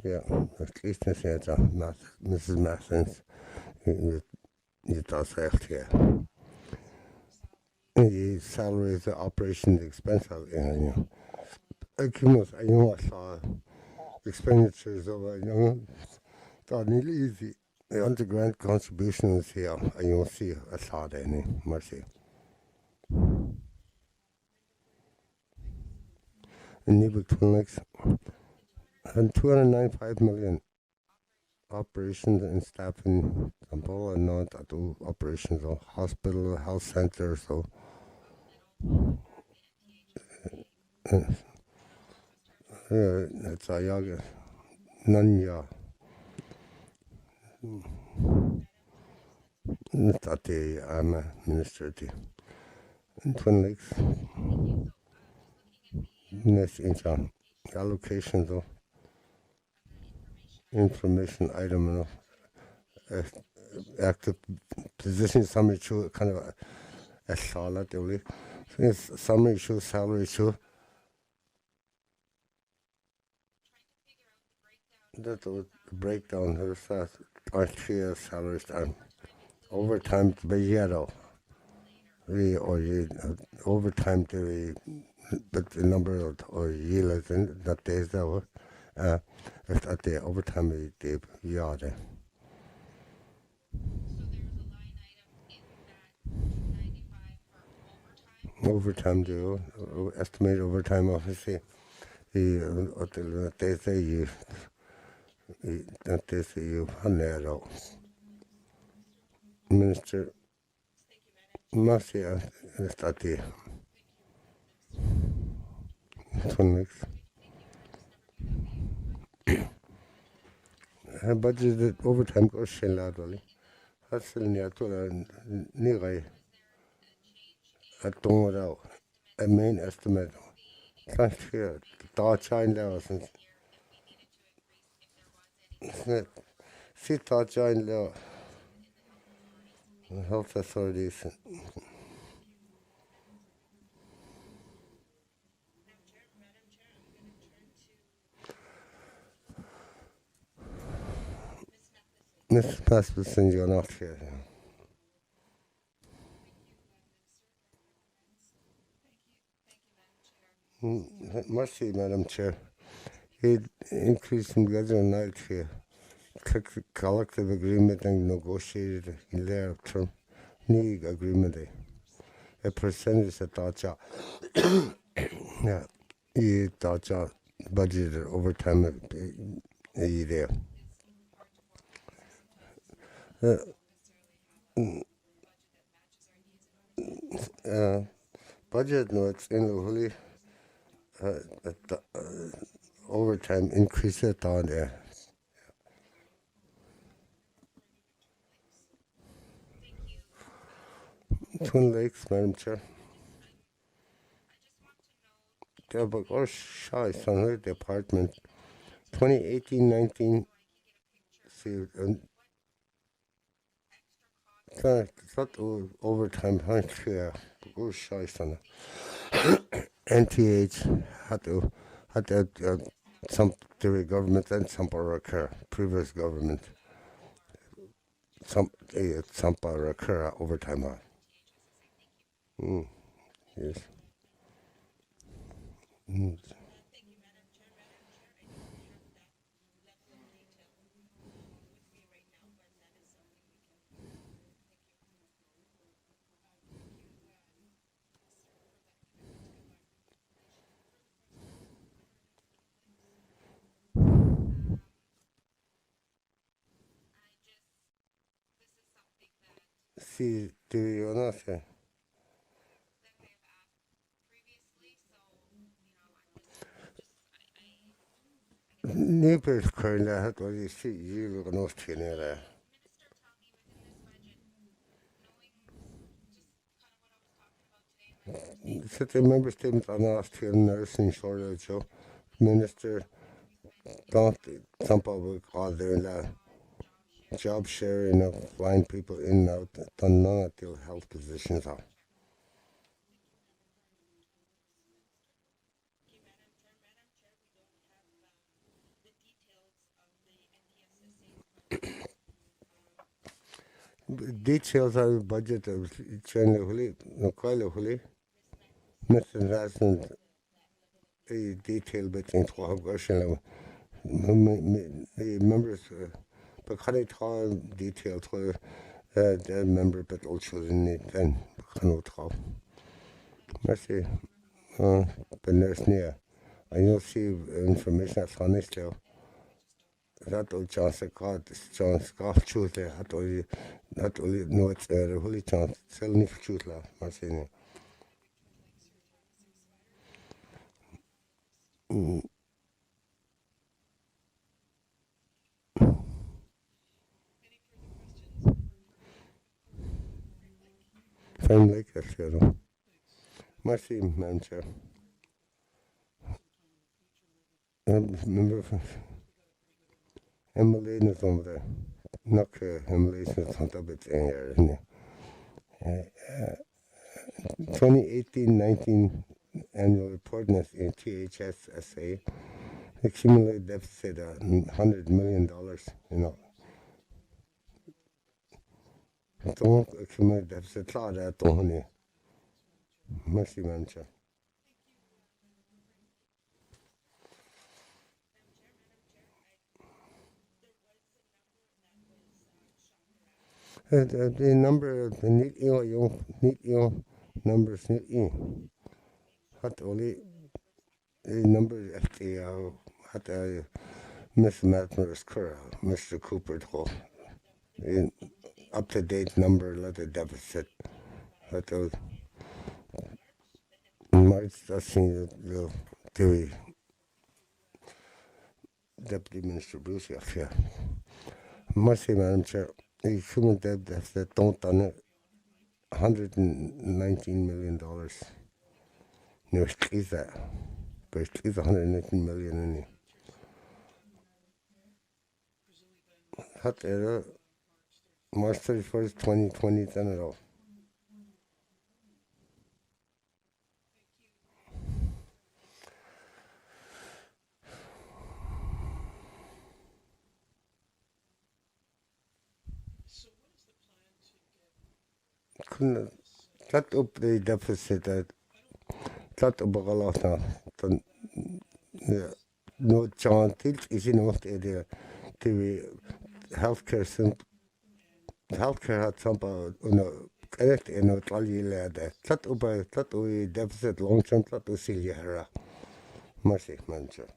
Yeah, at least I say it's Mrs. Matheson's. You does echt here. The salary is the operation expense out there. I saw expenditures over, nearly easy. The undergrad contribution is here. I see a saw there. Merci. In Neighbor Twin Lakes, and 295 million operations and staffing. Kampala not at all operations of hospital, health center, so. It's a yoga. Nanya. Tati, I'm a minister. In Twin Lakes. Next in allocation though. Information item active position summary show kind of a solid only. Summary show salary show. That would breakdown her RTA salaries and overtime to be yellow. Overtime to be but the number of or years in that days though. At the overtime we did yard. Overtime do estimate overtime obviously. That they say you Hanero. Minister Marcia Stati. Twin Lakes. Her budgeted overtime goes shelladly. Hustle near to Nirai at Dongorao. A main estimate. Last year, Dutch Island since Dutch Island health authorities. Miss Matheson, you're not here. Merci, Madam Chair. It increased in gather night here. Collective agreement and negotiated in their term. Need agreement. A percentage of Dacha. Yeah, Dacha budgeted overtime there. Budget notes in the holy overtime increase it on there. Twin Lakes, Madam Chair. Or Shy Sunway Department 2018-19 see overtime here. Or Shy Sun NTH had some the government and some occur previous government some occur overtime on. Yes. See, do you know? Neighbors currently had what you see, you look no skin there. So the member statement on last here nursing shortage, so Minister don't some public all their job sharing of flying people in and out, done none of the health positions are. Details of the budget of China Huli, no quite Huli, Mr. National a detail between 12 version the members, but can I tell detail to the member, but also in it then, can I tell. Merci. But there's near. I know see information that's honest though. That old chance I got, chance got truth there. That only know it's the holy chance. Tell me for truth, love. Merci. Fine like that, you know. Merci, Madam Chair. Member Emily is over there. Not Emily is on top of it here, isn't it? 2018-19 annual report in THSSA, accumulated deficit $100 million, you know. Don't accumulate deficit, honey. Merci, Madam Chair. The number, the neat numbers, neat Hat only the number FTL had Miss Matmer's curl, Mr. Cooper told. In up to date number, let the deficit. Hat those March, that's the theory. Deputy Minister Bruce, yeah. Mercy, Madam Chair. The human debt deficit don't done it. $119 million. No, it's that. But it's 119 million in it. Hat error March 31st, 2020, done it all. Couldn't cut up the deficit that cut up a lot now. No chance, it's enough to the healthcare healthcare had some correct all you lad. Cut up a deficit long term, cut to Silja. Mercy, man, sir.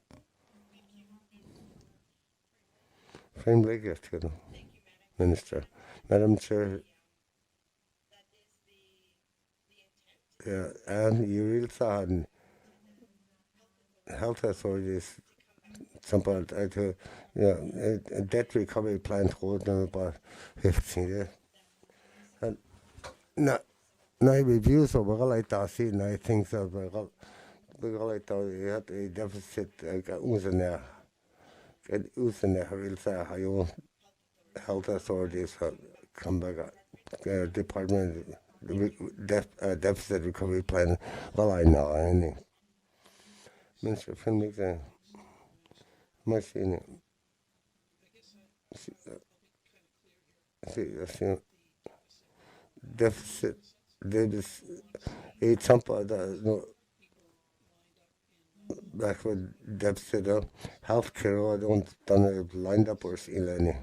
Frame like it, you know, Minister. Madam Chair. Yeah, and you really saw health authorities something to a debt recovery plan hold them about 15 years. And now reviews of what I thought, see, I think so, but I thought you had a deficit, using there, real say how you health authorities come back, department. Deficit recovery plan. Well, I know, any. Minister Finley, machine. Deficit, it's something that no back with deficit of healthcare. I don't done it lined up or see any.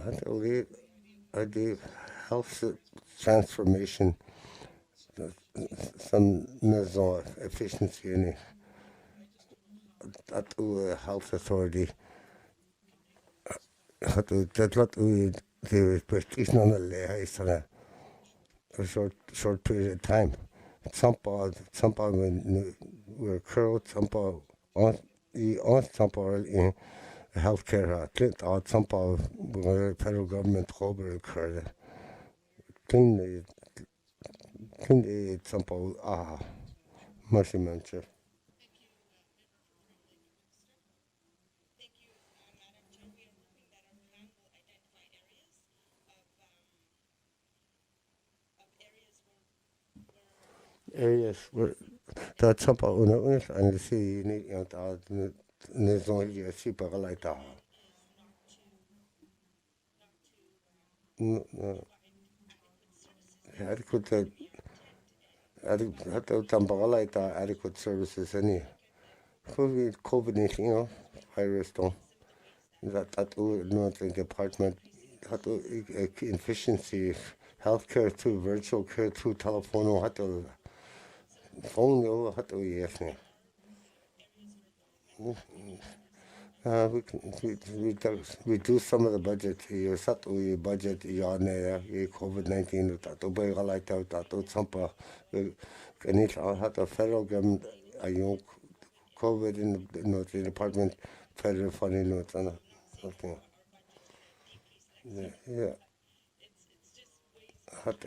I believe I do health transformation, some efficiency in it. That health authority, that what we do is not a lay on a short period of time. Some when we're curled, some I on sample in healthcare clint on sample federal government cover occurred. Clean sample mercy mentor. Areas where that sample una and see ni ta ne zone ya si pa la ta. Adequate adequate services any COVID-19 virus don't that not the department had efficiency healthcare through virtual care through telephone had to phone had to yes we do some of the budget you sat we budget ya ne COVID-19 that to be like that to sampa and it had the federal government COVID in the department federal funding notes and something. Yeah. Had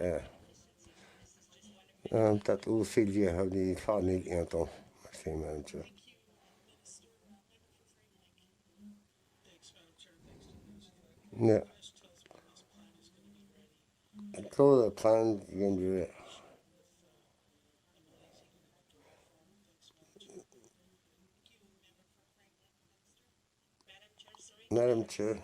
that all CG have the funding into same manager. Yeah. So the plan is going to be ready. Madam Chair.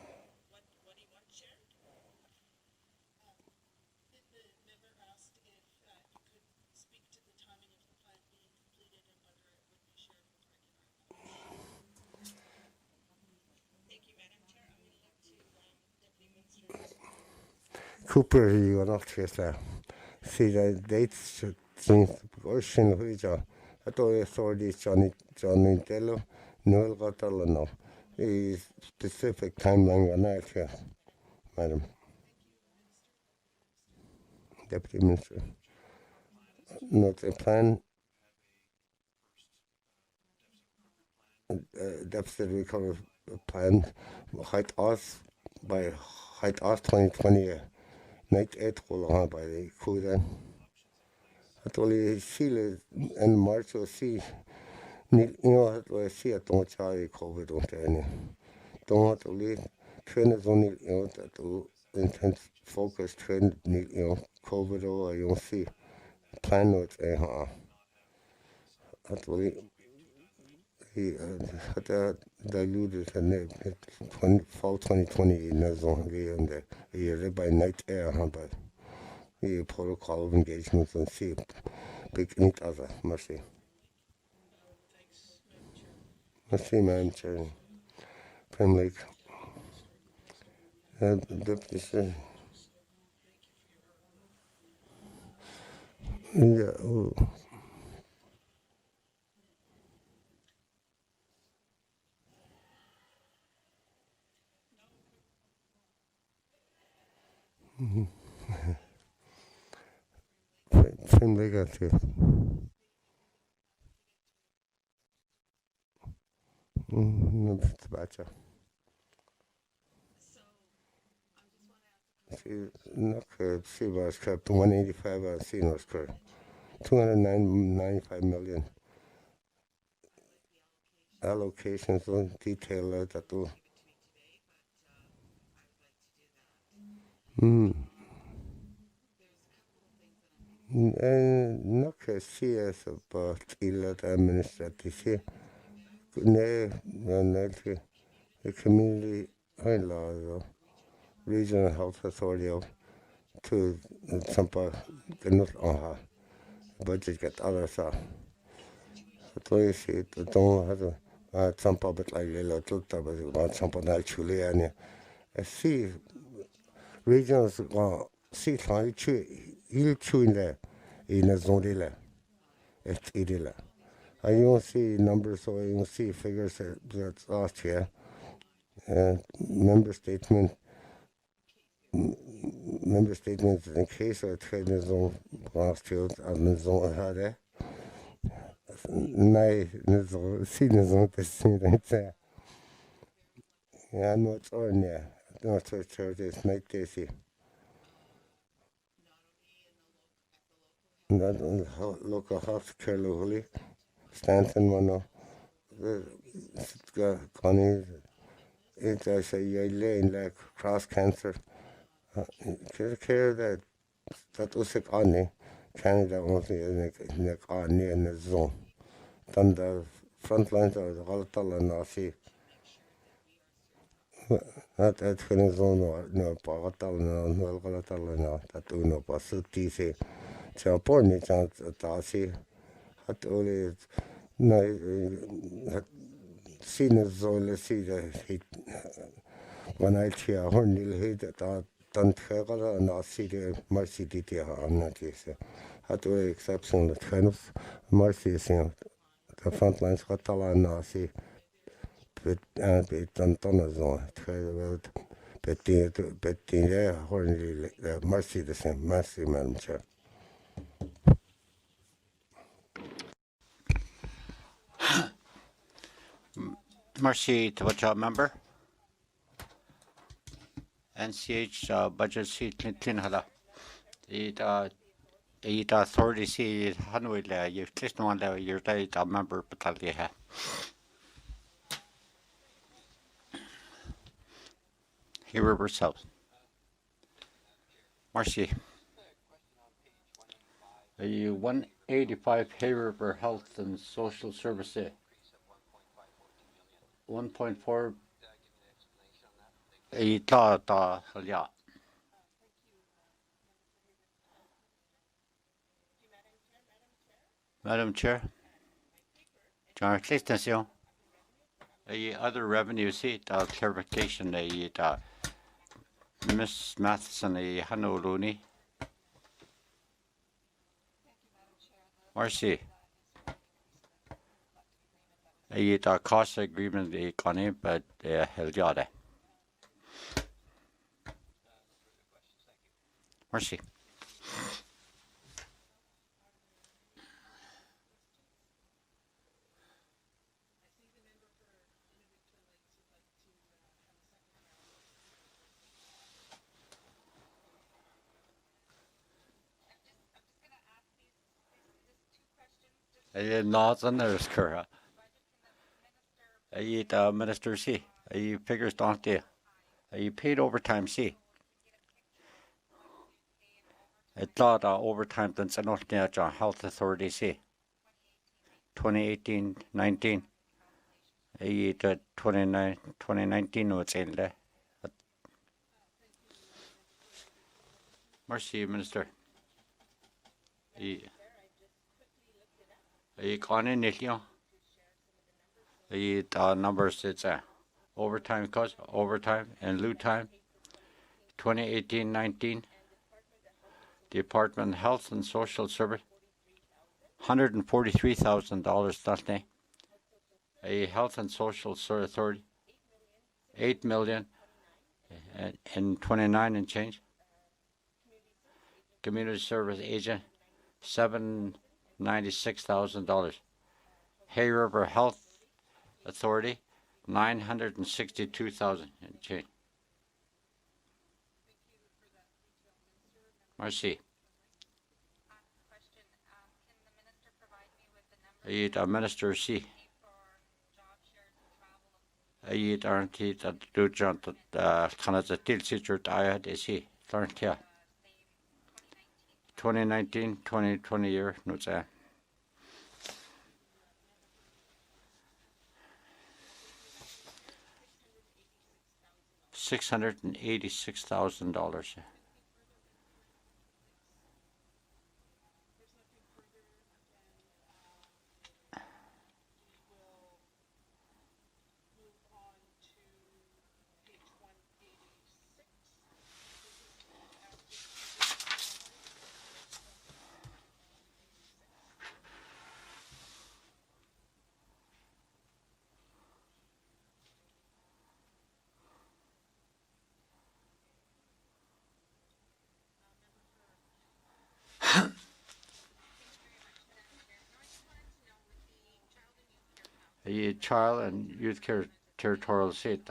Cooper, you are not just see the dates since question which I thought authorities Johnny Dello, Noel Catalano. The specific timeline on that, Madam Deputy Minister. Not a plan, deficit recovery plan, height off by height off 2020, night 8 by the Kudan. I told you, see, in March or see, I see a don't try COVID on any. Don't only train is only, that intense focus train, COVID or you see, plan notes, I told you. He had diluted and fall 2020 in the zone and the by night air, but the protocol of engagements and see big need other mercy. Mercy, Madam Chair. Prime Lake. Deputy Chair. Yeah. Oh. Prime Lake, I see. It's better. See was kept 185 seen was correct. 295 million allocations on detail that too. And not CS about illet administrative. The community law regional health authority to some cannot budget get other stuff. So you see, don't have some public like little to some actually and see regions see trying to il in there in a zone it's idilla. I don't see numbers or you see figures that's last year. Member statements in case of trade zone last year and the zone had nay nazo si nazo tesina ya no tsonya no churches make this not local health care locally Stanton mano Connie it I say you lane like cross cancer care that was a Connie Canada only in a Connie in the zone then the front lines are the Galtal and Nasi at the zone no Pagatal no Galatal no Tatuno Pasuti say Chaponi chance Tasi at only no seen as only see the hit when I see a hornil hit that don't have and see the mercy detail on that is at all exception that kind of mercy is the front lines Catala and Nasi but don't as on betting there hornil mercy the same mercy madam chair. Merci to what job member. NCH budget seat Clinton hala. It authority see Hanway la you just one la your day member battalion ha. Here ourselves. Merci. 185 Hay River Health and Social Services. 1.4 yeah. Madam Chair, John Extension. Other revenue seat clarification Miss Matheson Hano Looney. Marcy. Cost agreement economy but held yada. Merci. Northern is correct. Minister C. Figures don't they? Paid overtime C. I thought overtime than Sanotia Health Authority C. 2018-19. 2019 was in there. Merci, Minister. Gone in it, numbers it's overtime cost, overtime and loot time. 2018-19. Department of Health and Social Service. $143,000 that a Health and Social Authority. 8 million and 29 and change. Community Service Agent. $796,000. Hay River Health Authority, 962,000 and change. Merci. Minister C. Aren't he that do John that Canada Til Teacher Diet is he? Aren't he? 2019-2020 year, no say. $686,000. a child and youth care territorial seat,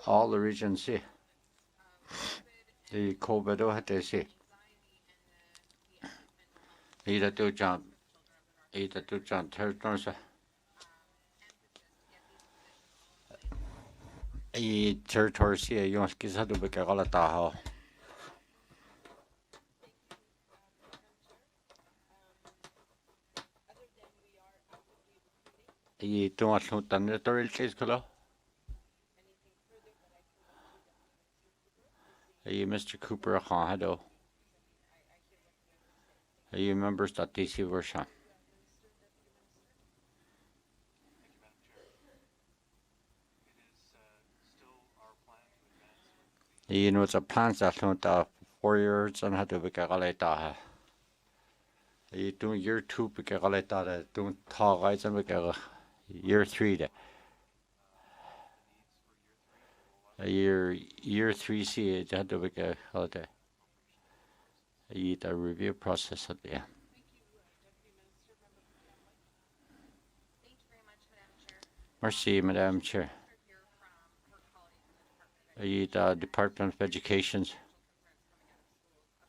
all the regions see. The COVID had they see. Either do jump, territories. A territory see a young kids had to be a galataho. A don't want to done the territories color. A Mr. Cooper a hado. A members that DC version. You know, it's a plan that don't 4 years and had to be a galata. You do year 2 be a galata, don't talk rights and be year 3. A year 3 see it had to be a holiday. A review process at the end. Merci, Madam Chair. The Department of Education.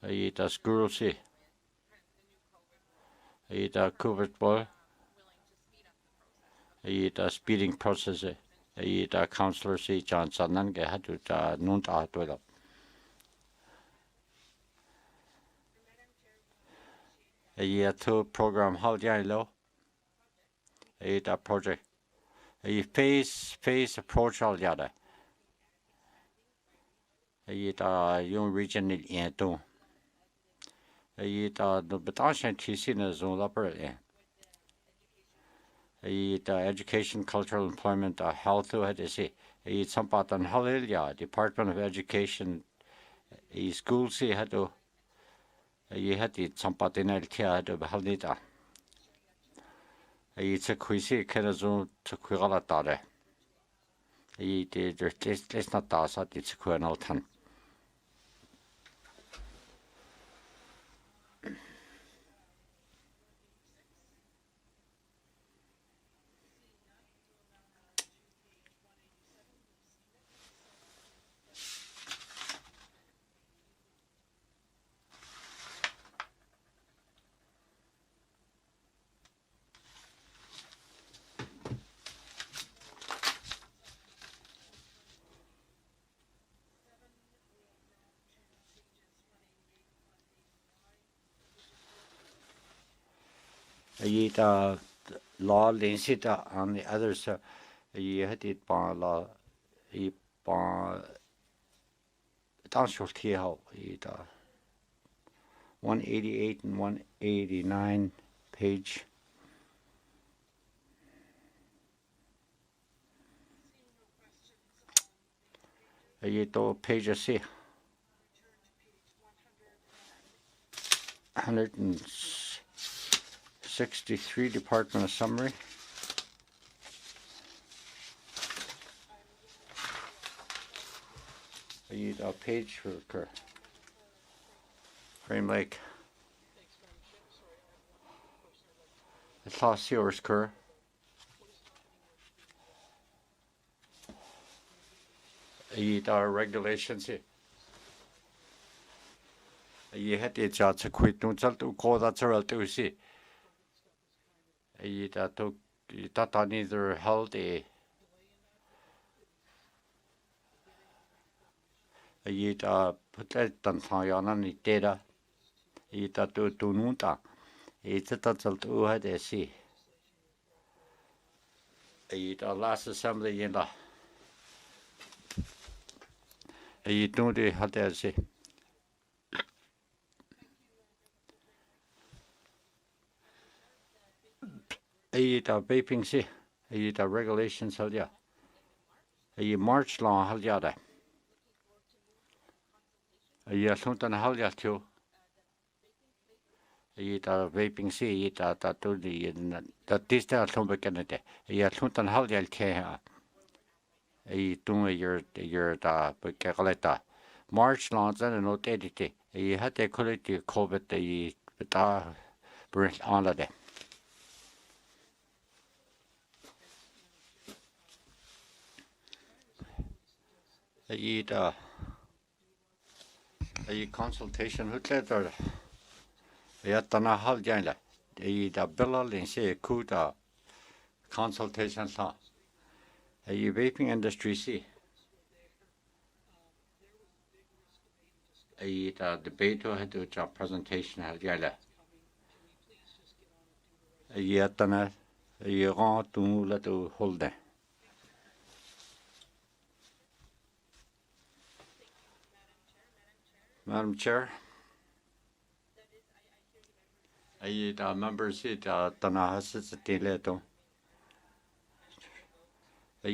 The school see. The COVID ball. The speeding process. The councillor see Johnson and get had to noon to it. A two program how do low. A project. A phase approach all the other. A young region in two. A the Batashan TC is all up. A education, cultural employment, health had to say. A some part on Hallelujah, Department of Education, a school see had to. You had it some part in LTA to Halita. It's a quisi Kenazon to Quiratare. It's not us at its Quenalton. A law linsita on the others. You had it by law. A by Danshul Kihao. 188 and 189 page. You do page C. 163 Department of Summary. I need a page for Frame Lake. It's lost yours, Kerr. I need our regulations here. You had the job to quit. Don't tell to call that to see. You that neither held a. You put that on the data. You that do nunta. It's a total to had a see. You last assembly in the. You don't have to see. A vaping see. A regulations held ya. A March law held ya. A something held ya too. A vaping see it at to the that this day some beginning. A something held ya care. A 2 year the March law and no edit. A had a quality COVID the bring on the day. a consultation hutletter. Yatana hal janla. A bill in say kuta consultation sa. A vaping industry see. A debate had to a presentation hal jala. A yatana a year to let to hold it. Madam Chair, I members it Tanahas Tileto. I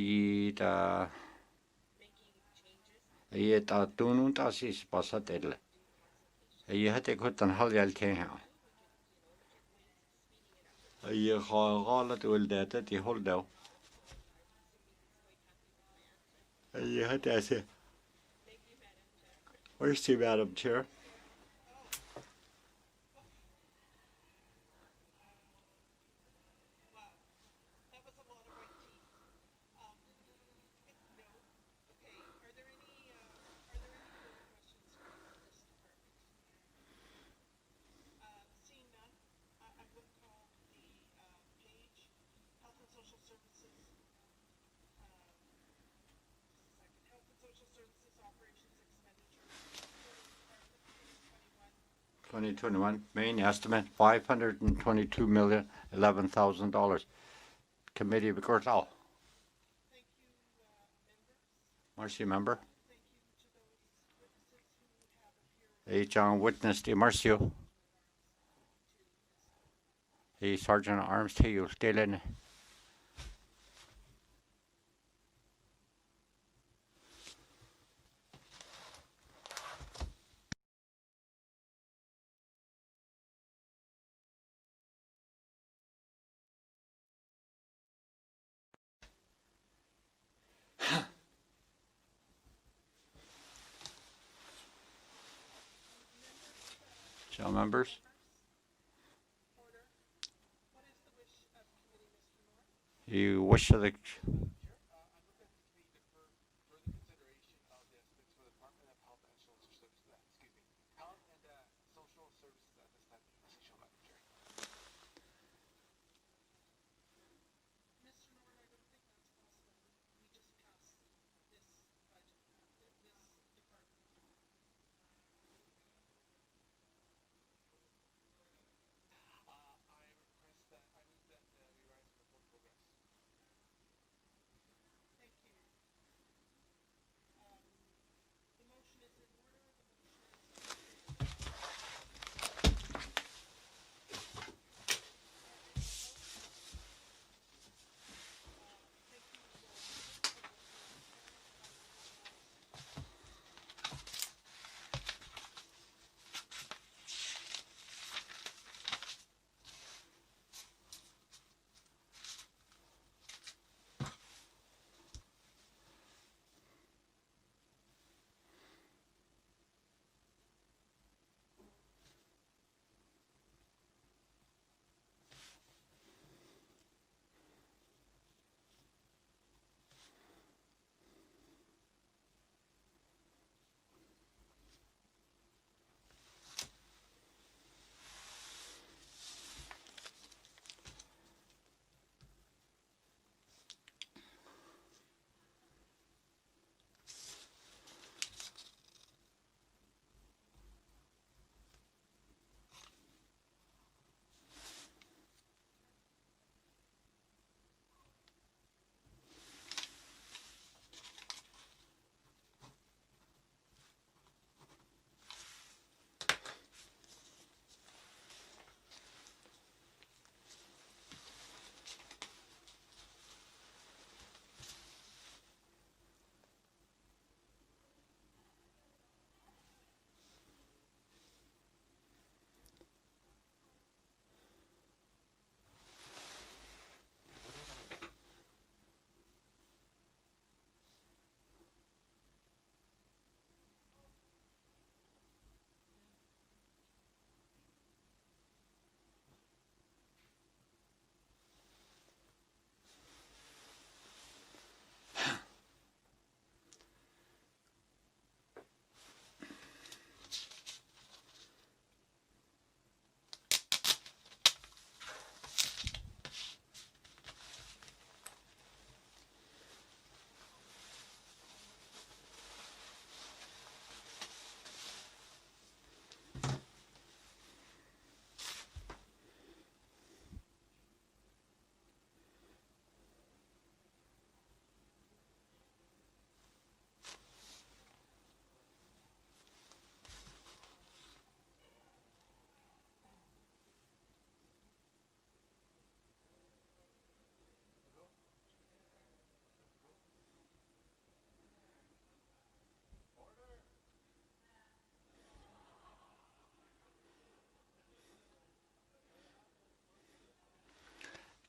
tunut asis pasatel. I had to cut an halyal king. I call it will that the whole day. I had to say, where's the Madam Chair? That was a lot of white tea. No. Okay. Are there any further questions for this department? Seeing none, I'm going to call the page Health and Social Services. Health and Social Services Operations Expenditure. 2021 main estimate $522,011,000. Committee of course all. Thank you, members. Marcy member. Thank you to those witnesses who have appeared. John Witness de Marcio. Sergeant at Arms to you, Dylan. Shall members? Order. What is the wish of committee, Mr. Moore? You wish to the Mr. Norton, I don't think that's possible. We just passed this budget, this department.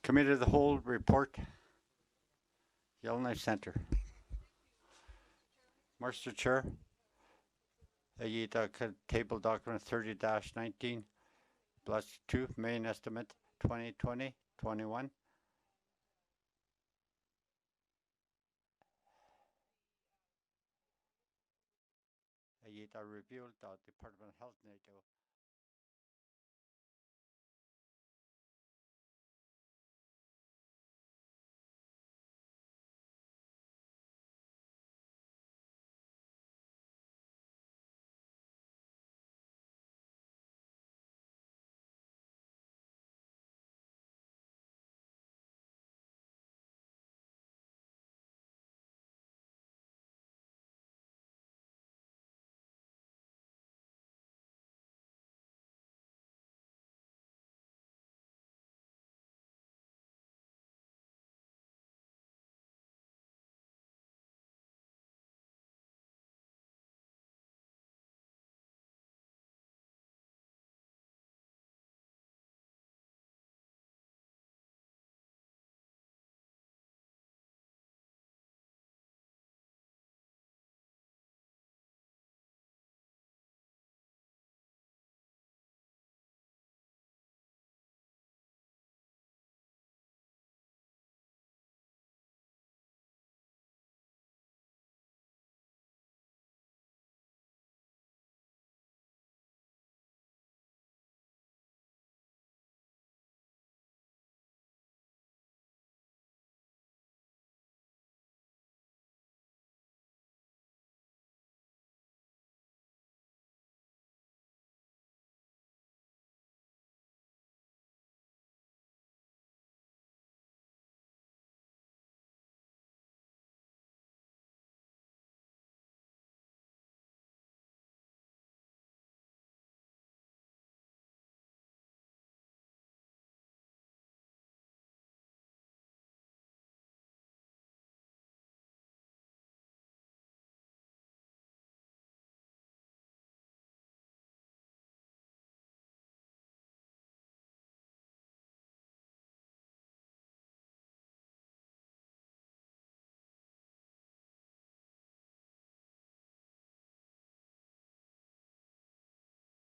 Committee of the Whole report. Yellowknife Center. Mr. Chair, table document 30-19 plus 2 main estimate 2020-21. Reviewed the Department of Health NATO